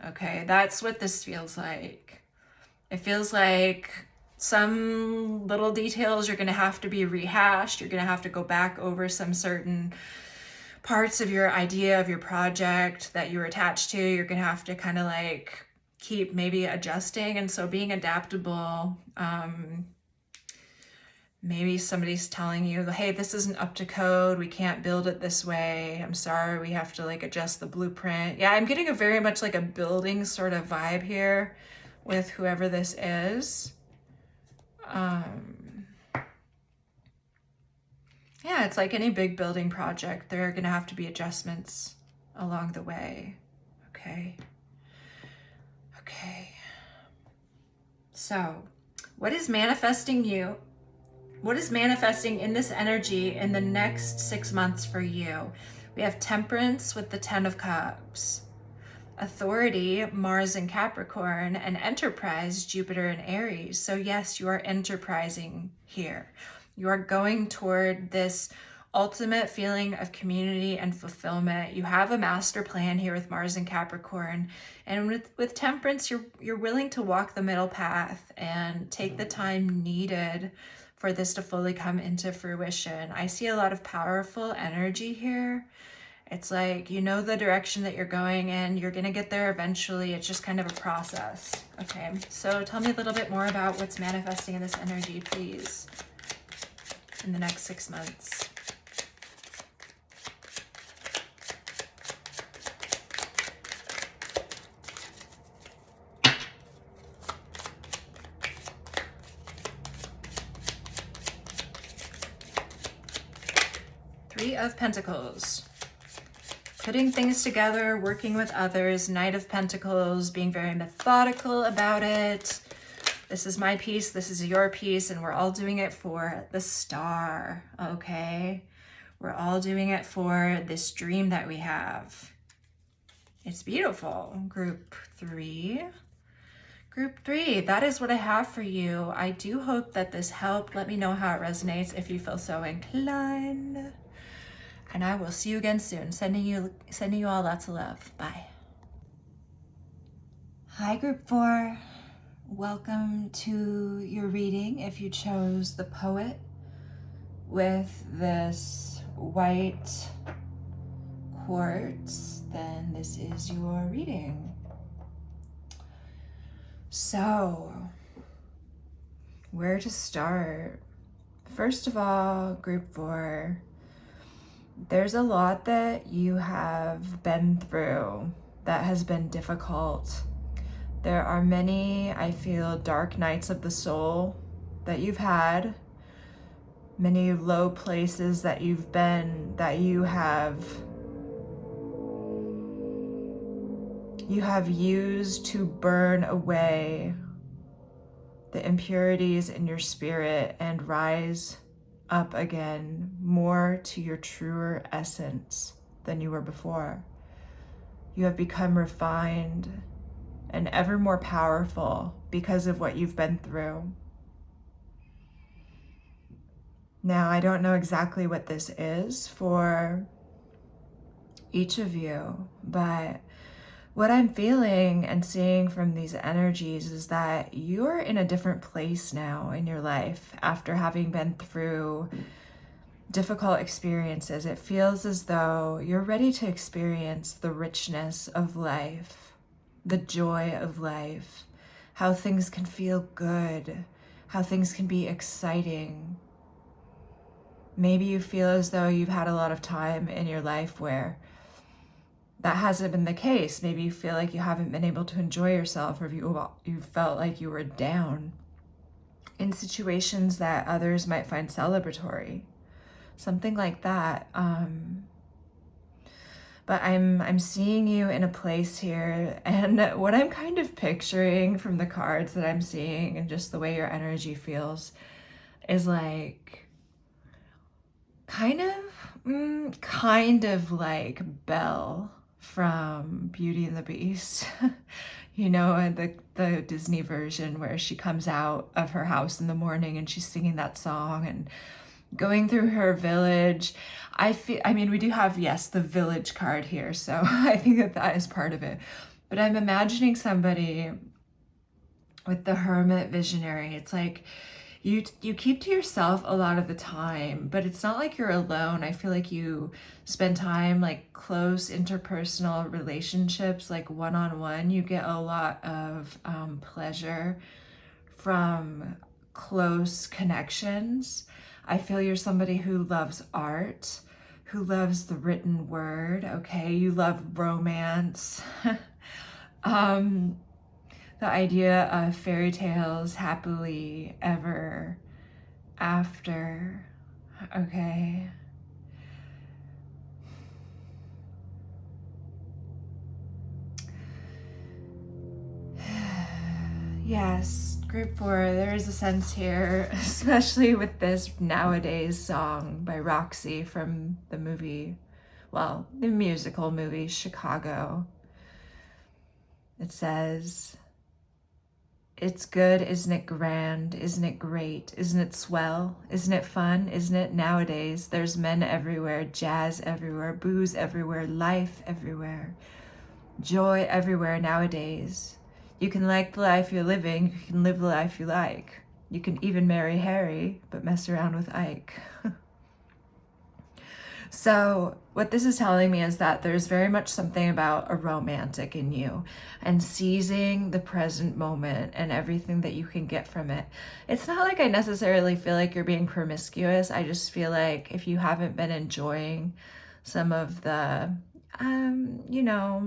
Okay, that's what this feels like. It feels like some little details you're going to have to be rehashed. You're going to have to go back over some certain parts of your idea of your project that you were attached to. You're going to have to kind of like keep maybe adjusting. And so being adaptable, maybe somebody's telling you, hey, this isn't up to code. We can't build it this way. I'm sorry. We have to like adjust the blueprint. Yeah, I'm getting a very much like a building sort of vibe here with whoever this is. Yeah, it's like any big building project. There are going to have to be adjustments along the way. Okay. Okay. So, what is manifesting you What is manifesting in this energy in the next 6 months for you? We have Temperance with the 10 of Cups, Authority, Mars and Capricorn, and Enterprise, Jupiter and Aries. So yes, you are enterprising here. You are going toward this ultimate feeling of community and fulfillment. You have a master plan here with Mars and Capricorn. And with Temperance, you're willing to walk the middle path and take the time needed for this to fully come into fruition. I see a lot of powerful energy here. It's like, you know the direction that you're going in, you're gonna get there eventually. It's just kind of a process. Okay, so tell me a little bit more about what's manifesting in this energy, please, in the next 6 months. Three of Pentacles. Putting things together, working with others. Knight of Pentacles, being very methodical about it. This is my piece, this is your piece, and we're all doing it for the star, okay? We're all doing it for this dream that we have. It's beautiful. Group 3. Group 3, that is what I have for you. I do hope that this helped. Let me know how it resonates if you feel so inclined. And I will see you again soon. Sending you all lots of love. Bye. Hi, Group 4. Welcome to your reading. If you chose the Poet with this white quartz, then this is your reading. So, where to start? First of all, Group 4, there's a lot that you have been through that has been difficult. There are many, I feel, dark nights of the soul that you've had, many low places that you've been, that you have used to burn away the impurities in your spirit and rise up again more to your truer essence than you were before. You have become refined and ever more powerful because of what you've been through. Now, I don't know exactly what this is for each of you, but what I'm feeling and seeing from these energies is that you're in a different place now in your life after having been through difficult experiences. It feels as though you're ready to experience the richness of life, the joy of life, how things can feel good, how things can be exciting. Maybe you feel as though you've had a lot of time in your life where that hasn't been the case. Maybe you feel like you haven't been able to enjoy yourself, or you felt like you were down in situations that others might find celebratory, something like that. But I'm seeing you in a place here, and what I'm kind of picturing from the cards that I'm seeing and just the way your energy feels is like kind of like Belle from Beauty and the Beast, you know, the Disney version where she comes out of her house in the morning and she's singing that song and going through her village. I mean, we do have, yes, the village card here, so I think that is part of it. But I'm imagining somebody with the Hermit Visionary. It's like you keep to yourself a lot of the time, but it's not like you're alone. I feel like you spend time like close interpersonal relationships, like one-on-one. You get a lot of pleasure from close connections. I feel you're somebody who loves art, who loves the written word, okay? You love romance. The idea of fairy tales, happily ever after, okay? Yes, group 4, there is a sense here, especially with this Nowadays song by Roxie from the movie, well, the musical movie Chicago. It says, "It's good, isn't it grand? Isn't it great? Isn't it swell? Isn't it fun? Isn't it nowadays? There's men everywhere, jazz everywhere, booze everywhere, life everywhere, joy everywhere nowadays. You can like the life you're living, you can live the life you like. You can even marry Harry, but mess around with Ike." So what this is telling me is that there's very much something about a romantic in you and seizing the present moment and everything that you can get from it. It's not like I necessarily feel like you're being promiscuous. I just feel like if you haven't been enjoying some of the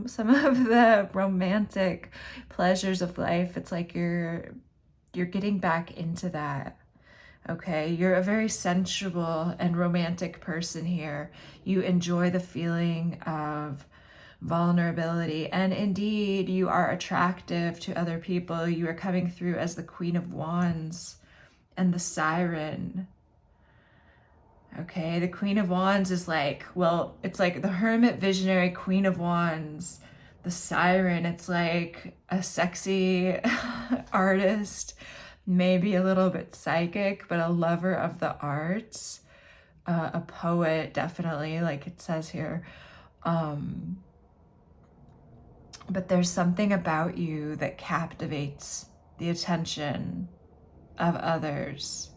some of the romantic pleasures of life, it's like you're getting back into that. Okay, you're a very sensual and romantic person here. You enjoy the feeling of vulnerability, and indeed, you are attractive to other people. You are coming through as the Queen of Wands and the Siren. Okay, the Queen of Wands is like, well, it's like the Hermit, Visionary, Queen of Wands. The Siren, it's like a sexy artist, maybe a little bit psychic, but a lover of the arts, a poet, definitely, like it says here. But there's something about you that captivates the attention of others,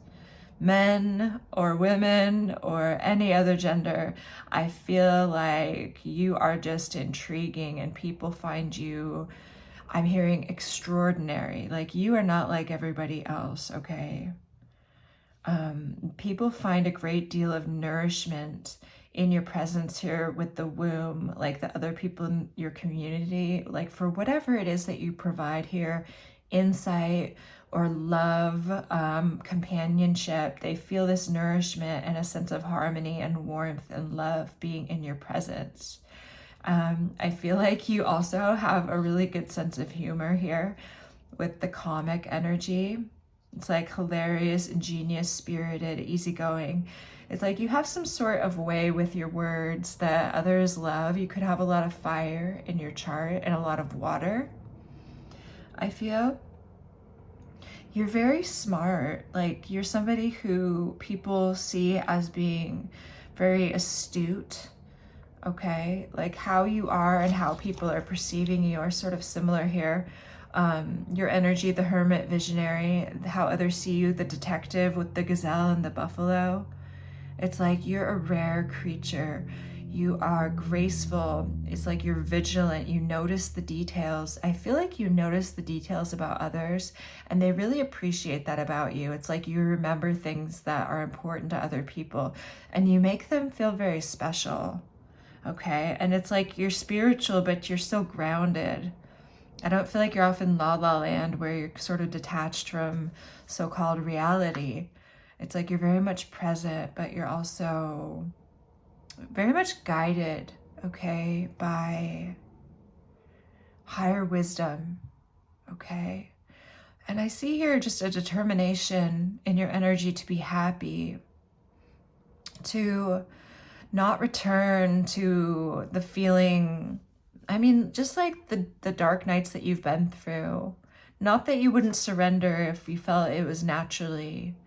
men or women or any other gender. I feel like you are just intriguing and people find you, I'm hearing, extraordinary. Like you are not like everybody else, okay? People find a great deal of nourishment in your presence here with the womb, like the other people in your community, like for whatever it is that you provide here, insight or love, companionship, they feel this nourishment and a sense of harmony and warmth and love being in your presence. I feel like you also have a really good sense of humor here with the comic energy. It's like hilarious, ingenious, spirited, easygoing. It's like you have some sort of way with your words that others love. You could have a lot of fire in your chart and a lot of water, I feel. You're very smart. Like you're somebody who people see as being very astute. Okay, like how you are and how people are perceiving you are sort of similar here. Your energy, the Hermit, Visionary, how others see you, the detective with the gazelle and the buffalo. It's like you're a rare creature. You are graceful. It's like you're vigilant. You notice the details. I feel like you notice the details about others and they really appreciate that about you. It's like you remember things that are important to other people and you make them feel very special. Okay, and it's like you're spiritual, but you're still grounded. I don't feel like you're off in la la land where you're sort of detached from so-called reality. It's like you're very much present, but you're also very much guided, okay, by higher wisdom, okay? And I see here just a determination in your energy to be happy, to not return to the feeling, I mean, just like the dark nights that you've been through. Not that you wouldn't surrender if you felt it was naturally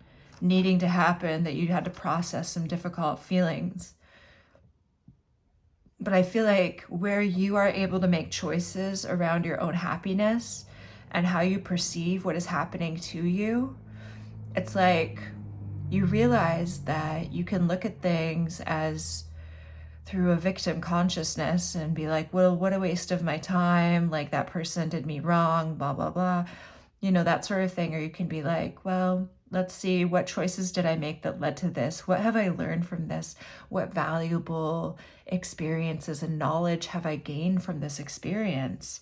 needing to happen, that you'd had to process some difficult feelings. But I feel like where you are able to make choices around your own happiness and how you perceive what is happening to you, it's like you realize that you can look at things as through a victim consciousness and be like, well, what a waste of my time. Like that person did me wrong, blah, blah, blah, that sort of thing. Or you can be like, well, let's see, what choices did I make that led to this? What have I learned from this? What valuable experiences and knowledge have I gained from this experience?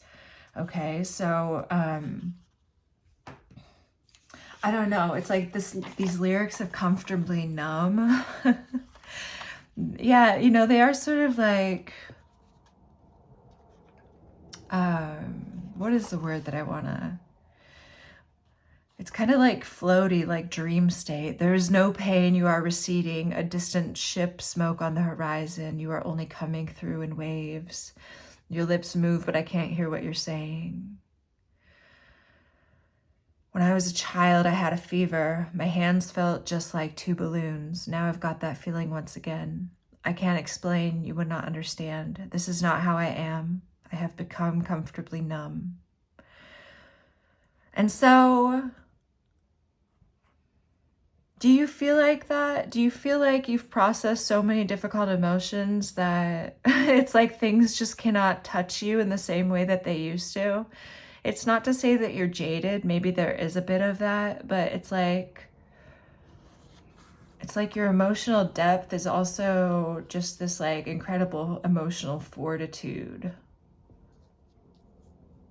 Okay, so, I don't know. It's like these lyrics of Comfortably Numb. Yeah, they are sort of like, what is the word that I want to, It's kind of like floaty, like dream state. There is no pain. You are receding. A distant ship smoke on the horizon. You are only coming through in waves. Your lips move, but I can't hear what you're saying. When I was a child, I had a fever. My hands felt just like two balloons. Now I've got that feeling once again. I can't explain. You would not understand. This is not how I am. I have become comfortably numb. And so, do you feel like that? Do you feel like you've processed so many difficult emotions that it's like things just cannot touch you in the same way that they used to? It's not to say that you're jaded. Maybe there is a bit of that, but it's like your emotional depth is also just this like incredible emotional fortitude.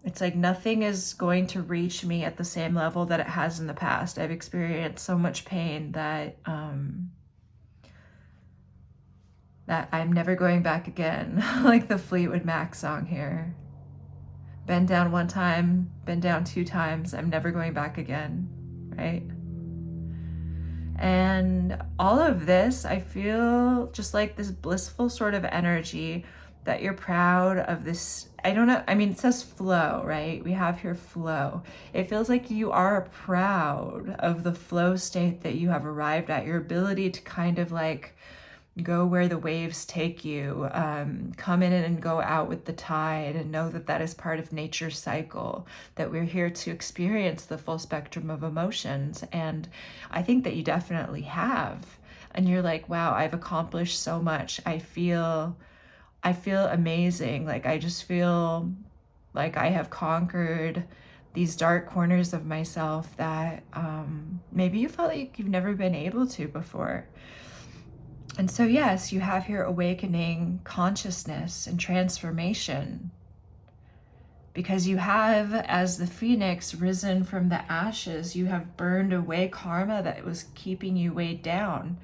It's like nothing is going to reach me at the same level that it has in the past. I've experienced so much pain that that I'm never going back again. Like the Fleetwood Mac song here. Been down one time, been down 2 times, I'm never going back again, right? And all of this, I feel just like this blissful sort of energy that you're proud of this. I don't know. I mean, it says flow, right? We have here flow. It feels like you are proud of the flow state that you have arrived at, your ability to kind of like go where the waves take you, come in and go out with the tide, and know that that is part of nature's cycle, that we're here to experience the full spectrum of emotions. And I think that you definitely have. And you're like, wow, I've accomplished so much. I feel amazing. Like, I just feel like I have conquered these dark corners of myself that maybe you felt like you've never been able to before. And so, yes, you have here awakening consciousness and transformation, because you have, as the phoenix, risen from the ashes. You have burned away karma that was keeping you weighed down.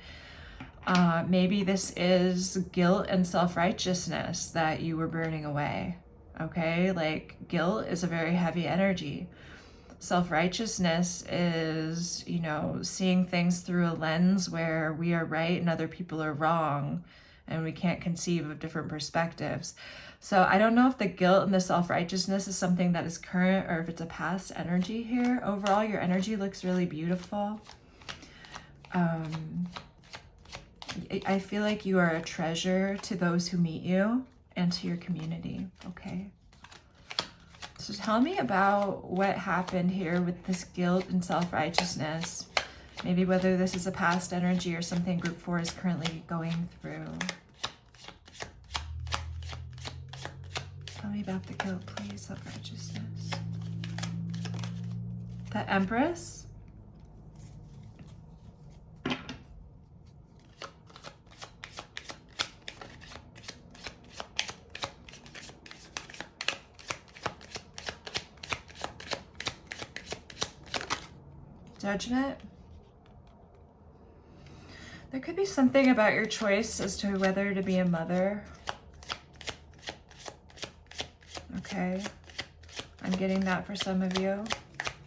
Maybe this is guilt and self-righteousness that you were burning away, okay? Like, guilt is a very heavy energy. Self-righteousness is, you know, seeing things through a lens where we are right and other people are wrong, and we can't conceive of different perspectives. So I don't know if the guilt and the self-righteousness is something that is current or if it's a past energy here. Overall, your energy looks really beautiful. I feel like you are a treasure to those who meet you and to your community, okay? So tell me about what happened here with this guilt and self-righteousness. Maybe whether this is a past energy or something Group 4 is currently going through. Tell me about the guilt, please, self-righteousness. The Empress. Judgment. There could be something about your choice as to whether to be a mother. Okay. I'm getting that for some of you.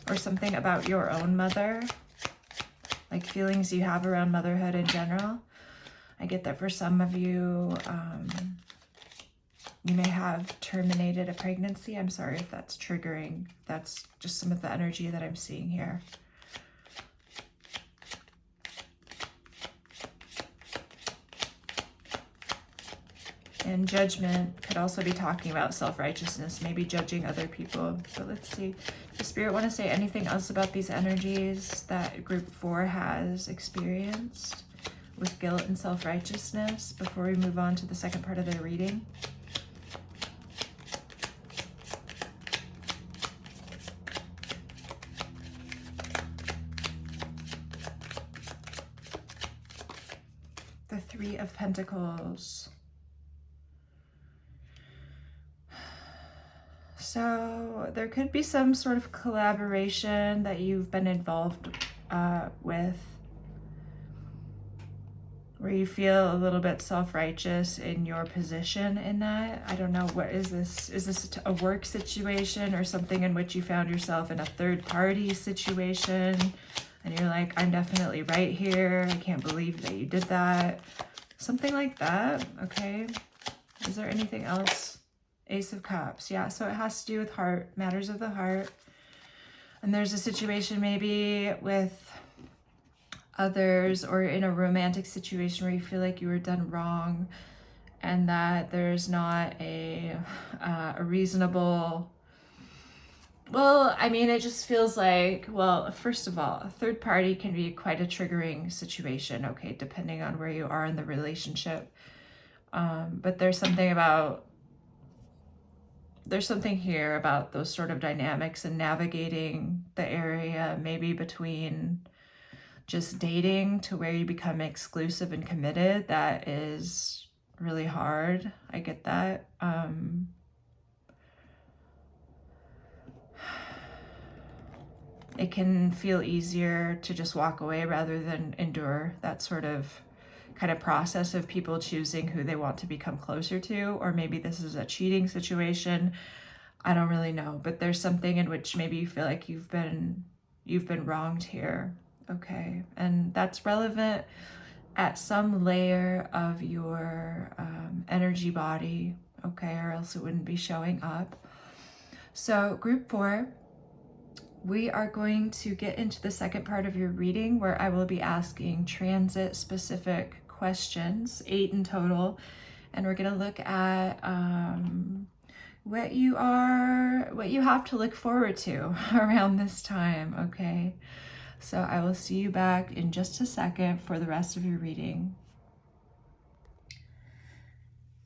Or something about your own mother. Like feelings you have around motherhood in general. I get that for some of you. You may have terminated a pregnancy. I'm sorry if that's triggering. That's just some of the energy that I'm seeing here. And judgment could also be talking about self-righteousness, maybe judging other people. But let's see. Does Spirit want to say anything else about these energies that Group 4 has experienced with guilt and self-righteousness before we move on to the second part of their reading? The 3 of Pentacles. So there could be some sort of collaboration that you've been involved with. where you feel a little bit self-righteous in your position in that. I don't know, what is this? Is this a work situation or something in which you found yourself in a third-party situation? And you're like, I'm definitely right here. I can't believe that you did that. Something like that, okay? Is there anything else? Ace of Cups, yeah, so it has to do with heart, matters of the heart. And there's a situation maybe with others or in a romantic situation where you feel like you were done wrong and that there's not a reasonable, well, I mean, it just feels like, well, first of all, a third party can be quite a triggering situation, okay, depending on where you are in the relationship. But there's something here about those sort of dynamics and navigating the area, maybe between just dating to where you become exclusive and committed. That is really hard. I get that. It can feel easier to just walk away rather than endure that sort of kind of process of people choosing who they want to become closer to. Or maybe this is a cheating situation. I don't really know, but there's something in which maybe you feel like you've been wronged here. Okay, and that's relevant at some layer of your energy body, okay, or else it wouldn't be showing up. So group 4, we are going to get into the second part of your reading where I will be asking transit specific questions, 8 in total, and we're going to look at what you have to look forward to around this time, okay? So I will see you back in just a second for the rest of your reading.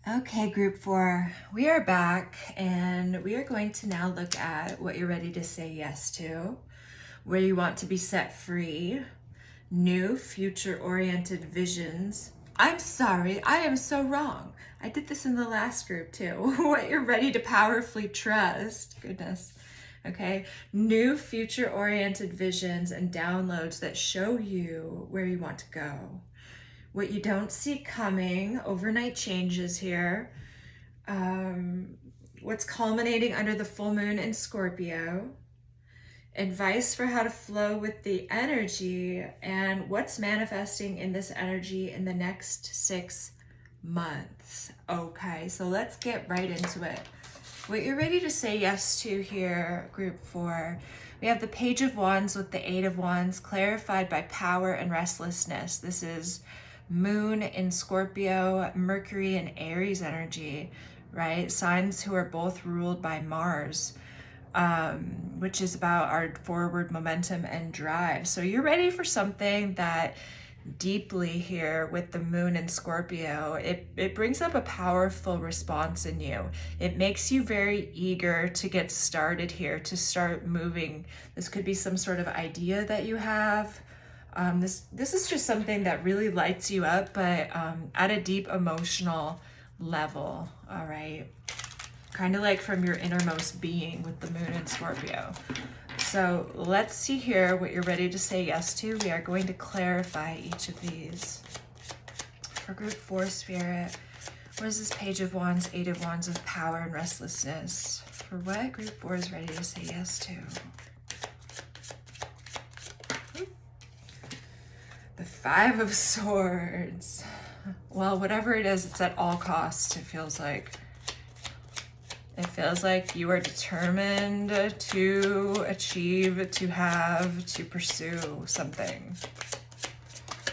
Okay, group 4, we are back and we are going to now look at what you're ready to say yes to, where you want to be set free, new future-oriented visions. I'm sorry, I am so wrong. I did this in the last group too. What you're ready to powerfully trust. Goodness. Okay, new future-oriented visions and downloads that show you where you want to go. What you don't see coming, overnight changes here. What's culminating under the full moon in Scorpio. Advice for how to flow with the energy and what's manifesting in this energy in the next 6 months. Okay, so let's get right into it. What you're ready to say yes to here, group 4, we have the Page of Wands with the 8 of Wands, clarified by power and restlessness. This is Moon in Scorpio, Mercury in Aries energy, right? Signs who are both ruled by Mars, which is about our forward momentum and drive. So you're ready for something that deeply here with the moon in Scorpio, it brings up a powerful response in you. It makes you very eager to get started here, to start moving. This could be some sort of idea that you have. This is just something that really lights you up, but at a deep emotional level, all right? Kind of like from your innermost being with the moon in Scorpio. So let's see here what you're ready to say yes to. We are going to clarify each of these. For group 4, Spirit, what is this Page of Wands, 8 of Wands of power and restlessness? For what group 4 is ready to say yes to? The 5 of Swords. Well, whatever it is, it's at all costs, it feels like. It feels like you are determined to achieve, to have, to pursue something.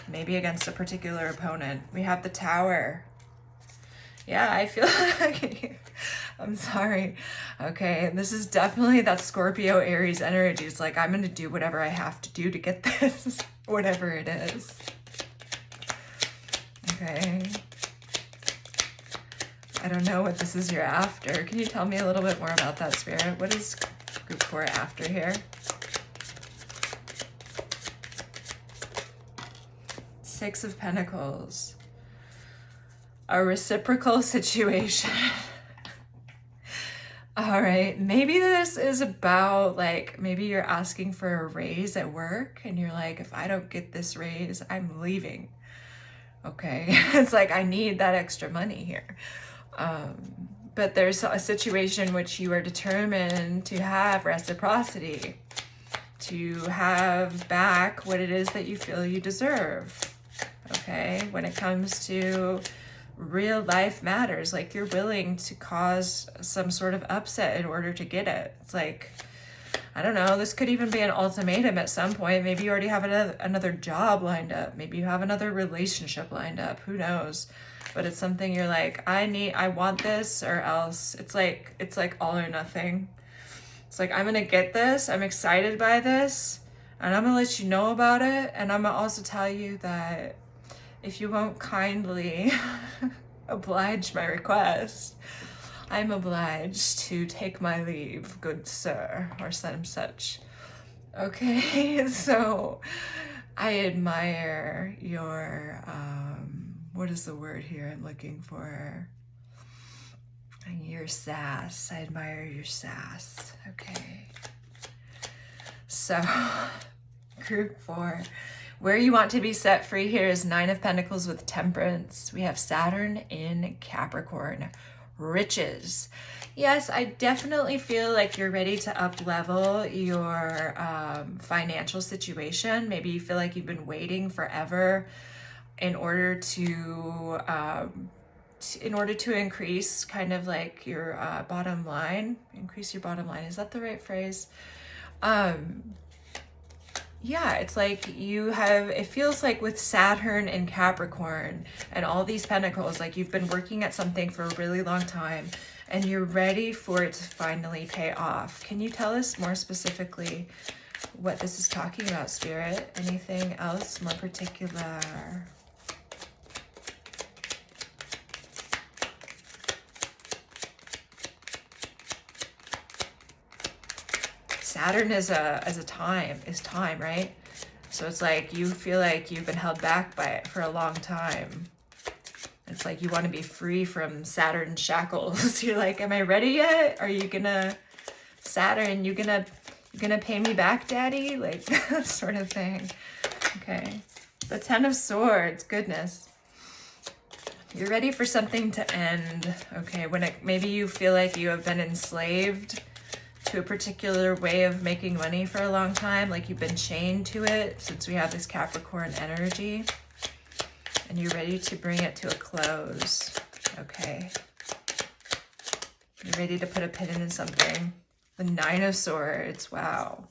Maybe against a particular opponent. We have the Tower. Yeah, I feel like, I'm sorry. Okay, this is definitely that Scorpio Aries energy. It's like, I'm going to do whatever I have to do to get this, whatever it is. Okay. I don't know what this is you're after. Can you tell me a little bit more about that, Spirit? What is group 4 after here? 6 of Pentacles. A reciprocal situation. All right, maybe this is about like, maybe you're asking for a raise at work and you're like, if I don't get this raise, I'm leaving. Okay, it's like, I need that extra money here. But there's a situation which you are determined to have reciprocity, to have back what it is that you feel you deserve. Okay, when it comes to real life matters, like you're willing to cause some sort of upset in order to get it. It's like, I don't know, this could even be an ultimatum at some point. Maybe you already have another job lined up. Maybe you have another relationship lined up. Who knows? But it's something you're like, I want this or else. It's like all or nothing. It's like, I'm going to get this. I'm excited by this. And I'm going to let you know about it. And I'm going to also tell you that if you won't kindly oblige my request, I'm obliged to take my leave, good sir, or some such. Okay, so I admire your, what is the word here I'm looking for? Your sass. I admire your sass. Okay. So, group 4. Where you want to be set free here is 9 of Pentacles with Temperance. We have Saturn in Capricorn. Riches. Yes, I definitely feel like you're ready to up-level your financial situation. Maybe you feel like you've been waiting forever in order to increase kind of like your bottom line. Increase your bottom line. Is that the right phrase? Yeah, it's like it feels like with Saturn and Capricorn and all these pentacles, like you've been working at something for a really long time and you're ready for it to finally pay off. Can you tell us more specifically what this is talking about, Spirit? Anything else more particular? Saturn is time, right? So it's like you feel like you've been held back by it for a long time. It's like you want to be free from Saturn shackles. You're like, am I ready yet? Are you gonna, Saturn, you gonna pay me back, Daddy? Like that sort of thing. Okay. The 10 of Swords, goodness. You're ready for something to end. Okay, maybe you feel like you have been enslaved to a particular way of making money for a long time, like you've been chained to it since we have this Capricorn energy, and you're ready to bring it to a close. Okay. You're ready to put a pin in something. The 9 of Swords, wow.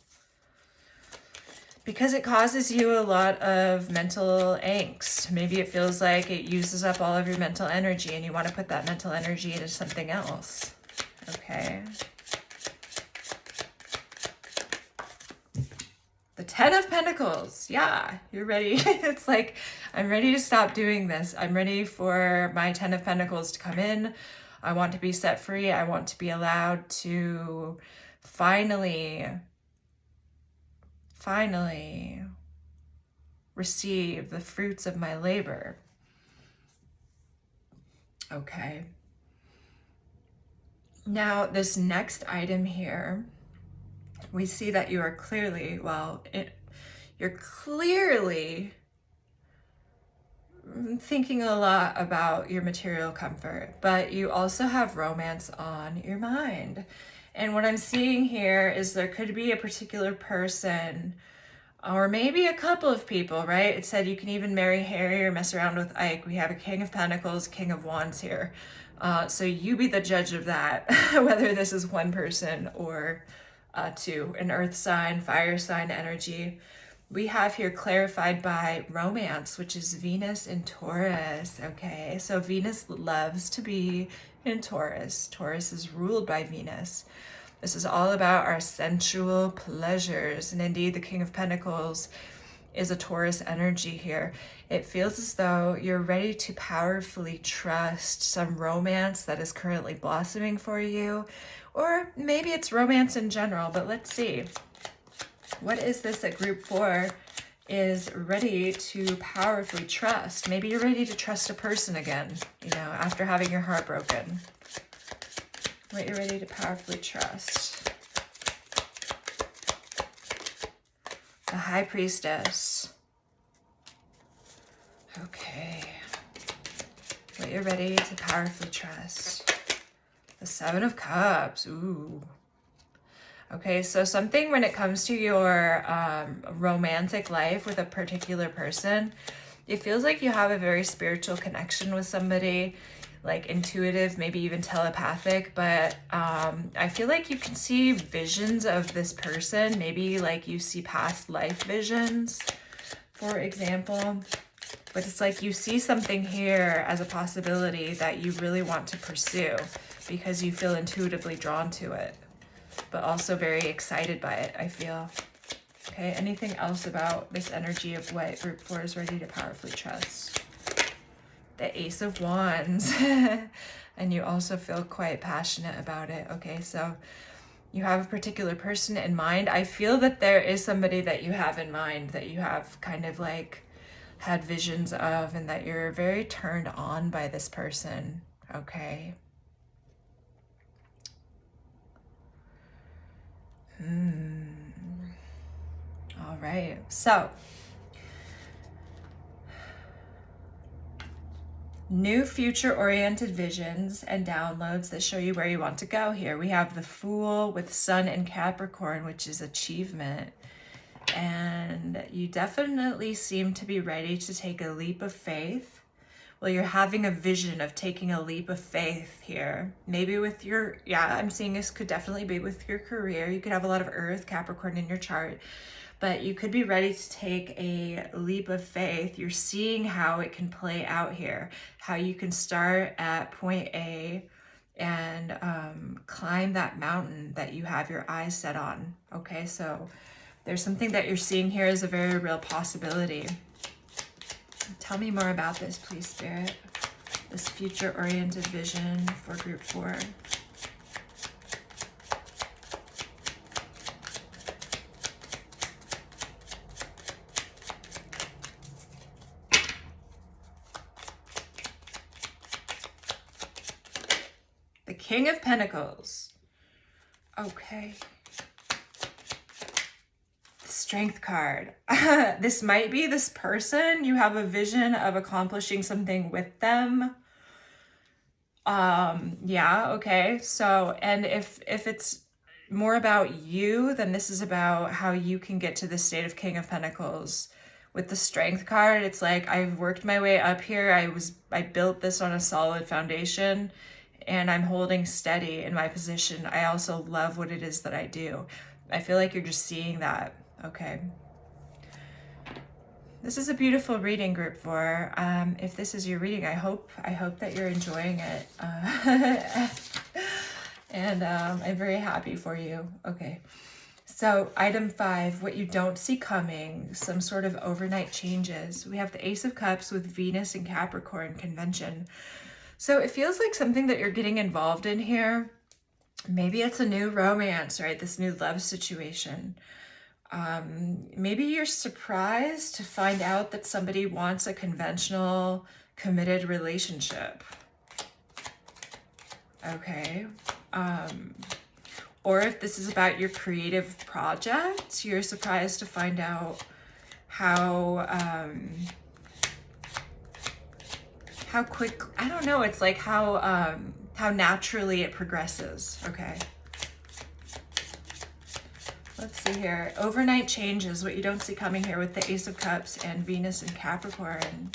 Because it causes you a lot of mental angst. Maybe it feels like it uses up all of your mental energy and you want to put that mental energy into something else. Okay. The 10 of Pentacles. Yeah, you're ready. It's like, I'm ready to stop doing this. I'm ready for my 10 of Pentacles to come in. I want to be set free. I want to be allowed to finally receive the fruits of my labor. Okay. Now, this next item here, we see that you are clearly, you're clearly thinking a lot about your material comfort, but you also have romance on your mind. And what I'm seeing here is there could be a particular person or maybe a couple of people, right? It said you can even marry Harry or mess around with Ike. We have a King of Pentacles, King of Wands here. So you be the judge of that, whether this is one person or two, an earth sign, fire sign energy. We have here clarified by romance, which is Venus in Taurus. Okay, so Venus loves to be in Taurus. Taurus is ruled by Venus. This is all about our sensual pleasures. And indeed, the King of Pentacles is a Taurus energy here. It feels as though you're ready to powerfully trust some romance that is currently blossoming for you. Or maybe it's romance in general, but let's see. What is this that group 4 is ready to powerfully trust? Maybe you're ready to trust a person again, after having your heart broken. What you're ready to powerfully trust. The High Priestess. Okay. what you're ready to powerfully trust. The Seven of Cups. Ooh. Okay, so something when it comes to your romantic life with a particular person, it feels like you have a very spiritual connection with somebody, like intuitive, maybe even telepathic, but I feel like you can see visions of this person. Maybe like you see past life visions, for example. But it's like you see something here as a possibility that you really want to pursue because you feel intuitively drawn to it, but also very excited by it, I feel. Okay, anything else about this energy of what group 4 is ready to powerfully trust? The Ace of Wands. And you also feel quite passionate about it. Okay, so you have a particular person in mind. I feel that there is somebody that you have in mind that you have kind of like had visions of, and that you're very turned on by this person. Okay. All right, so new future-oriented visions and downloads that show you where you want to go here. We have the Fool with Sun and Capricorn, which is achievement. And you definitely seem to be ready to take a leap of faith. Well, you're having a vision of taking a leap of faith here. Maybe with your, I'm seeing this could definitely be with your career. You could have a lot of Earth, Capricorn in your chart, but you could be ready to take a leap of faith. You're seeing how it can play out here, how you can start at point A and climb that mountain that you have your eyes set on. Okay, so there's something that you're seeing here as a very real possibility. Tell me more about this, please, Spirit. This future-oriented vision for group 4. The King of Pentacles. Okay. Strength card. This might be this person. You have a vision of accomplishing something with them. Yeah, okay. So, and if it's more about you, then this is about how you can get to the state of King of Pentacles. With the Strength card, it's like I've worked my way up here. I built this on a solid foundation, and I'm holding steady in my position. I also love what it is that I do. I feel like you're just seeing that. Okay. This is a beautiful reading, group 4. If this is your reading, I hope that you're enjoying it. And I'm very happy for you. Okay. So item 5, what you don't see coming, some sort of overnight changes. We have the Ace of Cups with Venus and Capricorn convention. So it feels like something that you're getting involved in here. Maybe it's a new romance, right? This new love situation. Maybe you're surprised to find out that somebody wants a conventional, committed relationship. Okay. Or if this is about your creative project, you're surprised to find out how quick, I don't know, it's like how naturally it progresses. Okay. Let's see here. Overnight changes, what you don't see coming here with the Ace of Cups and Venus and Capricorn.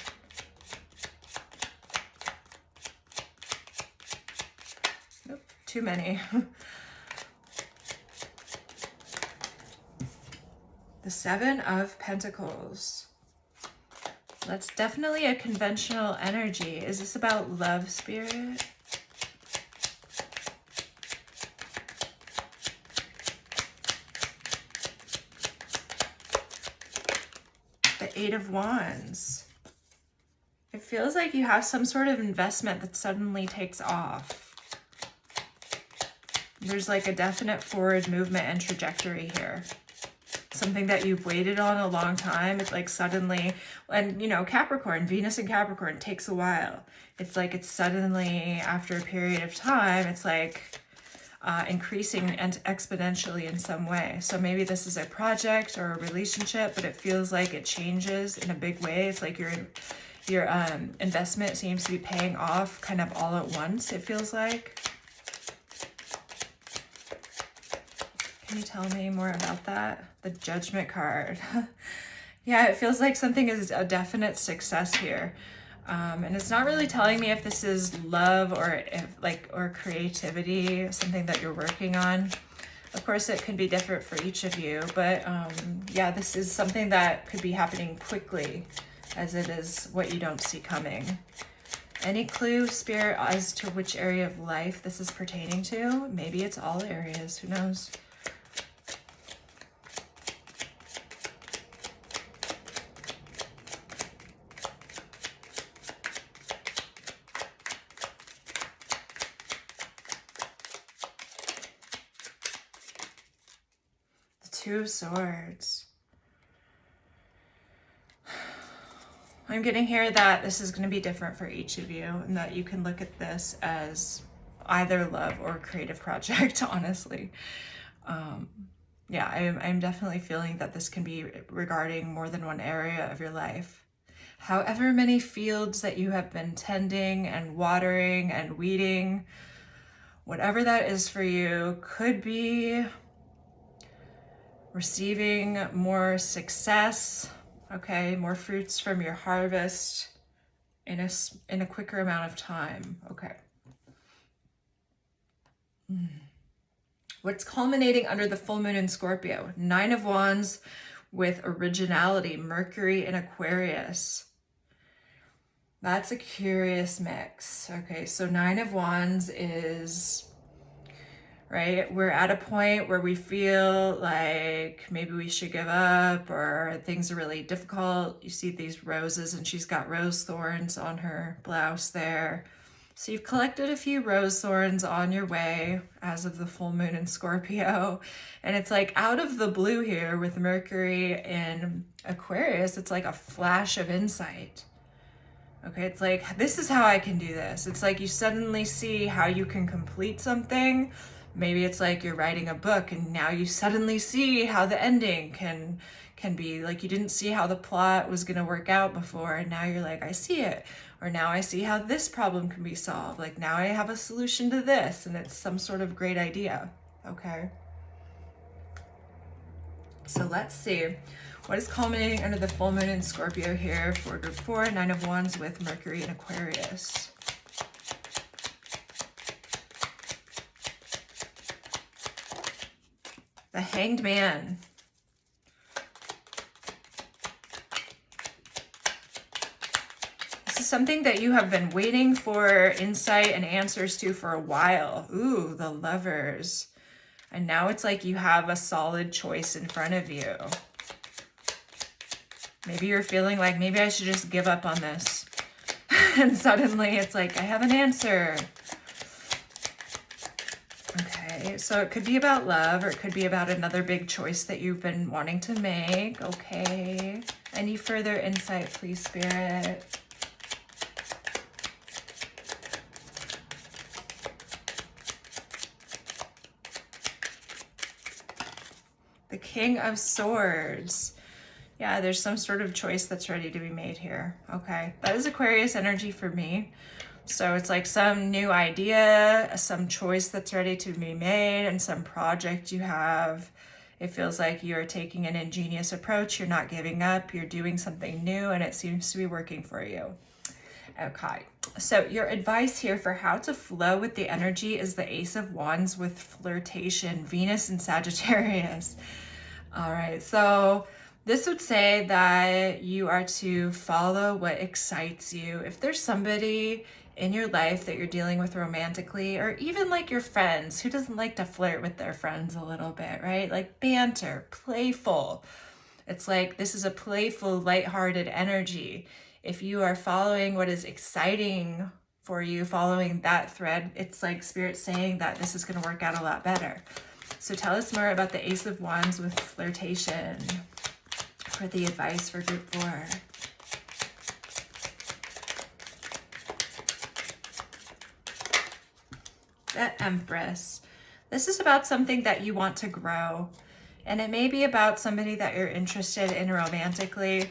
Nope, too many. The Seven of Pentacles. That's definitely a conventional energy. Is this about love, Spirit? The Eight of Wands. It feels like you have some sort of investment that suddenly takes off. There's like a definite forward movement and trajectory here. Something that you've waited on a long time. It's like suddenly, and you know, Capricorn, Venus and Capricorn takes a while. It's like it's suddenly, after a period of time, it's like increasing and exponentially in some way. So maybe this is a project or a relationship, but it feels like it changes in a big way. It's like you're Your investment seems to be paying off kind of all at once, it feels like. Can you tell me more about that? The Judgment card. Yeah, it feels like something is a definite success here. And it's not really telling me if this is love or or creativity, something that you're working on. Of course, it can be different for each of you, but yeah, this is something that could be happening quickly, as it is what you don't see coming. Any clue, Spirit, as to which area of life this is pertaining to? Maybe it's all areas, who knows? Two of Swords. I'm getting here that this is going to be different for each of you, and that you can look at this as either love or creative project, honestly. Yeah, I'm definitely feeling that this can be regarding more than one area of your life. However many fields that you have been tending and watering and weeding, whatever that is for you, could be receiving more success, okay, more fruits from your harvest in a quicker amount of time, okay. What's culminating under the full moon in Scorpio? 9 of Wands with originality, Mercury in Aquarius. That's a curious mix. Okay, so 9 of Wands is, right, we're at a point where we feel like maybe we should give up, or things are really difficult. You see these roses, and she's got rose thorns on her blouse there. So you've collected a few rose thorns on your way as of the full moon in Scorpio. And it's like out of the blue here with Mercury in Aquarius, it's like a flash of insight. Okay, it's like, this is how I can do this. It's like you suddenly see how you can complete something. Maybe it's like you're writing a book and now you suddenly see how the ending can be. Like you didn't see how the plot was going to work out before, and now you're like, I see it. Or now I see how this problem can be solved. Like now I have a solution to this, and it's some sort of great idea. Okay. So let's see. What is culminating under the full moon in Scorpio here for group 4, 9 of Wands with Mercury in Aquarius? The Hanged Man. This is something that you have been waiting for insight and answers to for a while. Ooh, the Lovers. And now it's like you have a solid choice in front of you. Maybe you're feeling like, maybe I should just give up on this. And suddenly it's like, I have an answer. Okay, so it could be about love, or it could be about another big choice that you've been wanting to make. Okay. Any further insight, please, Spirit? The King of Swords. Yeah, there's some sort of choice that's ready to be made here. Okay, that is Aquarius energy for me. So it's like some new idea, some choice that's ready to be made, and some project you have. It feels like you're taking an ingenious approach. You're not giving up. You're doing something new, and it seems to be working for you. Okay, so your advice here for how to flow with the energy is the Ace of Wands with flirtation, Venus and Sagittarius. All right, so this would say that you are to follow what excites you. If there's somebody in your life that you're dealing with romantically, or even like your friends, who doesn't like to flirt with their friends a little bit, right? Like banter, playful. It's like this is a playful, lighthearted energy. If you are following what is exciting for you, following that thread, it's like Spirit saying that this is going to work out a lot better. So tell us more about the Ace of Wands with flirtation for the advice for group 4. The Empress. This is about something that you want to grow. And it may be about somebody that you're interested in romantically,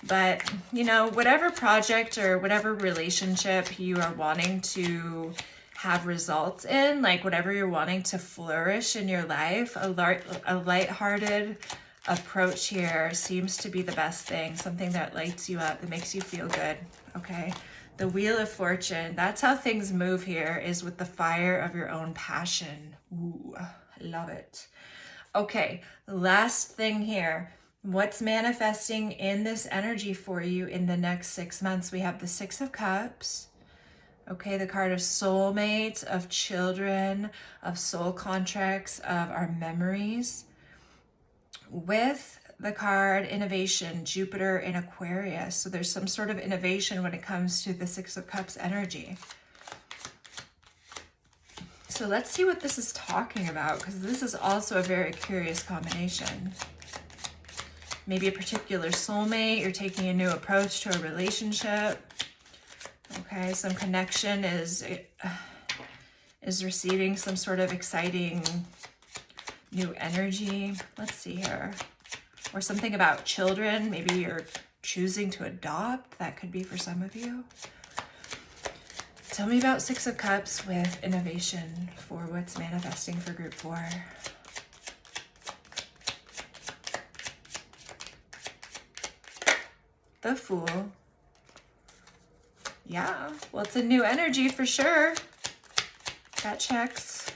but you know, whatever project or whatever relationship you are wanting to have results in, like whatever you're wanting to flourish in your life, a lighthearted approach here seems to be the best thing, something that lights you up, that makes you feel good, okay? The Wheel of Fortune, that's how things move here, is with the fire of your own passion. Ooh, I love it. Okay, last thing here. What's manifesting in this energy for you in the next 6 months? We have the Six of Cups. Okay, the card of soulmates, of children, of soul contracts, of our memories. With the card innovation, Jupiter in Aquarius. So there's some sort of innovation when it comes to the Six of Cups energy. So let's see what this is talking about, because this is also a very curious combination. Maybe a particular soulmate, you're taking a new approach to a relationship. Okay, some connection is receiving some sort of exciting new energy. Let's see here. Or something about children. Maybe you're choosing to adopt. That could be for some of you. Tell me about Six of Cups with innovation for what's manifesting for group 4. The Fool. Yeah, well, it's a new energy for sure. That checks.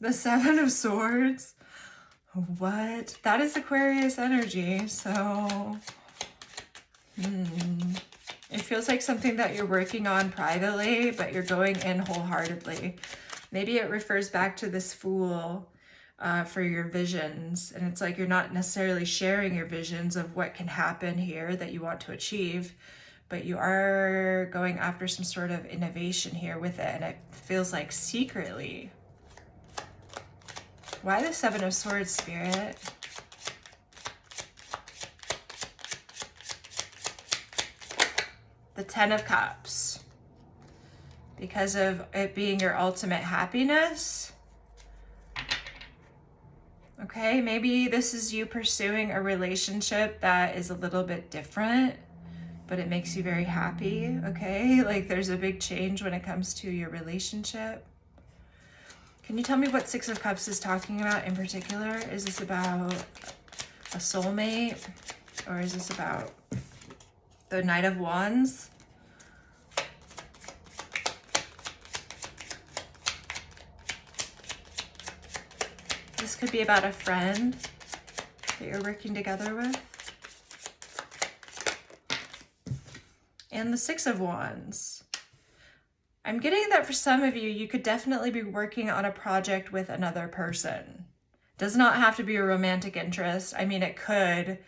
The Seven of Swords. What? That is Aquarius energy, so... It feels like something that you're working on privately, but you're going in wholeheartedly. Maybe it refers back to this Fool for your visions. And it's like you're not necessarily sharing your visions of what can happen here that you want to achieve, but you are going after some sort of innovation here with it. And it feels like secretly. Why the Seven of Swords, Spirit? The Ten of Cups. Because of it being your ultimate happiness. Okay, maybe this is you pursuing a relationship that is a little bit different, but it makes you very happy, okay? Like there's a big change when it comes to your relationship. Can you tell me what Six of Cups is talking about in particular? Is this about a soulmate? Or is this about the Knight of Wands? This could be about a friend that you're working together with. And the Six of Wands. I'm getting that for some of you, you could definitely be working on a project with another person. Does not have to be a romantic interest. I mean, it could,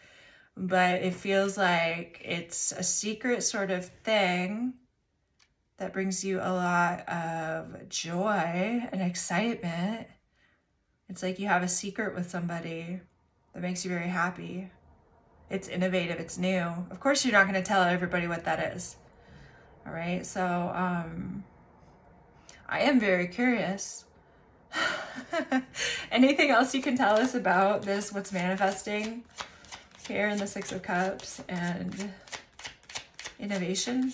but it feels like it's a secret sort of thing that brings you a lot of joy and excitement. It's like you have a secret with somebody that makes you very happy. It's innovative, it's new. Of course, you're not going to tell everybody what that is. All right, so I am very curious. Anything else you can tell us about this, what's manifesting here in the Six of Cups and innovation?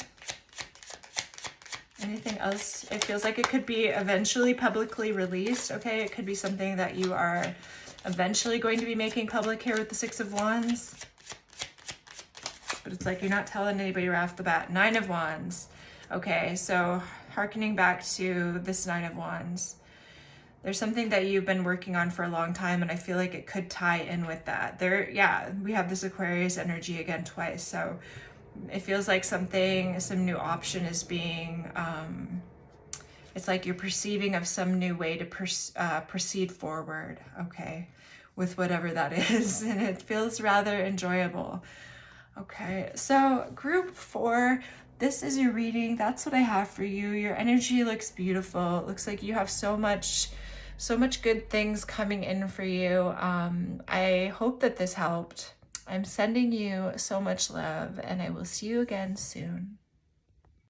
Anything else? It feels like it could be eventually publicly released, okay? It could be something that you are eventually going to be making public here with the Six of Wands. But it's like you're not telling anybody right off the bat. Nine of Wands. Okay, so hearkening back to this Nine of Wands. There's something that you've been working on for a long time, and I feel like it could tie in with that. Yeah, we have this Aquarius energy again twice, so it feels like some new option is being, it's like you're perceiving of some new way to proceed forward, okay, with whatever that is, and it feels rather enjoyable. Okay, so group 4, this is your reading. That's what I have for you. Your energy looks beautiful. It looks like you have so much good things coming in for you. I hope that this helped. I'm sending you so much love, and I will see you again soon.